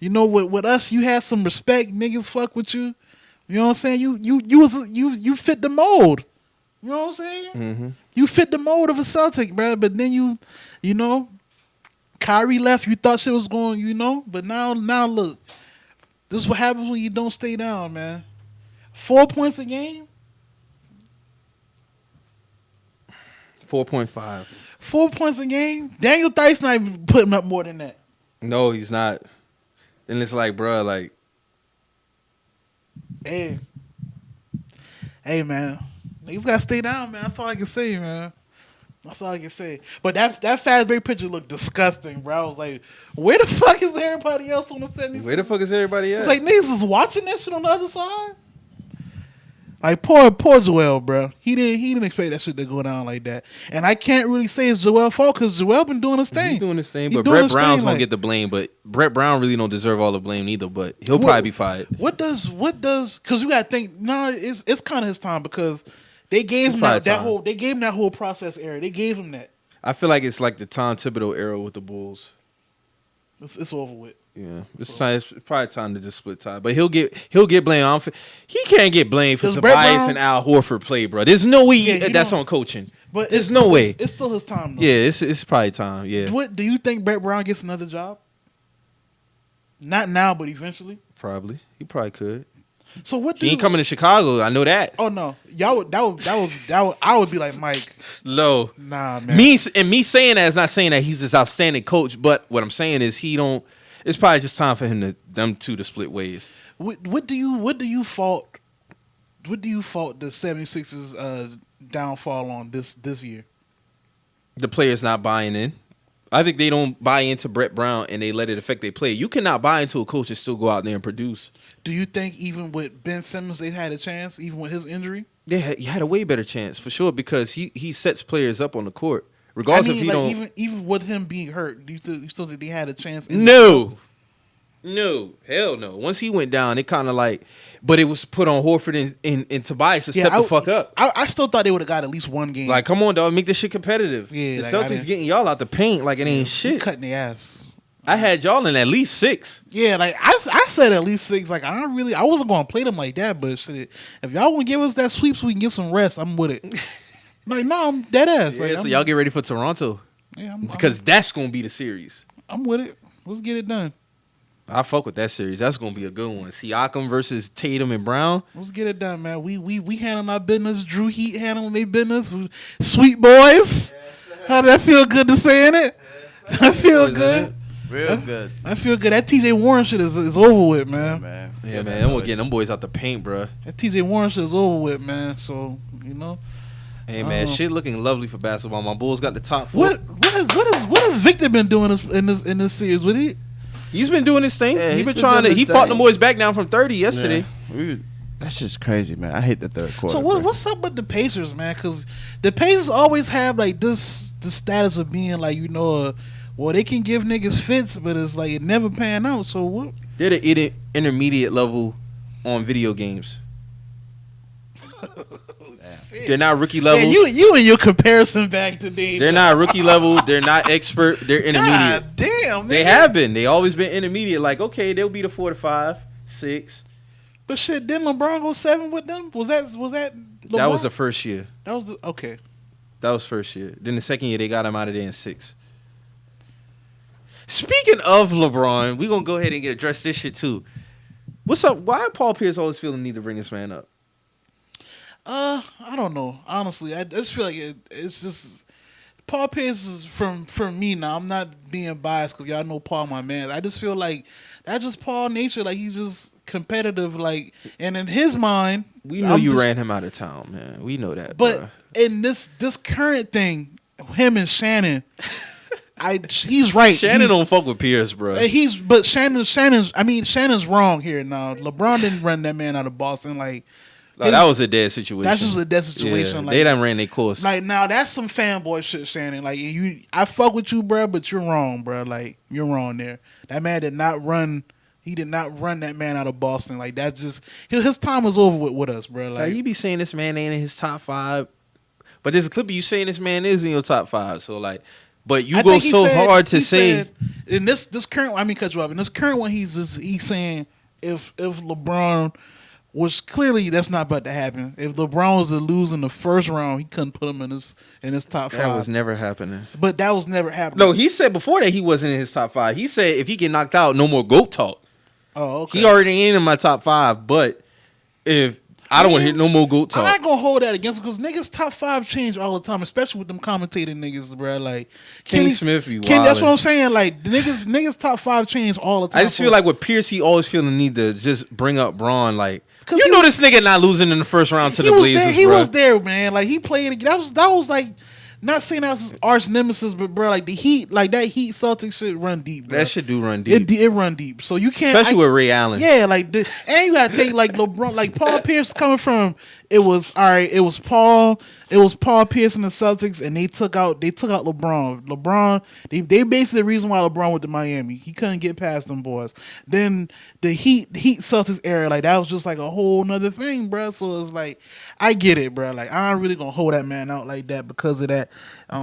You know, with us, you had some respect. Niggas fuck with you. You know what I'm saying? You fit the mold. You know what I'm saying? Mm-hmm. You fit the mold of a Celtic, bro. But then you know, Kyrie left. You thought shit was going, you know. But now look, this is what happens when you don't stay down, man. 4 points a game. 4.5. 4 points a game. Daniel Theis not even putting up more than that. No, he's not. And it's like, bro, like, Hey, man, niggas gotta stay down, man. That's all I can say, man. That's all I can say. But that fast break picture looked disgusting, bro. I was like, where the fuck is everybody else on the 76? where the fuck is everybody at? Like niggas is watching that shit on the other side. Like poor Joel, bro. He didn't expect that shit to go down like that. And I can't really say it's Joel's fault because Joel been doing his thing. He's doing his thing, He but doing Brett his Brown's thing, gonna like- get the blame. But Brett Brown really don't deserve all the blame either. But he'll probably be fired. What does? Because you gotta think. Nah, it's kind of his time because they gave It's him probably that time. whole. They gave him that whole process era. They gave him that. I feel like it's like the Tom Thibodeau era with the Bulls. It's over with. Yeah, it's probably time to just split tie. But he'll get blamed. He can't get blamed for Does Brett Tobias Brown- and Al Horford play, bro. There's no way Yeah, he that's don't- on coaching. But There's no way. It's still his time. Though. Yeah, it's probably time. Yeah, What do you think Brett Brown gets another job? Not now, but eventually. probably. He probably could. So what? He ain't coming to Chicago. I know that. Oh no, y'all would, that would I would be like Mike. Low. Nah, man. Me saying that is not saying that he's this outstanding coach, but what I'm saying is he don't. It's probably just time for them two to split ways. What do you fault the 76ers downfall on this year? The players not buying in. I think they don't buy into Brett Brown and they let it affect their play. You cannot buy into a coach and still go out there and produce. Do you think even with Ben Simmons they had a chance, even with his injury? He had a way better chance for sure because he sets players up on the court. Regardless if he don't. Even with him being hurt, do you still think they had a chance? No, hell no. Once he went down, it kind of like, but it was put on Horford and Tobias to step the fuck up. I still thought they would have got at least one game. Like, come on, dog, make this shit competitive. Yeah, the like, I Celtics didn't- getting y'all out the paint like it ain't shit. cutting their ass. I had y'all in at least 6. Yeah, like I said at least 6. Like I wasn't gonna play them like that, but shit, if y'all want to give us that sweep so we can get some rest, I'm with it. Like no, I'm dead ass. Yeah, Like, so y'all get ready for Toronto yeah, because that's gonna be the series. I'm with it. Let's get it done. I fuck with that series. That's gonna be a good one. Siakam versus Tatum and Brown. Let's get it done, man. We handling our business. Drew Heat handling their business. Sweet boys. How did that feel good to saying it? I feel good. Real good. I feel good. That TJ Warren shit is over with, man. Man. Yeah, man. I'm getting them boys out the paint, bro. That TJ Warren shit is over with, man. So you know. Hey, man, shit looking lovely for basketball. My Bulls got the top 4. What has Victor been doing in this series? Would he? He's been doing his thing. Yeah, He he's been been trying to. doing He his fought thing. the boys back down from 30 yesterday. That's just crazy, man. I hate the third quarter. So what's up with the Pacers, man? Because the Pacers always have like the status of being like well they can give niggas fits, but it's like it never pan out. So what? They're the intermediate level on video games. They're not rookie level. Yeah, you and your comparison back today. They're not rookie level. They're not expert. They're intermediate. God damn, They nigga. have been. They always been intermediate. Like, okay, they'll be the 4 to 5, 6. But shit, didn't LeBron go 7 with them? Was that LeBron? That was the first year. Okay. That was first year. Then the second year, they got him out of there in 6. Speaking of LeBron, we gonna go ahead and address this shit too. What's up? Why Paul Pierce always feeling the need to bring this man up? I don't know. Honestly, I just feel like it's just Paul Pierce is from me now. I'm not being biased because y'all know Paul, my man. I just feel like that's just Paul nature. Like he's just competitive. Like, and in his mind, We know you ran him out of town, man. We know that. But bruh. in this current thing, him and Shannon, he's right. Shannon don't fuck with Pierce, bro. Shannon's wrong here now. LeBron didn't run that man out of Boston. Like, That was a dead situation. that's just a dead situation. Yeah, Like, they done ran their course. Like now, that's some fanboy shit, Shannon. Like I fuck with you, bro, but you're wrong, bro. Like you're wrong there. That man did not run. He did not run that man out of Boston. Like that's just his time was over with us, bro. Like, Like you be saying this man ain't in his top 5, but there's a clip of you saying this man is in your top 5. So like, but you I go think he so said- hard to he say. said- in this current. I mean, cut you off. In this current one, he's saying if LeBron. Which clearly that's not about to happen. If LeBron was to lose in the first round, he couldn't put him in his top 5. That was never happening. But that was never happening. No, he said before that he wasn't in his top 5. He said if he get knocked out, no more GOAT talk. Oh, okay. He already ain't in my top 5. But if I don't want to hear no more GOAT I'm not talk. gonna hold that against him because niggas top 5 change all the time, especially with them commentating niggas, bro. Like Kenny Smith be That's wildin'. what I'm saying. Like the niggas top 5 change all the time. I just feel like with Pierce, he always feel the need to just bring up Braun. Like, 'Cause you he know was- this nigga not losing in the first round to the he was Blazers, there. He bro. was there, man. Like he played. That was like not saying that was his arch nemesis, but bro, like the Heat, like that Heat Celtics shit run deep. Bro. That shit do run deep. It run deep. So you can't, especially with Ray Allen. Yeah, like and you gotta think like LeBron, like Paul Pierce coming from. It was all right. It was Paul Pierce and the Celtics, and they took out LeBron. They basically the reason why LeBron went to Miami. He couldn't get past them boys. Then the Heat Celtics era, like that was just like a whole nother thing, bro. So it's like I get it, bro. Like I'm really gonna hold that man out like that because of that.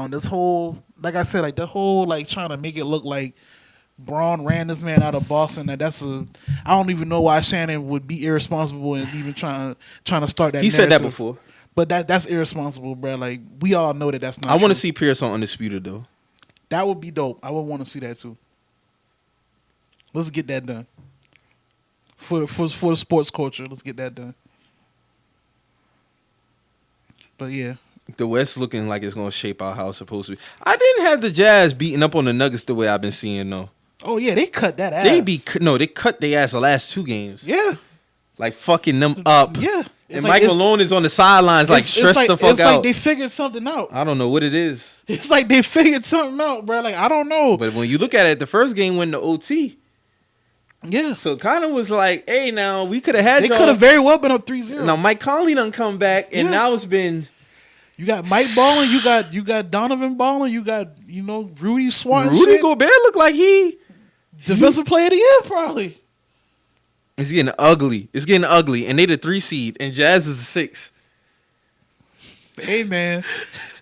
This whole, like I said, like the whole like trying to make it look like Braun ran this man out of Boston. I don't even know why Shannon would be irresponsible and even trying to start that. He said that before, but that's irresponsible, bro. Like we all know that's not. I want to see Pierce on Undisputed though. That would be dope. I would want to see that too. Let's get that done for the sports culture. Let's get that done. But yeah. The West looking like it's gonna shape out how it's supposed to be. I didn't have the Jazz beating up on the Nuggets the way I've been seeing though. Oh yeah, they cut that ass. They cut their ass the last 2 games. Yeah, like fucking them up. Yeah, and like Mike Malone is on the sidelines, like stressed the fuck it's out. Like they figured something out. I don't know what it is. It's like they figured something out, bro. Like I don't know. But when you look at it, the first game went to OT. Yeah. So it kind of was like, hey, now we could have had. They could have very well been up 3-0. Now Mike Conley done come back, and now it's been. You got Mike balling, you got Donovan balling, you got Rudy swatting. Rudy Gobert look like he defensive player of the year probably. It's getting ugly. It's getting ugly, and they the 3 seed, and Jazz is the 6. Hey man,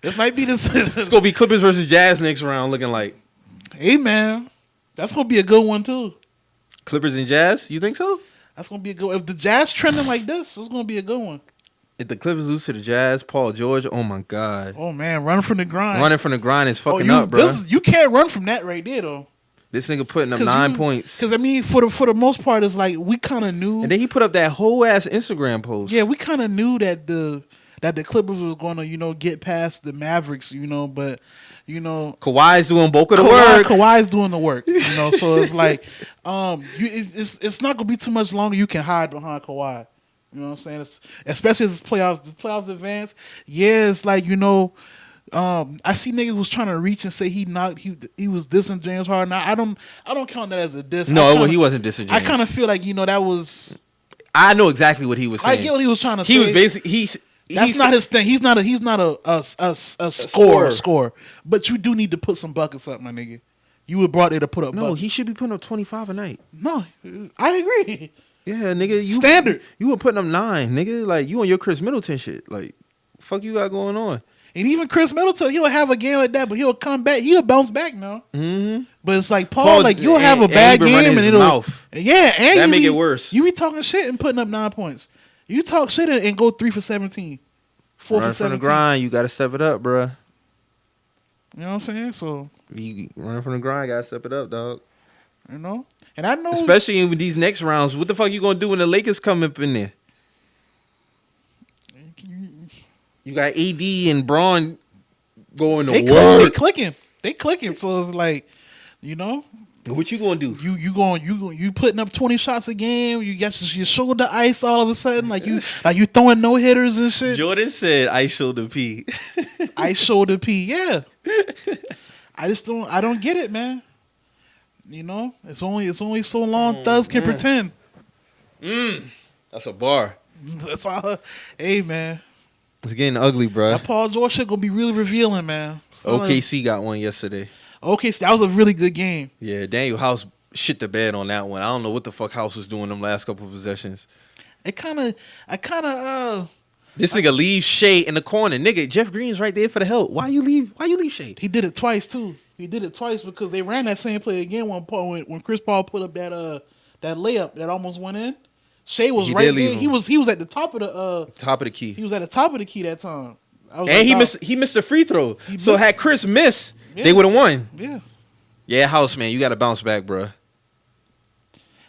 this might be this. It's gonna be Clippers versus Jazz next round, looking like. Hey man, that's gonna be a good one too. Clippers and Jazz, you think so? That's gonna be a good. If the Jazz trending like this, it's gonna be a good one. If the Clippers lose to the Jazz, Paul George, oh my God. Oh man, running from the grind. Running from the grind is fucking up, bro. You can't run from that right there though. This nigga putting up 9 points. Because I mean, for the most part, it's like we kind of knew. And then he put up that whole ass Instagram post. Yeah, we kind of knew that the Clippers was going to get past the Mavericks, but Kawhi's doing bulk of the work. Kawhi's doing the work, So it's like, it's not gonna be too much longer. You can hide behind Kawhi. You know what I'm saying? Especially as the playoffs advance. Yeah, it's like, I see niggas was trying to reach and say he was dissing James Harden. Now, I don't count that as a diss. No, he wasn't dissing James. I kind of feel like, that was. I know exactly what he was saying. I get what he was trying to say. He was basically that's not his thing. He's not a scorer. But you do need to put some buckets up, my nigga. You were brought there to put up buckets. No, he should be putting up 25 a night. No, I agree. Yeah, nigga. Standard. You were putting up 9, nigga. Like, you on your Chris Middleton shit. Like, fuck you got going on. And even Chris Middleton, he'll have a game like that, but he'll come back. He'll bounce back now. Mm-hmm. But it's like Paul, like you'll have a bad game and it'll mouth. Yeah, and that make it worse. You be talking shit and putting up 9 points. You talk shit and go 3 for 17, 4 Run for 17. From the grind, you got to step it up, bruh. You know what I'm saying? So you running from the grind, gotta step it up, dog. And I know, especially in these next rounds. What the fuck you gonna do when the Lakers come up in there? You got AD and Braun going to work. They clicking. So it's like, what you gonna do? You putting up 20 shots a game. You got your shoulder ice all of a sudden, like you throwing no hitters and shit. Jordan said, "Ice shoulder P." Ice shoulder P. Yeah. I don't get it, man. It's only so long thugs can pretend. That's a bar. That's all. Hey, man. It's getting ugly, bro. That Paul George shit gonna be really revealing, man. OKC got one yesterday. Okay, so that was a really good game. Yeah, Daniel House shit the bed on that one. I don't know what the fuck House was doing them last couple of possessions. This nigga leaves Shea in the corner. Nigga, Jeff Green's right there for the help. Why you leave Shea? He did it twice too. He did it twice because they ran that same play again when Chris Paul put up that layup that almost went in. Shea was right there. He was at the top of the key. He was at the top of the key that time. And he missed a free throw. So had Chris missed, they would have won. Yeah. Yeah, House, man, you got to bounce back, bro.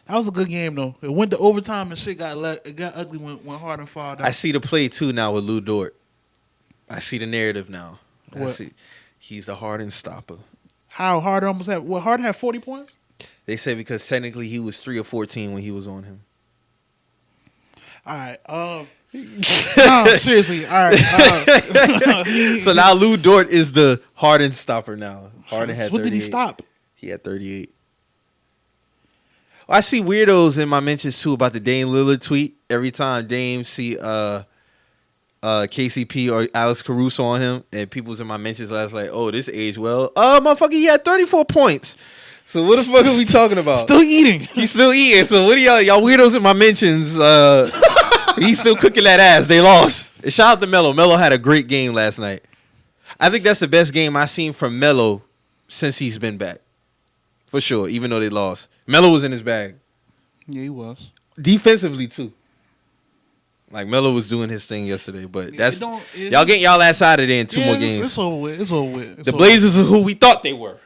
That was a good game though. It went to overtime and shit got ugly when Harden fouled out. I see the play too now with Lou Dort. I see the narrative now. He's the Harden stopper. How Harden almost had? What, Harden had 40 points? They say because technically he was 3 or 14 when he was on him. All right. No, seriously. All right. So now Lou Dort is the Harden stopper now. Harden had 38. What did he stop? He had 38. I see weirdos in my mentions too about the Dame Lillard tweet. Every time Dame see KCP or Alex Caruso on him, and people's in my mentions last like, oh, this aged well. Motherfucker, he had 34 points. So what the fuck are we talking about? Still eating. He's still eating. So what are y'all weirdos in my mentions? He's still cooking that ass. They lost. And shout out to Melo. Melo had a great game last night. I think that's the best game I've seen from Melo since he's been back. For sure, even though they lost. Melo was in his bag. Yeah, he was. Defensively, too. Like, Melo was doing his thing yesterday. But Yeah, that's y'all getting y'all ass out of there in two more games. It's over with. It's over with. The Blazers are who we thought they were.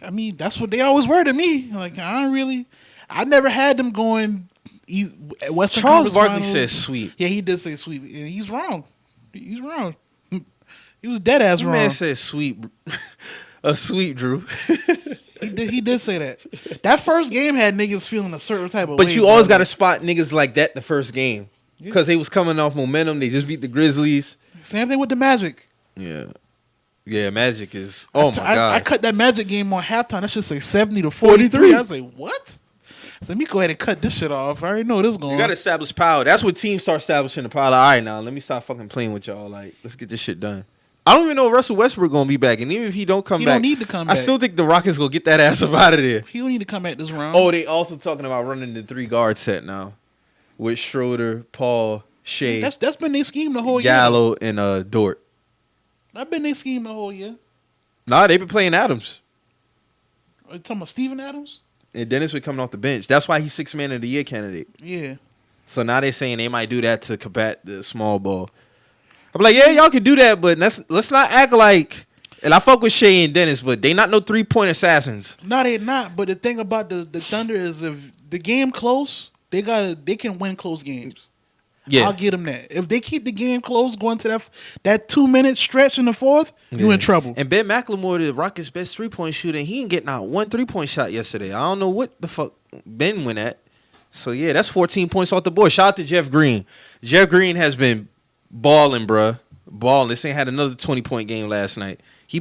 I mean, that's what they always were to me. Like, I never had them going Western Charles Conference Barkley Finals. says sweep. Yeah, he did say sweep. And he's wrong. He's wrong. He was dead ass wrong. Man said sweep. A sweep, Drew. He did say that. That first game had niggas feeling a certain type of way. But you always got to spot niggas like that the first game. Because they was coming off momentum. They just beat the Grizzlies. Same thing with the Magic. Yeah. Yeah, Magic is... Oh, my God. I cut that Magic game on halftime. That should say 70-43. I was like, what? So let me go ahead and cut this shit off. I already know this is going on. You got to establish power. That's what teams start establishing the power. Like, all right, now, let me stop fucking playing with y'all. Like, let's get this shit done. I don't even know if Russell Westbrook going to be back. And even if he don't come back... He don't need to come back. I still think the Rockets going to get that ass up out of there. He don't need to come back this round. Oh, they also talking about running the 3-guard set now. With Schroeder, Paul, Shea, That's been their scheme the whole year. Gallo, and Dort. That's been their scheme the whole year. Nah, they been playing Adams. Are you talking about Steven Adams? And Dennis been coming off the bench. That's why he's 6th man of the year candidate. Yeah. So now they're saying they might do that to combat the small ball. I'm like, yeah, y'all can do that, but let's not act like. And I fuck with Shea and Dennis, but they not no 3-point assassins. No, they not. But the thing about the Thunder is if the game close, they can win close games. Yeah, I'll get them that. If they keep the game close going to that 2-minute stretch in the fourth, you in trouble. And Ben McLemore, the Rockets' best 3-point shooter, he ain't getting out one 3-point shot yesterday. I don't know what the fuck Ben went at. So yeah, that's 14 points off the board. Shout out to Jeff Green. Jeff Green has been balling, bruh. Balling. This ain't had another 20-point game last night. He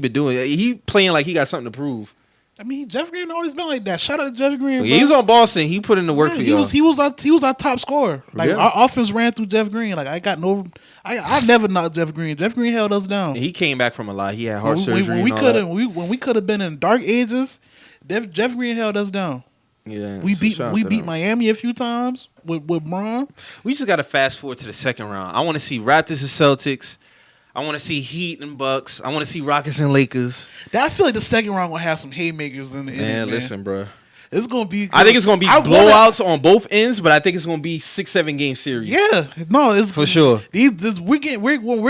playing like he got something to prove. I mean, Jeff Green always been like that. Shout out to Jeff Green. Yeah, he was on Boston. He put in the work for y'all. He was our top scorer. Like our offense ran through Jeff Green. Like I never knocked Jeff Green. Jeff Green held us down. He came back from a lot. He had heart surgery. When we could have been in dark ages, Jeff Green held us down. Yeah, we beat Miami a few times with Bron. We just got to fast forward to the second round. I want to see Raptors and Celtics. I want to see Heat and Bucks. I want to see Rockets and Lakers. I feel like the second round will have some haymakers in the end. Man, listen, bro. It's gonna be. I think it's gonna be blowouts on both ends, but I think it's gonna be 6-7 game series. Yeah, no, it's for sure. We're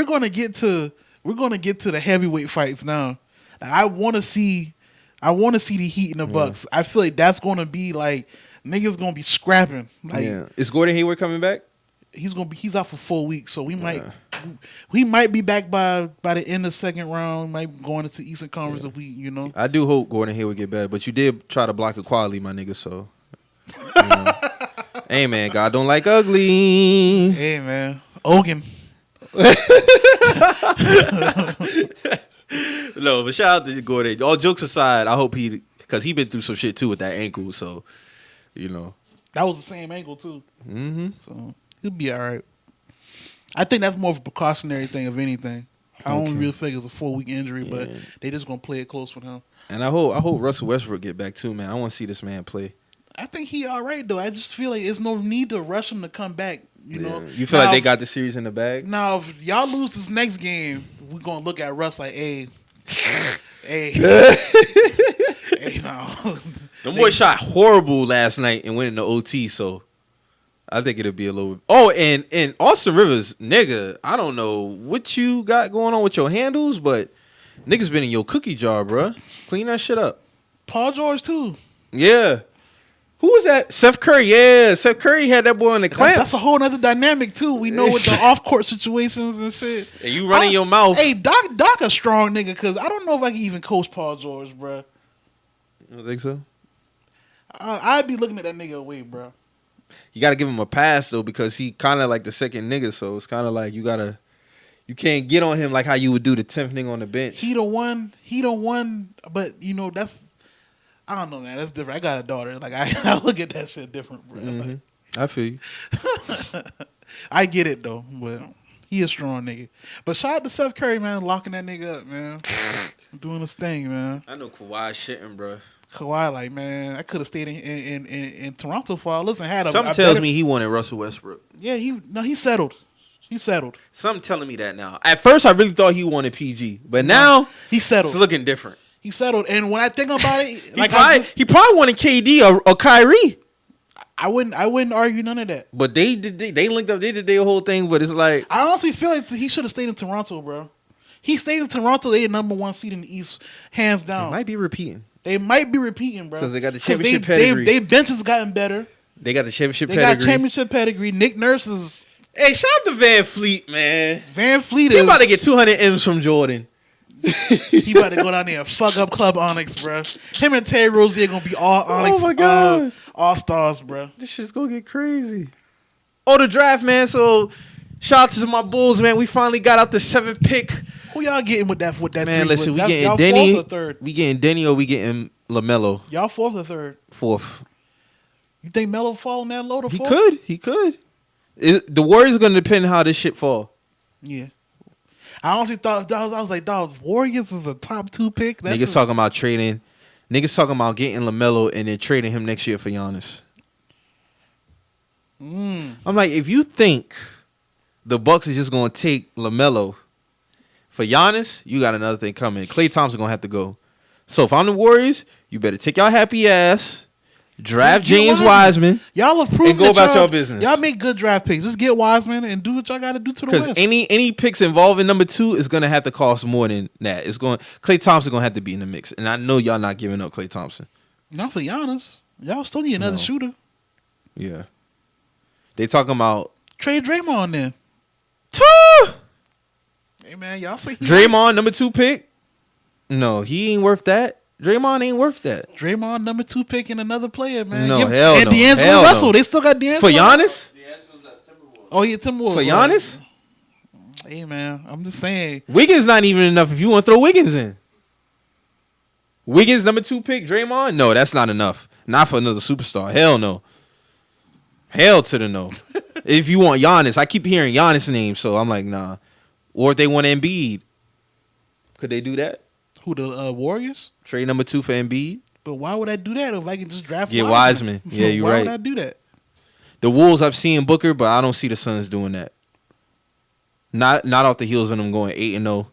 gonna get to the heavyweight fights now. I want to see the Heat and the Bucks. I feel like that's gonna be like niggas gonna be scrapping. Like, is Gordon Hayward coming back? He's out for 4 weeks, so we might be back by the end of the second round. Might going into Eastern Conference if we, I do hope Gordon Hayward get better, but you did try to block equality, my nigga. So, hey man, God don't like ugly. Hey man, Ogun. No, but shout out to Gordon. All jokes aside, I hope because he been through some shit too with that ankle. So, that was the same ankle too. Mm-hmm. So he'll be all right. I think that's more of a precautionary thing, if anything. I don't really think it's a 4-week injury, but they just gonna play it close with him. And I hope Russell Westbrook get back too, man. I want to see this man play. I think he all right though. I just feel like there's no need to rush him to come back. You know, you feel like they got the series in the bag. Now, if y'all lose this next game, we're gonna look at Russ like, hey, no. The boy shot horrible last night and went into OT, so I think it'll be a little. Oh, and Austin Rivers, nigga, I don't know what you got going on with your handles, but niggas been in your cookie jar, bruh. Clean that shit up. Paul George too. Yeah. Who was that? Seth Curry. Yeah, Seth Curry had that boy in the clamps. That's a whole other dynamic too. We know with the off court situations and shit. And you running your mouth. Hey, Doc a strong nigga because I don't know if I can even coach Paul George, bro. You don't think so? I'd be looking at that nigga away, bro. You gotta give him a pass though, because he kind of like the second nigga. So it's kind of like you can't get on him like how you would do the 10th nigga on the bench. He the one. But that's. I don't know, man. That's different. I got a daughter. Like I look at that shit different, bro. Mm-hmm. I feel you. I get it though, but he a strong nigga. But shout out to Steph Curry, man, locking that nigga up, man, doing his thing, man. I know Kawhi shitting, bro. Kawhi, like, man, I could have stayed in Toronto for all. Listen, Something tells me he wanted Russell Westbrook. Yeah, he settled. He settled. Something telling me that now. At first, I really thought he wanted PG, but now he settled. It's looking different. He settled, and when I think about it, he probably wanted KD or Kyrie. I wouldn't argue none of that. But they linked up. They did their whole thing. But it's like, I honestly feel like he should have stayed in Toronto, bro. He stayed in Toronto. They the number 1 seed in the East, hands down. They might be repeating, bro. Because they got the championship pedigree. They bench has gotten better. They got the championship They pedigree. got championship pedigree. Nick Nurse is. Hey, shout out to Van Fleet, man. Van Fleet He is about to get 200 M's from Jordan. He about to go down there and fuck up Club Onyx, bro. Him and Terry Rozier gonna be all Onyx. Oh my God. All stars, bro. This shit's gonna get crazy. Oh, the draft, man. So, shout out to my Bulls, man. We finally got out the 7th pick. Who y'all getting with that? Man, listen, we getting y'all Denny. 4th or 3rd? We getting Denny or we getting LaMelo? Y'all 4th or 3rd? 4th. You think Melo falling that low to 4th? He could. The Warriors are gonna depend how this shit fall. Yeah. I honestly thought I was like, dog, Warriors is a top 2 pick. Niggas talking about trading. Niggas talking about getting LaMelo and then trading him next year for Giannis. I'm like, if you think the Bucks is just gonna take LaMelo for Giannis, you got another thing coming. Klay Thompson gonna have to go. So if I'm the Warriors, you better take y'all happy ass, draft James Wiseman. Y'all have proven and go about your business. Y'all make good draft picks. Just get Wiseman and do what y'all got to do to the West. Because any picks involving number 2 is gonna have to cost more than that. Klay Thompson gonna have to be in the mix, and I know y'all not giving up Klay Thompson. Not for Giannis. Y'all still need another shooter. Yeah, they talking about trade Draymond then. Hey man, y'all say Draymond number 2 pick? No, he ain't worth that. Draymond ain't worth that. Draymond number 2 pick and another player, man. No, hell and no. D'Angelo hell Russell. No. They still got D'Angelo. For Giannis? D'Angelo's at Timberwolves. Oh, yeah, Timberwolves. For Giannis? Hey, man, I'm just saying. Wiggins not even enough if you want to throw Wiggins in. Wiggins number 2 pick, Draymond? No, that's not enough. Not for another superstar. Hell no. Hell to the no. If you want Giannis, I keep hearing Giannis' name, so I'm like, nah. Or if they want Embiid, could they do that? Who, the Warriors? Trade number 2 for Embiid? But why would I do that if I can just draft Get Wiseman. Yeah, you're why right. Why would I do that? The Wolves, I've seen Booker, but I don't see the Suns doing that. Not off the heels of them going 8-0.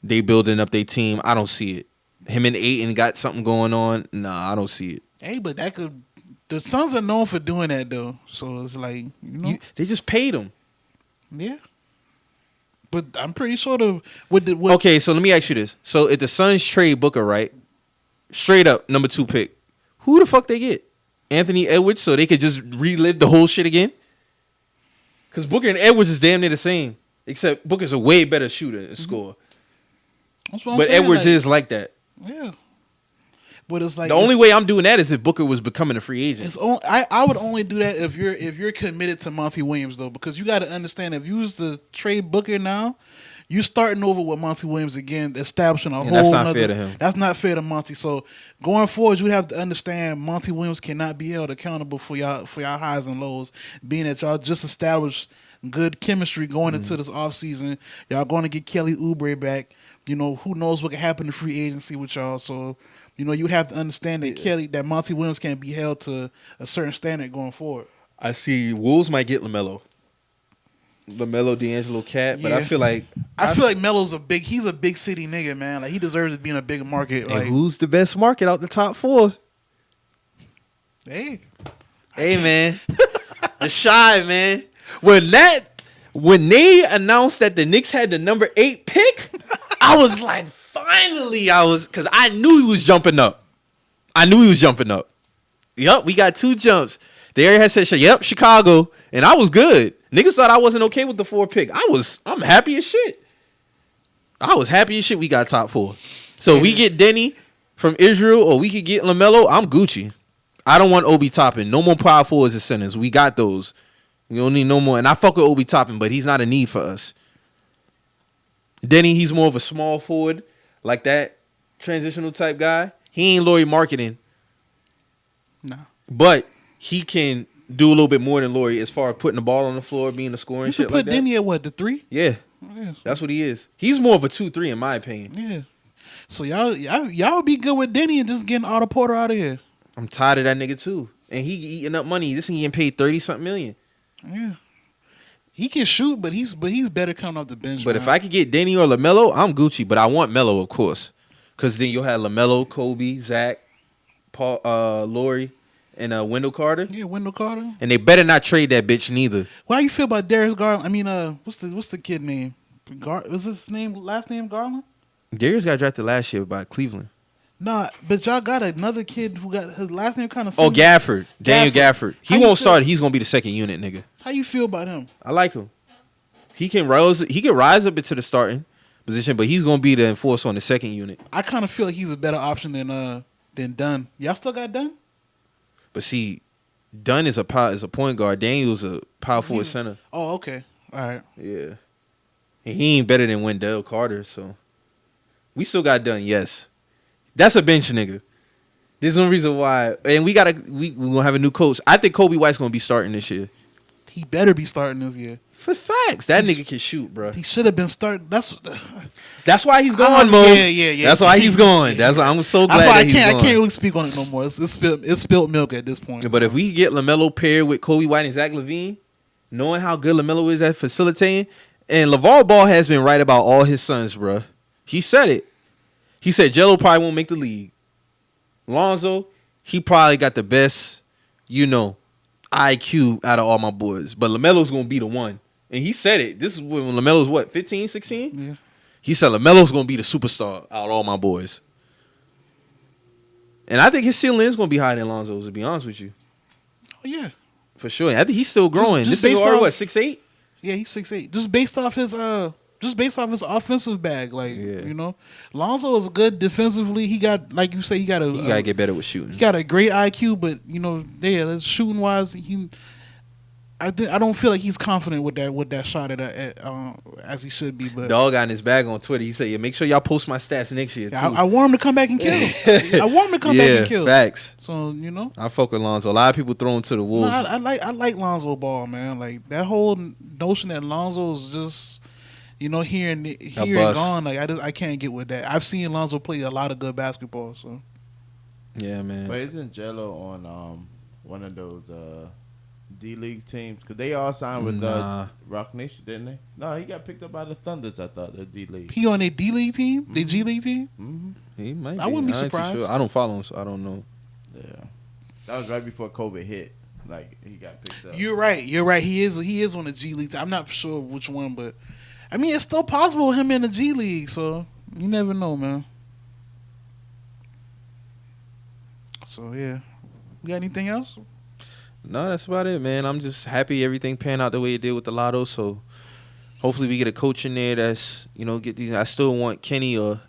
They building up their team. I don't see it. Him and Ayton got something going on. Nah, I don't see it. Hey, but that could. The Suns are known for doing that though, so it's like they just paid him. Yeah, but I'm pretty sure Okay, so let me ask you this: so if the Suns trade Booker, right, straight up number 2 pick, who the fuck they get? Anthony Edwards, so they could just relive the whole shit again? Because Booker and Edwards is damn near the same, except Booker's a way better shooter and scorer. That's what I'm but saying, Edwards is like that. Yeah. But it's like the only way I'm doing that is if Booker was becoming a free agent. I would only do that if you're committed to Monty Williams though, because you got to understand if you was to trade Booker now, you starting over with Monty Williams again, establishing a whole. That's not fair to him. That's not fair to Monty. So going forward, you have to understand Monty Williams cannot be held accountable for y'all highs and lows, being that y'all just established good chemistry going into this offseason. Y'all going to get Kelly Oubre back. You know, who knows what can happen in free agency with y'all. So, you know, you have to understand that Monty Williams can't be held to a certain standard going forward. I see Wolves might get LaMelo, D'Angelo, Cat, but I feel like Melo's he's a big city nigga, man. Like he deserves to be in a big market. And like who's the best market out the top 4? Hey man, the Shy man. When they announced that the Knicks had the number 8 pick, I was like, finally, because I knew he was jumping up. Yup, we got 2 jumps. The area had said, yep, Chicago, and I was good. Niggas thought I wasn't okay with the 4 pick. I'm happy as shit. We got top 4. So we get Denny from Israel, or we could get LaMelo. I'm Gucci. I don't want Obi Toppin. No more power forwards and centers. We got those. We don't need no more. And I fuck with Obi Toppin, but he's not a need for us. Denny, he's more of a small forward, like that transitional type guy. He ain't Laurie marketing. Nah. But he can do a little bit more than Laurie as far as putting the ball on the floor, being a scorer and You shit could like put that. Denny at what, the 3? Yeah. Yeah. That's what he is. He's more of a 2-3 in my opinion. Yeah. So y'all would be good with Denny and just getting Otto Porter out of here. I'm tired of that nigga too. And he eating up money. This nigga getting paid 30-something million. Yeah. He can shoot, but he's better coming off the bench. But man. if I could get Denny or LaMelo, I'm Gucci. But I want Melo, of course. Because then you'll have LaMelo, Kobe, Zach, Paul, Laurie, and Wendell Carter. Yeah, Wendell Carter. And they better not trade that bitch neither. How you feel about Darius Garland? I mean, what's the kid name? Was his last name Garland? Darius got drafted last year by Cleveland. Nah, but y'all got another kid who got his last name kind of. Oh, Gafford. Daniel Gafford. He How you won't feel? start. He's going to be the second unit, nigga. How you feel about him? I like him. He can rise up into the starting position, but he's going to be the enforcer on the second unit. I kind of feel like he's a better option than Dunn. Y'all still got Dunn? But see, Dunn is a point guard. Daniel's a power forward center. Oh, okay. All right. Yeah. And he ain't better than Wendell Carter, so we still got Dunn, yes. That's a bench nigga. There's no reason why. And we're gonna have a new coach. I think Kobe White's gonna be starting this year. He better be starting this year. For facts. That nigga can shoot, bro. He should have been starting. That's why he's gone, Mo. Yeah. That's why he's gone. I'm so glad That's why that he's I gone. can't really speak on it no more. It's spilled milk at this point. But if we get LaMelo paired with Kobe White and Zach LaVine, knowing how good LaMelo is at facilitating, and LeVar Ball has been right about all his sons, bro. He said it. He said Jello probably won't make the league. Lonzo, he probably got the best, IQ out of all my boys. But LaMelo's going to be the one. And he said it. This is when LaMelo's what, 15, 16? Yeah. He said LaMelo's going to be the superstar out of all my boys. And I think his ceiling is going to be higher than Lonzo's, to be honest with you. Oh yeah. For sure. I think he's still growing. Just This nigga based already, off- what, 6'8"? Yeah, he's 6'8". Just based off his offensive bag, Lonzo is good defensively. He got, like you say, he got to get better with shooting. He got a great IQ, but shooting wise, I don't feel like he's confident with that shot as he should be. But Dog got in his bag on Twitter. He said, "Yeah, make sure y'all post my stats next year too." I want him to come back and kill. I want him to come back and kill. Facts. So I fuck with Lonzo. A lot of people throw him to the wolves. I like Lonzo Ball, man. Like that whole notion that Lonzo is just here and gone. Like I can't get with that. I've seen Lonzo play a lot of good basketball. So yeah, man. But isn't Jello on one of those D-League teams? Because they all signed with Rock Nation, didn't they? No, he got picked up by the Thunders, I thought, the D-League. he on a D-League team, the G League team. Mm-hmm. He might. I wouldn't be ain't too surprised. Sure. I don't follow him, so I don't know. Yeah. That was right before COVID hit. Like, he got picked up. You're right. He is on the G League. I'm not sure which one, but I mean it's still possible him in the G League. So you never know, man. So yeah, we got anything else? No, that's about it, man. I'm just happy everything panned out the way it did with the Lotto. So hopefully we get a coach in there that's get these. I still want Kenny or.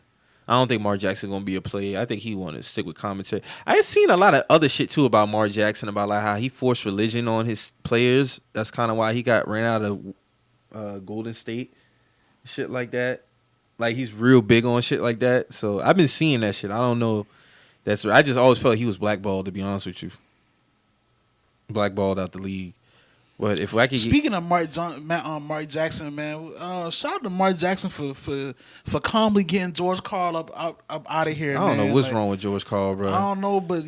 I don't think Mark Jackson gonna be a player. I think he want to stick with commentary. I had seen a lot of other shit too about Mark Jackson, about like how he forced religion on his players. That's kind of why he got ran out of Golden State, shit like that. Like he's real big on shit like that. So I've been seeing that shit. I don't know. I just always felt he was blackballed. To be honest with you, blackballed out the league. But if I could Speaking of Mark Jackson, man, shout out to Mark Jackson for calmly getting George Karl up out of here. I don't man. know what's wrong with George Karl, bro. I don't know, but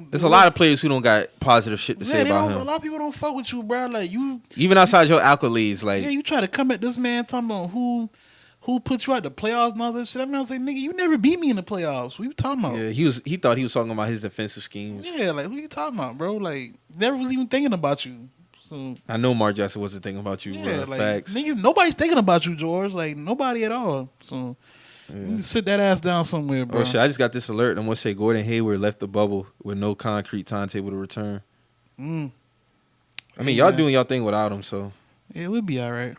there's a lot of players who don't got positive shit to say about him. A lot of people don't fuck with you, bro. Like you, even outside your accolades, like you try to come at this man talking about who put you out the playoffs and all this shit. I mean, I was like, nigga, you never beat me in the playoffs. What you talking about? Yeah, he thought he was talking about his defensive schemes. Yeah, like what you talking about, bro? Like never was even thinking about you. So I know Mark Jackson wasn't thinking about you. yeah, Bro. like Facts. niggas, nobody's thinking about you, George. Like nobody at all. So you need to sit that ass down somewhere, bro. Oh shit! I just got this alert. I'm gonna say Gordon Hayward left the bubble with no concrete timetable to return. I mean, y'all doing y'all thing without him, so yeah, we'll be all right.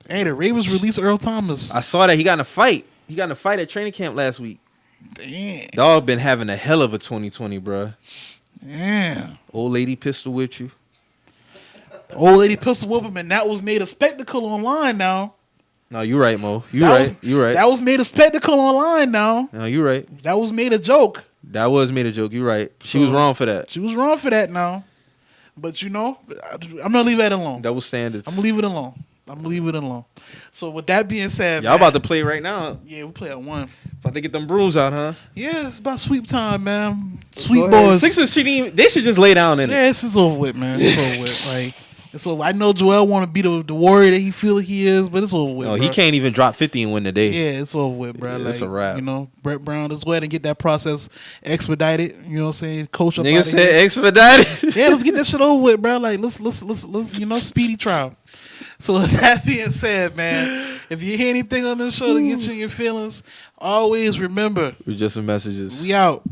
Hey, the Ravens released Earl Thomas. I saw that he got in a fight. He got in a fight at training camp last week. Damn. Dog been having a hell of a 2020, bro. Damn. Old lady pistol with you. Old lady pistol whip him, and that was made a spectacle online now. No, you're right, Mo. You're That right. was- You're right. That was made a spectacle online now. No, you're right. That was made a joke. That was made a joke. You're right. She was wrong for that. She was wrong for that now. But you know, I'm gonna leave that alone. Double standards. I'm gonna leave it alone. So with that being said, Y'all man, about to play right now. yeah, we play at 1. About to get them brooms out, huh? Yeah, it's about sweep time, man. Sweep ahead. boys. Sixers they should just lay down in it. Yeah, it's over with, man. It's over with. Like, it's over. I know Joel want to be the warrior that he feel he is, but it's over with. No, he bro. can't even drop 50 and win the day. Yeah, it's over with, bro. Yeah, like, it's a wrap. You know, Brett Brown, let's go ahead and get that process expedited. You know what I'm saying? Coach up Nigga out of here. said expedited. Yeah, let's get that shit over with, bro. Like, let's you know, speedy trial. So with that being said, man, if you hear anything on this show to get you in your feelings, always remember, We're just some messages. we out.